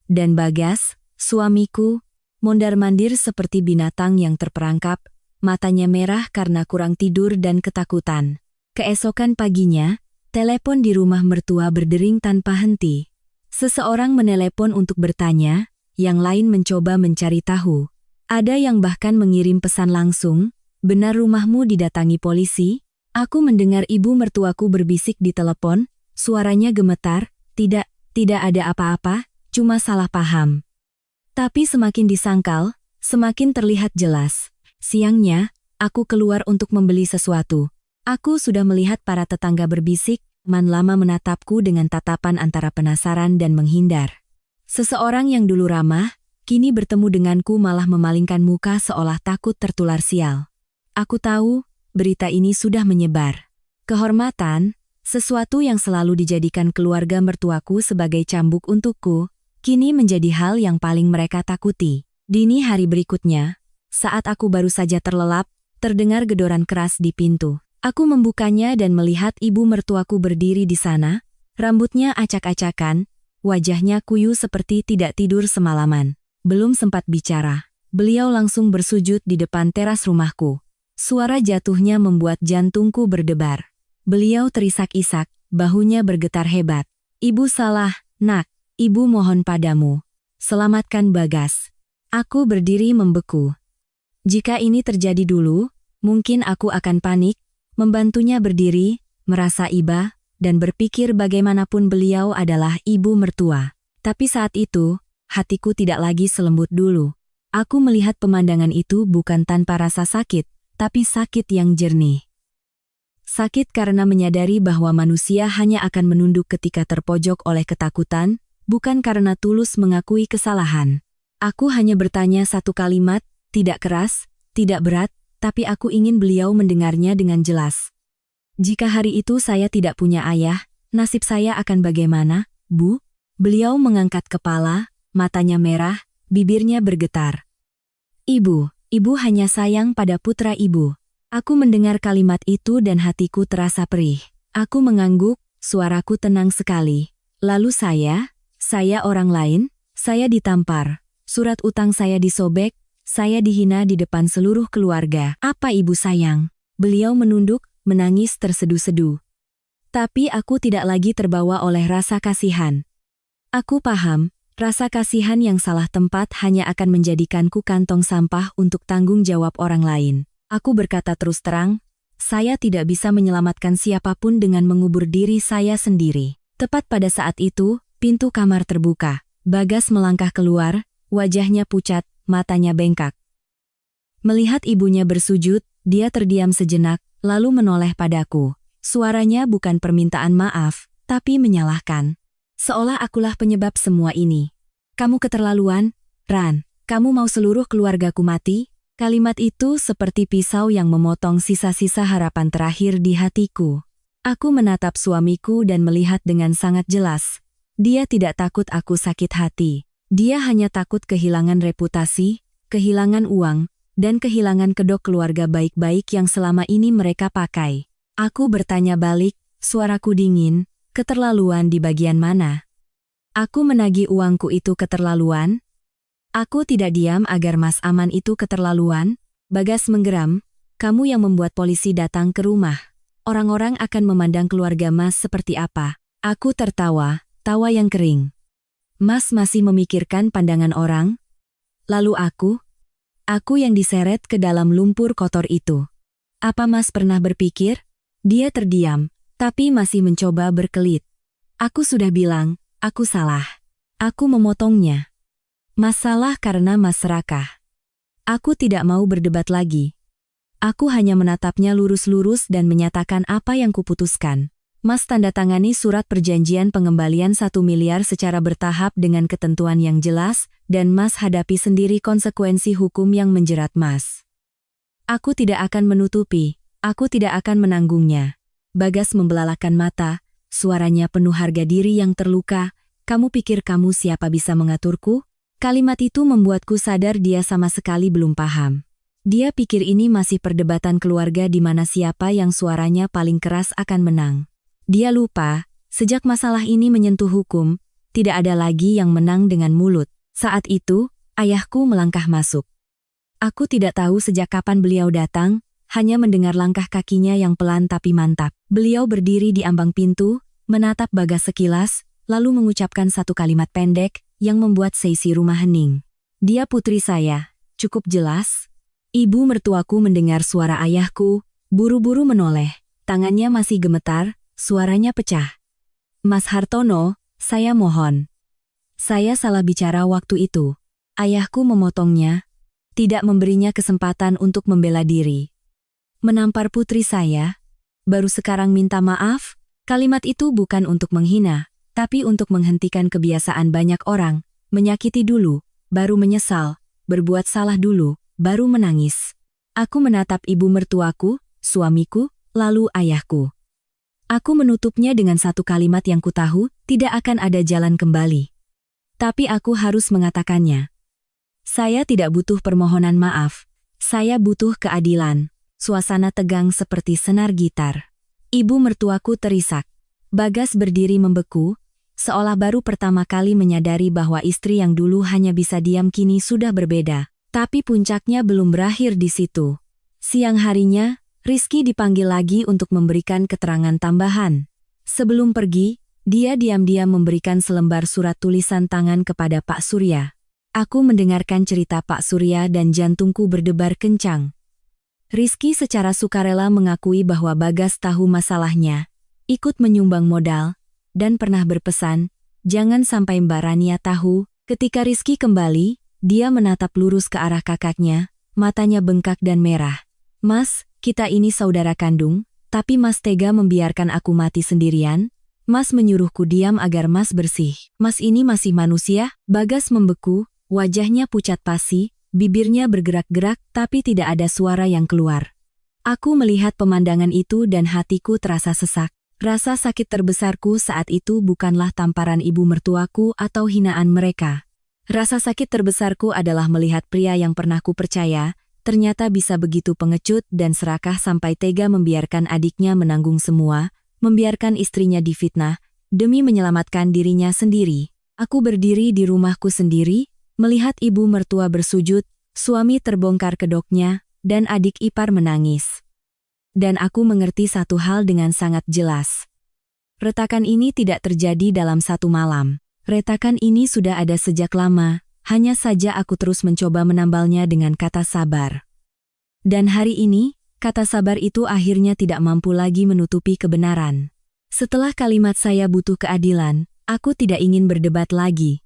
Dan Bagas, suamiku, mondar-mandir seperti binatang yang terperangkap, matanya merah karena kurang tidur dan ketakutan. Keesokan paginya, telepon di rumah mertua berdering tanpa henti. Seseorang menelepon untuk bertanya, yang lain mencoba mencari tahu. Ada yang bahkan mengirim pesan langsung, benar rumahmu didatangi polisi? Aku mendengar ibu mertuaku berbisik di telepon, suaranya gemetar, tidak ada apa-apa, cuma salah paham. Tapi semakin disangkal, semakin terlihat jelas. Siangnya, aku keluar untuk membeli sesuatu. Aku sudah melihat para tetangga berbisik, man lama menatapku dengan tatapan antara penasaran dan menghindar. Seseorang yang dulu ramah, kini bertemu denganku malah memalingkan muka seolah takut tertular sial. Aku tahu, berita ini sudah menyebar. Kehormatan, sesuatu yang selalu dijadikan keluarga mertuaku sebagai cambuk untukku, kini menjadi hal yang paling mereka takuti. Dini hari berikutnya, saat aku baru saja terlelap, terdengar gedoran keras di pintu. Aku membukanya dan melihat ibu mertuaku berdiri di sana, rambutnya acak-acakan, wajahnya kuyu seperti tidak tidur semalaman. Belum sempat bicara, beliau langsung bersujud di depan teras rumahku. Suara jatuhnya membuat jantungku berdebar. Beliau terisak-isak, bahunya bergetar hebat. Ibu salah, nak. Ibu mohon padamu. Selamatkan Bagas. Aku berdiri membeku. Jika ini terjadi dulu, mungkin aku akan panik, membantunya berdiri, merasa iba, dan berpikir bagaimanapun beliau adalah ibu mertua. Tapi saat itu, hatiku tidak lagi selembut dulu. Aku melihat pemandangan itu bukan tanpa rasa sakit, tapi sakit yang jernih. Sakit karena menyadari bahwa manusia hanya akan menunduk ketika terpojok oleh ketakutan, bukan karena tulus mengakui kesalahan. Aku hanya bertanya satu kalimat, tidak keras, tidak berat, tapi aku ingin beliau mendengarnya dengan jelas. Jika hari itu saya tidak punya ayah, nasib saya akan bagaimana, Bu? Beliau mengangkat kepala, matanya merah, bibirnya bergetar. Ibu hanya sayang pada putra ibu. Aku mendengar kalimat itu dan hatiku terasa perih. Aku mengangguk, suaraku tenang sekali. Lalu saya orang lain, saya ditampar. Surat utang saya disobek, saya dihina di depan seluruh keluarga. Apa ibu sayang? Beliau menunduk, menangis tersedu-sedu. Tapi aku tidak lagi terbawa oleh rasa kasihan. Aku paham, rasa kasihan yang salah tempat hanya akan menjadikanku kantong sampah untuk tanggung jawab orang lain. Aku berkata terus terang, saya tidak bisa menyelamatkan siapapun dengan mengubur diri saya sendiri. Tepat pada saat itu, pintu kamar terbuka. Bagas melangkah keluar, wajahnya pucat, matanya bengkak. Melihat ibunya bersujud, dia terdiam sejenak, lalu menoleh padaku. Suaranya bukan permintaan maaf, tapi menyalahkan. Seolah akulah penyebab semua ini. Kamu keterlaluan, Ran. Kamu mau seluruh keluargaku mati? Kalimat itu seperti pisau yang memotong sisa-sisa harapan terakhir di hatiku. Aku menatap suamiku dan melihat dengan sangat jelas. Dia tidak takut aku sakit hati. Dia hanya takut kehilangan reputasi, kehilangan uang, dan kehilangan kedok keluarga baik-baik yang selama ini mereka pakai. Aku bertanya balik, suaraku dingin, keterlaluan di bagian mana? Aku menagih uangku itu keterlaluan? Aku tidak diam agar Mas Aman itu keterlaluan. Bagas menggeram, kamu yang membuat polisi datang ke rumah. Orang-orang akan memandang keluarga Mas seperti apa? Aku tertawa, tawa yang kering. Mas masih memikirkan pandangan orang? Lalu aku yang diseret ke dalam lumpur kotor itu. Apa Mas pernah berpikir? Dia terdiam, tapi masih mencoba berkelit. Aku sudah bilang, aku salah. Aku memotongnya. Mas salah karena Mas serakah. Aku tidak mau berdebat lagi. Aku hanya menatapnya lurus-lurus dan menyatakan apa yang kuputuskan. Mas tanda tangani surat perjanjian pengembalian 1 miliar secara bertahap dengan ketentuan yang jelas, dan Mas hadapi sendiri konsekuensi hukum yang menjerat Mas. Aku tidak akan menutupi, aku tidak akan menanggungnya. Bagas membelalakan mata, suaranya penuh harga diri yang terluka. Kamu pikir kamu siapa bisa mengaturku? Kalimat itu membuatku sadar dia sama sekali belum paham. Dia pikir ini masih perdebatan keluarga di mana siapa yang suaranya paling keras akan menang. Dia lupa, sejak masalah ini menyentuh hukum, tidak ada lagi yang menang dengan mulut. Saat itu, ayahku melangkah masuk. Aku tidak tahu sejak kapan beliau datang, hanya mendengar langkah kakinya yang pelan tapi mantap. Beliau berdiri di ambang pintu, menatap Bagas sekilas, lalu mengucapkan satu kalimat pendek yang membuat seisi rumah hening. Dia putri saya, cukup jelas? Ibu mertuaku mendengar suara ayahku, buru-buru menoleh, tangannya masih gemetar, suaranya pecah. Mas Hartono, saya mohon. Saya salah bicara waktu itu. Ayahku memotongnya, tidak memberinya kesempatan untuk membela diri. Menampar putri saya, baru sekarang minta maaf? Kalimat itu bukan untuk menghina, tapi untuk menghentikan kebiasaan banyak orang, menyakiti dulu, baru menyesal, berbuat salah dulu, baru menangis. Aku menatap ibu mertuaku, suamiku, lalu ayahku. Aku menutupnya dengan satu kalimat yang kutahu, tidak akan ada jalan kembali. Tapi aku harus mengatakannya. Saya tidak butuh permohonan maaf, saya butuh keadilan. suasana tegang seperti senar gitar. Ibu mertuaku terisak. Bagas berdiri membeku, seolah baru pertama kali menyadari bahwa istri yang dulu hanya bisa diam kini sudah berbeda. Tapi puncaknya belum berakhir di situ. Siang harinya, Rizky dipanggil lagi untuk memberikan keterangan tambahan. Sebelum pergi, dia diam-diam memberikan selembar surat tulisan tangan kepada Pak Surya. Aku mendengarkan cerita Pak Surya dan jantungku berdebar kencang. Rizky secara sukarela mengakui bahwa Bagas tahu masalahnya, ikut menyumbang modal, dan pernah berpesan, jangan sampai Mbak Rania tahu. Ketika Rizky kembali, dia menatap lurus ke arah kakaknya, matanya bengkak dan merah. Mas, kita ini saudara kandung, tapi Mas tega membiarkan aku mati sendirian? Mas menyuruhku diam agar Mas bersih. Mas ini masih manusia? Bagas membeku, wajahnya pucat pasi, bibirnya bergerak-gerak tapi tidak ada suara yang keluar. Aku melihat pemandangan itu dan hatiku terasa sesak. Rasa sakit terbesarku saat itu bukanlah tamparan ibu mertuaku atau hinaan mereka. Rasa sakit terbesarku adalah melihat pria yang pernah kupercaya, ternyata bisa begitu pengecut dan serakah sampai tega membiarkan adiknya menanggung semua, membiarkan istrinya difitnah, demi menyelamatkan dirinya sendiri. Aku berdiri di rumahku sendiri, melihat ibu mertua bersujud, suami terbongkar kedoknya, dan adik ipar menangis. Dan aku mengerti satu hal dengan sangat jelas. Retakan ini tidak terjadi dalam satu malam. Retakan ini sudah ada sejak lama, hanya saja aku terus mencoba menambalnya dengan kata sabar. Dan hari ini, kata sabar itu akhirnya tidak mampu lagi menutupi kebenaran. Setelah kalimat saya butuh keadilan, aku tidak ingin berdebat lagi.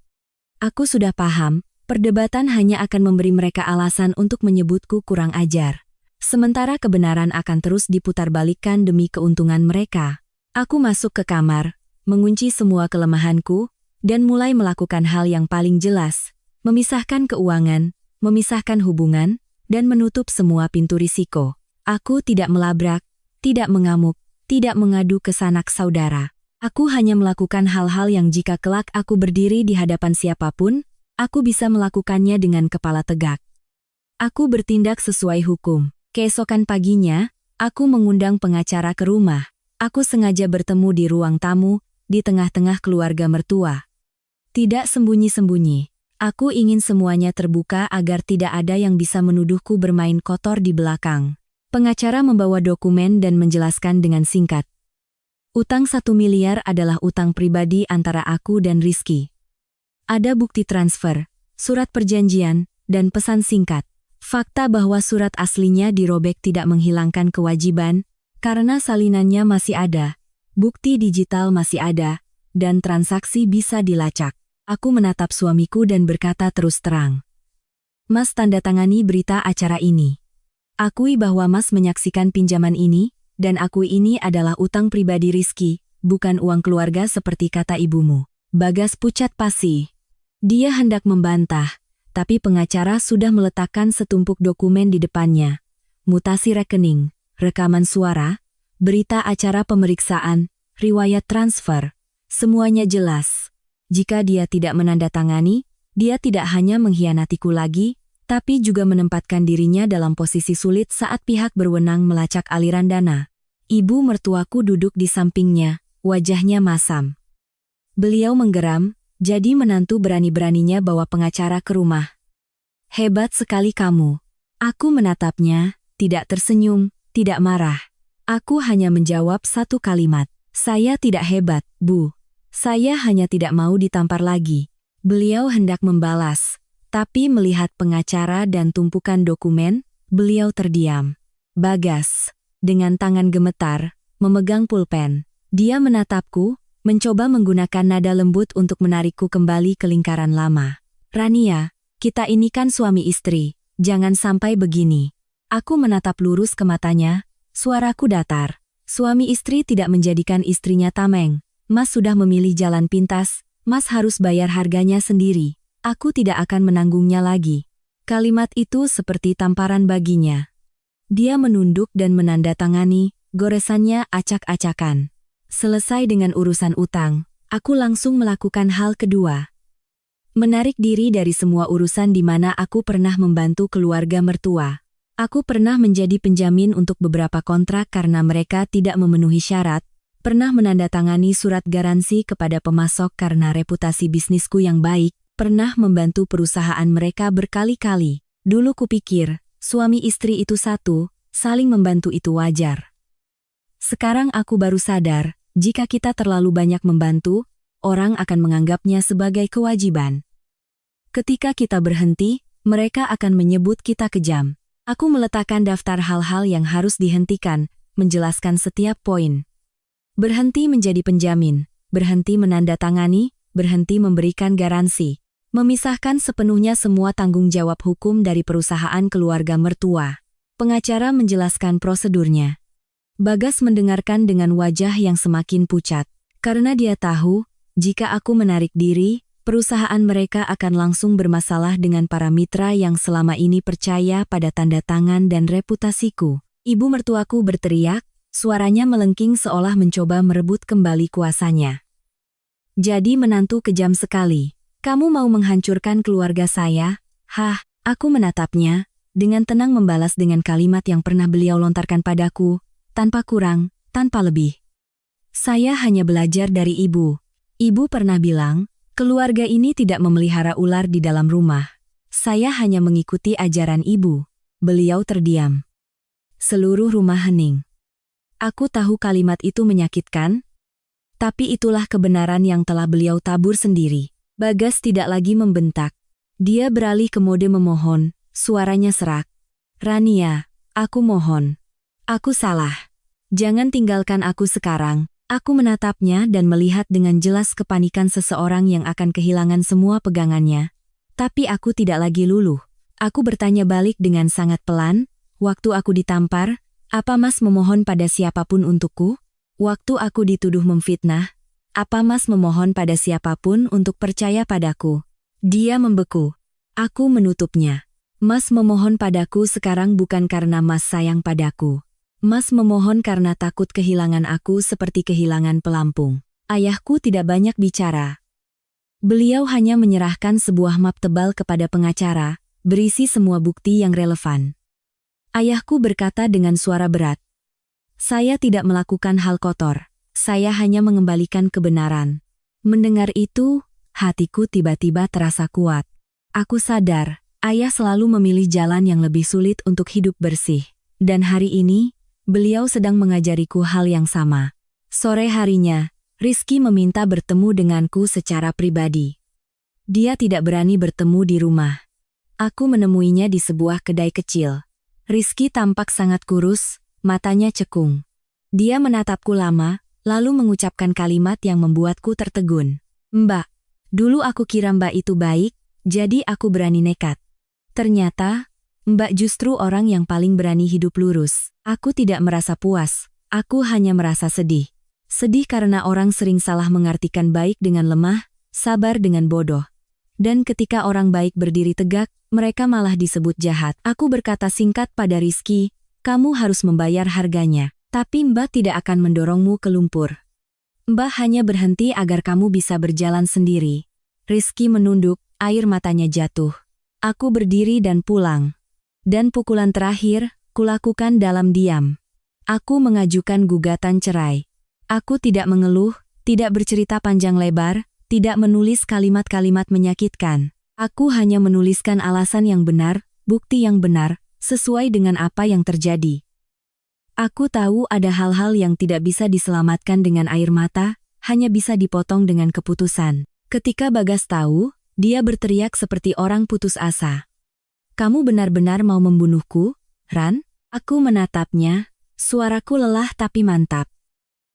Aku sudah paham, perdebatan hanya akan memberi mereka alasan untuk menyebutku kurang ajar. Sementara kebenaran akan terus diputarbalikkan demi keuntungan mereka. Aku masuk ke kamar, mengunci semua kelemahanku, dan mulai melakukan hal yang paling jelas, memisahkan keuangan, memisahkan hubungan, dan menutup semua pintu risiko. Aku tidak melabrak, tidak mengamuk, tidak mengadu ke sanak saudara. Aku hanya melakukan hal-hal yang jika kelak aku berdiri di hadapan siapapun, aku bisa melakukannya dengan kepala tegak. Aku bertindak sesuai hukum. Keesokan paginya, aku mengundang pengacara ke rumah. Aku sengaja bertemu di ruang tamu, di tengah-tengah keluarga mertua. Tidak sembunyi-sembunyi. Aku ingin semuanya terbuka agar tidak ada yang bisa menuduhku bermain kotor di belakang. Pengacara membawa dokumen dan menjelaskan dengan singkat. Utang 1 miliar adalah utang pribadi antara aku dan Rizky. Ada bukti transfer, surat perjanjian, dan pesan singkat. Fakta bahwa surat aslinya dirobek tidak menghilangkan kewajiban, karena salinannya masih ada, bukti digital masih ada, dan transaksi bisa dilacak. Aku menatap suamiku dan berkata terus terang. Mas tandatangani berita acara ini. Akui bahwa Mas menyaksikan pinjaman ini, dan akui ini adalah utang pribadi Rizky, bukan uang keluarga seperti kata ibumu. Bagas pucat pasi. Dia hendak membantah, tapi pengacara sudah meletakkan setumpuk dokumen di depannya. Mutasi rekening, rekaman suara, berita acara pemeriksaan, riwayat transfer, semuanya jelas. Jika dia tidak menandatangani, dia tidak hanya mengkhianatiku lagi, tapi juga menempatkan dirinya dalam posisi sulit saat pihak berwenang melacak aliran dana. Ibu mertuaku duduk di sampingnya, wajahnya masam. Beliau menggeram, jadi menantu berani-beraninya bawa pengacara ke rumah. Hebat sekali kamu. Aku menatapnya, tidak tersenyum, tidak marah. Aku hanya menjawab satu kalimat. Saya tidak hebat, Bu. Saya hanya tidak mau ditampar lagi. Beliau hendak membalas, tapi melihat pengacara dan tumpukan dokumen, beliau terdiam. Bagas, dengan tangan gemetar, memegang pulpen. Dia menatapku, mencoba menggunakan nada lembut untuk menarikku kembali ke lingkaran lama. Rania, kita ini kan suami istri, jangan sampai begini. Aku menatap lurus ke matanya, suaraku datar. Suami istri tidak menjadikan istrinya tameng. Mas sudah memilih jalan pintas, Mas harus bayar harganya sendiri. Aku tidak akan menanggungnya lagi. Kalimat itu seperti tamparan baginya. Dia menunduk dan menandatangani, goresannya acak-acakan. Selesai dengan urusan utang, aku langsung melakukan hal kedua. Menarik diri dari semua urusan di mana aku pernah membantu keluarga mertua. Aku pernah menjadi penjamin untuk beberapa kontrak karena mereka tidak memenuhi syarat, pernah menandatangani surat garansi kepada pemasok karena reputasi bisnisku yang baik, pernah membantu perusahaan mereka berkali-kali. Dulu kupikir, suami istri itu satu, saling membantu itu wajar. Sekarang aku baru sadar, jika kita terlalu banyak membantu, orang akan menganggapnya sebagai kewajiban. Ketika kita berhenti, mereka akan menyebut kita kejam. Aku meletakkan daftar hal-hal yang harus dihentikan, menjelaskan setiap poin. Berhenti menjadi penjamin, berhenti menandatangani, berhenti memberikan garansi. Memisahkan sepenuhnya semua tanggung jawab hukum dari perusahaan keluarga mertua. Pengacara menjelaskan prosedurnya. Bagas mendengarkan dengan wajah yang semakin pucat. Karena dia tahu, jika aku menarik diri, perusahaan mereka akan langsung bermasalah dengan para mitra yang selama ini percaya pada tanda tangan dan reputasiku. Ibu mertuaku berteriak, suaranya melengking seolah mencoba merebut kembali kuasanya. Jadi menantu kejam sekali. Kamu mau menghancurkan keluarga saya? Hah, aku menatapnya, dengan tenang membalas dengan kalimat yang pernah beliau lontarkan padaku, tanpa kurang, tanpa lebih. Saya hanya belajar dari ibu. Ibu pernah bilang, keluarga ini tidak memelihara ular di dalam rumah. Saya hanya mengikuti ajaran ibu. Beliau terdiam. Seluruh rumah hening. Aku tahu kalimat itu menyakitkan, tapi itulah kebenaran yang telah beliau tabur sendiri. Bagas tidak lagi membentak. Dia beralih ke mode memohon, suaranya serak. Rania, aku mohon. Aku salah. Jangan tinggalkan aku sekarang. Aku menatapnya dan melihat dengan jelas kepanikan seseorang yang akan kehilangan semua pegangannya. Tapi aku tidak lagi luluh. Aku bertanya balik dengan sangat pelan, waktu aku ditampar, apa Mas memohon pada siapapun untukku? Waktu aku dituduh memfitnah, apa Mas memohon pada siapapun untuk percaya padaku? Dia membeku. Aku menutupnya. Mas memohon padaku sekarang bukan karena Mas sayang padaku. Mas memohon karena takut kehilangan aku seperti kehilangan pelampung. Ayahku tidak banyak bicara. Beliau hanya menyerahkan sebuah map tebal kepada pengacara, berisi semua bukti yang relevan. Ayahku berkata dengan suara berat. Saya tidak melakukan hal kotor. Saya hanya mengembalikan kebenaran. Mendengar itu, hatiku tiba-tiba terasa kuat. Aku sadar, ayah selalu memilih jalan yang lebih sulit untuk hidup bersih. Dan hari ini, beliau sedang mengajariku hal yang sama. Sore harinya, Rizky meminta bertemu denganku secara pribadi. Dia tidak berani bertemu di rumah. Aku menemuinya di sebuah kedai kecil. Rizky tampak sangat kurus, matanya cekung. Dia menatapku lama, lalu mengucapkan kalimat yang membuatku tertegun. Mbak, dulu aku kira Mbak itu baik, jadi aku berani nekat. Ternyata, Mbak justru orang yang paling berani hidup lurus. Aku tidak merasa puas, aku hanya merasa sedih. Sedih karena orang sering salah mengartikan baik dengan lemah, sabar dengan bodoh. Dan ketika orang baik berdiri tegak, mereka malah disebut jahat. Aku berkata singkat pada Rizky, kamu harus membayar harganya. Tapi Mbak tidak akan mendorongmu ke lumpur. Mbak hanya berhenti agar kamu bisa berjalan sendiri. Rizky menunduk, air matanya jatuh. Aku berdiri dan pulang. Dan pukulan terakhir, kulakukan dalam diam. Aku mengajukan gugatan cerai. Aku tidak mengeluh, tidak bercerita panjang lebar, tidak menulis kalimat-kalimat menyakitkan. Aku hanya menuliskan alasan yang benar, bukti yang benar, sesuai dengan apa yang terjadi. Aku tahu ada hal-hal yang tidak bisa diselamatkan dengan air mata, hanya bisa dipotong dengan keputusan. Ketika Bagas tahu, dia berteriak seperti orang putus asa. Kamu benar-benar mau membunuhku, Ran? Aku menatapnya, suaraku lelah tapi mantap.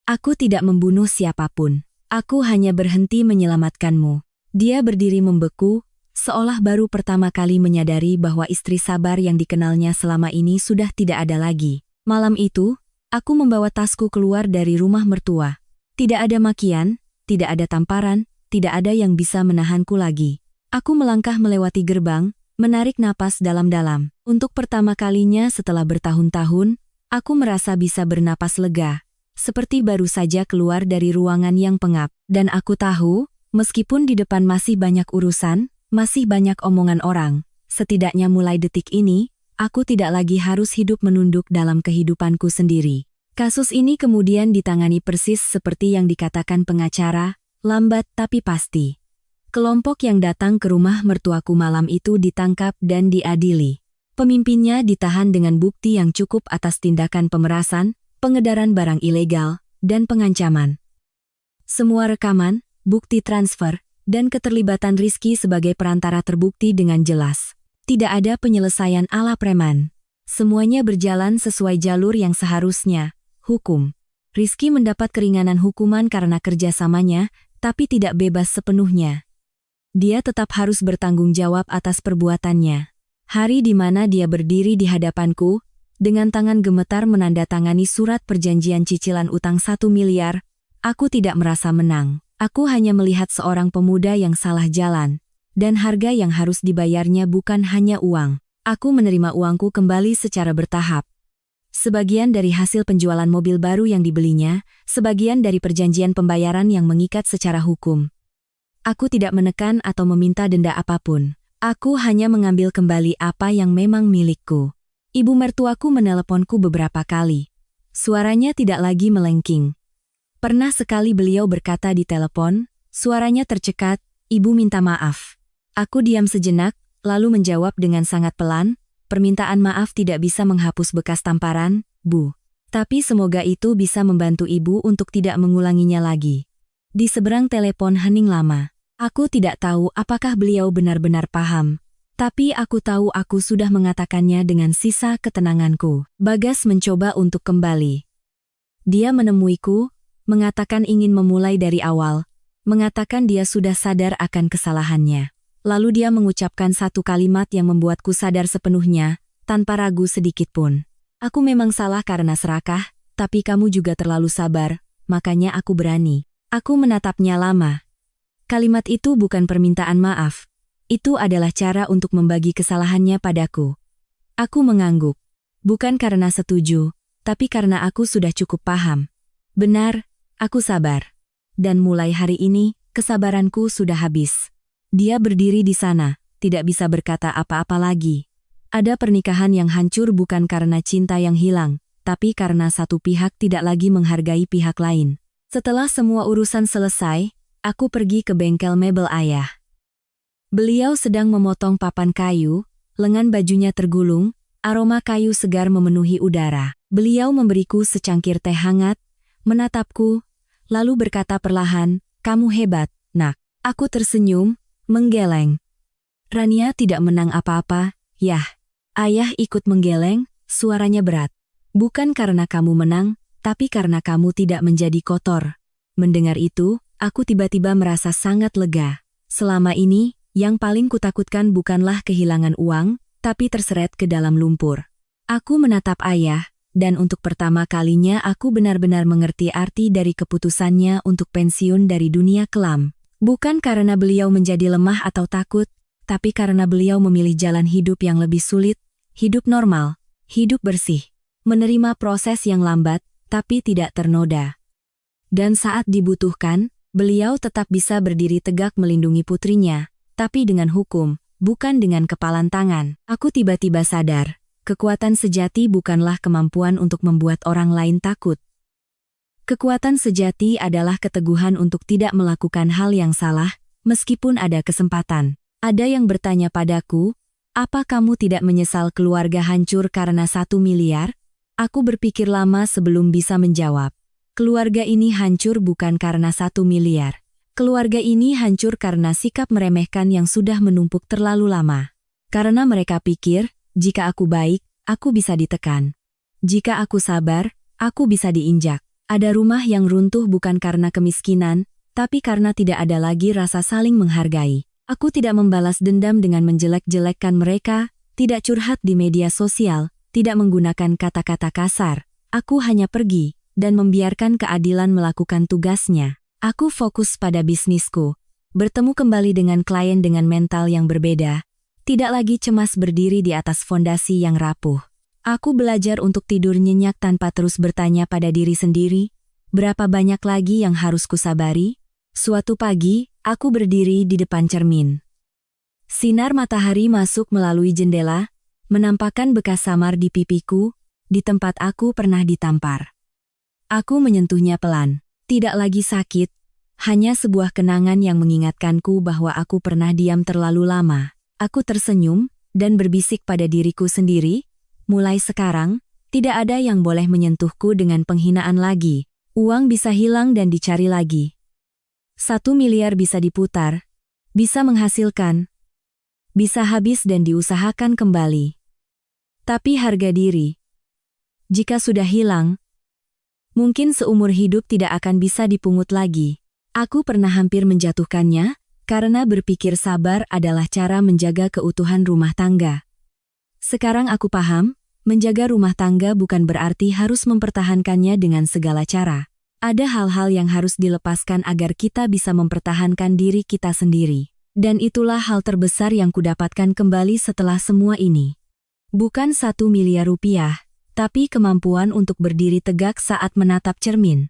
Aku tidak membunuh siapapun. Aku hanya berhenti menyelamatkanmu. Dia berdiri membeku, seolah baru pertama kali menyadari bahwa istri sabar yang dikenalnya selama ini sudah tidak ada lagi. Malam itu, aku membawa tasku keluar dari rumah mertua. Tidak ada makian, tidak ada tamparan, tidak ada yang bisa menahanku lagi. Aku melangkah melewati gerbang, menarik napas dalam-dalam. Untuk pertama kalinya setelah bertahun-tahun, aku merasa bisa bernapas lega. Seperti baru saja keluar dari ruangan yang pengap. Dan aku tahu, meskipun di depan masih banyak urusan, masih banyak omongan orang, setidaknya mulai detik ini, Aku tidak lagi harus hidup menunduk dalam kehidupanku sendiri. Kasus ini kemudian ditangani persis seperti yang dikatakan pengacara, lambat tapi pasti. Kelompok yang datang ke rumah mertuaku malam itu ditangkap dan diadili. Pemimpinnya ditahan dengan bukti yang cukup atas tindakan pemerasan, pengedaran barang ilegal, dan pengancaman. Semua rekaman, bukti transfer, dan keterlibatan Rizky sebagai perantara terbukti dengan jelas. Tidak ada penyelesaian ala preman. Semuanya berjalan sesuai jalur yang seharusnya, hukum. Rizky mendapat keringanan hukuman karena kerjasamanya, tapi tidak bebas sepenuhnya. Dia tetap harus bertanggung jawab atas perbuatannya. Hari di mana dia berdiri di hadapanku, dengan tangan gemetar menandatangani surat perjanjian cicilan utang 1 miliar, aku tidak merasa menang. Aku hanya melihat seorang pemuda yang salah jalan, dan harga yang harus dibayarnya bukan hanya uang. Aku menerima uangku kembali secara bertahap. Sebagian dari hasil penjualan mobil baru yang dibelinya, sebagian dari perjanjian pembayaran yang mengikat secara hukum. Aku tidak menekan atau meminta denda apapun. Aku hanya mengambil kembali apa yang memang milikku. Ibu mertuaku meneleponku beberapa kali. Suaranya tidak lagi melengking. Pernah sekali beliau berkata di telepon, suaranya tercekat, "Ibu minta maaf." Aku diam sejenak, lalu menjawab dengan sangat pelan, "Permintaan maaf tidak bisa menghapus bekas tamparan, Bu. Tapi semoga itu bisa membantu Ibu untuk tidak mengulanginya lagi." Di seberang telepon hening lama. Aku tidak tahu apakah beliau benar-benar paham. Tapi aku tahu aku sudah mengatakannya dengan sisa ketenanganku. Bagas mencoba untuk kembali. Dia menemuiku, mengatakan ingin memulai dari awal, mengatakan dia sudah sadar akan kesalahannya. Lalu dia mengucapkan satu kalimat yang membuatku sadar sepenuhnya, tanpa ragu sedikitpun. "Aku memang salah karena serakah, tapi kamu juga terlalu sabar, makanya aku berani." Aku menatapnya lama. Kalimat itu bukan permintaan maaf. Itu adalah cara untuk membagi kesalahannya padaku. Aku mengangguk. Bukan karena setuju, tapi karena aku sudah cukup paham. Benar, aku sabar. Dan mulai hari ini, kesabaranku sudah habis. Dia berdiri di sana, tidak bisa berkata apa-apa lagi. Ada pernikahan yang hancur bukan karena cinta yang hilang, tapi karena satu pihak tidak lagi menghargai pihak lain. Setelah semua urusan selesai, aku pergi ke bengkel mebel ayah. Beliau sedang memotong papan kayu, lengan bajunya tergulung, aroma kayu segar memenuhi udara. Beliau memberiku secangkir teh hangat, menatapku, lalu berkata perlahan, "Kamu hebat, Nak." Aku tersenyum, menggeleng. "Rania tidak menang apa-apa, Yah." Ayah ikut menggeleng, suaranya berat. "Bukan karena kamu menang, tapi karena kamu tidak menjadi kotor." Mendengar itu, aku tiba-tiba merasa sangat lega. Selama ini, yang paling kutakutkan bukanlah kehilangan uang, tapi terseret ke dalam lumpur. Aku menatap ayah, dan untuk pertama kalinya aku benar-benar mengerti arti dari keputusannya untuk pensiun dari dunia kelam. Bukan karena beliau menjadi lemah atau takut, tapi karena beliau memilih jalan hidup yang lebih sulit, hidup normal, hidup bersih, menerima proses yang lambat, tapi tidak ternoda. Dan saat dibutuhkan, beliau tetap bisa berdiri tegak melindungi putrinya, tapi dengan hukum, bukan dengan kepalan tangan. Aku tiba-tiba sadar, kekuatan sejati bukanlah kemampuan untuk membuat orang lain takut. Kekuatan sejati adalah keteguhan untuk tidak melakukan hal yang salah, meskipun ada kesempatan. Ada yang bertanya padaku, "Apa kamu tidak menyesal keluarga hancur karena 1 miliar?" Aku berpikir lama sebelum bisa menjawab. Keluarga ini hancur bukan karena 1 miliar. Keluarga ini hancur karena sikap meremehkan yang sudah menumpuk terlalu lama. Karena mereka pikir, jika aku baik, aku bisa ditekan. Jika aku sabar, aku bisa diinjak. Ada rumah yang runtuh bukan karena kemiskinan, tapi karena tidak ada lagi rasa saling menghargai. Aku tidak membalas dendam dengan menjelek-jelekkan mereka, tidak curhat di media sosial, tidak menggunakan kata-kata kasar. Aku hanya pergi, dan membiarkan keadilan melakukan tugasnya. Aku fokus pada bisnisku, bertemu kembali dengan klien dengan mental yang berbeda, tidak lagi cemas berdiri di atas fondasi yang rapuh. Aku belajar untuk tidur nyenyak tanpa terus bertanya pada diri sendiri, berapa banyak lagi yang harus kusabari? Suatu pagi, aku berdiri di depan cermin. Sinar matahari masuk melalui jendela, menampakkan bekas samar di pipiku, di tempat aku pernah ditampar. Aku menyentuhnya pelan. Tidak lagi sakit, hanya sebuah kenangan yang mengingatkanku bahwa aku pernah diam terlalu lama. Aku tersenyum, dan berbisik pada diriku sendiri, mulai sekarang, tidak ada yang boleh menyentuhku dengan penghinaan lagi. Uang bisa hilang dan dicari lagi. 1 miliar bisa diputar, bisa menghasilkan, bisa habis dan diusahakan kembali. Tapi harga diri, jika sudah hilang, mungkin seumur hidup tidak akan bisa dipungut lagi. Aku pernah hampir menjatuhkannya, karena berpikir sabar adalah cara menjaga keutuhan rumah tangga. Sekarang aku paham, menjaga rumah tangga bukan berarti harus mempertahankannya dengan segala cara. Ada hal-hal yang harus dilepaskan agar kita bisa mempertahankan diri kita sendiri. Dan itulah hal terbesar yang kudapatkan kembali setelah semua ini. Bukan 1 miliar rupiah, tapi kemampuan untuk berdiri tegak saat menatap cermin.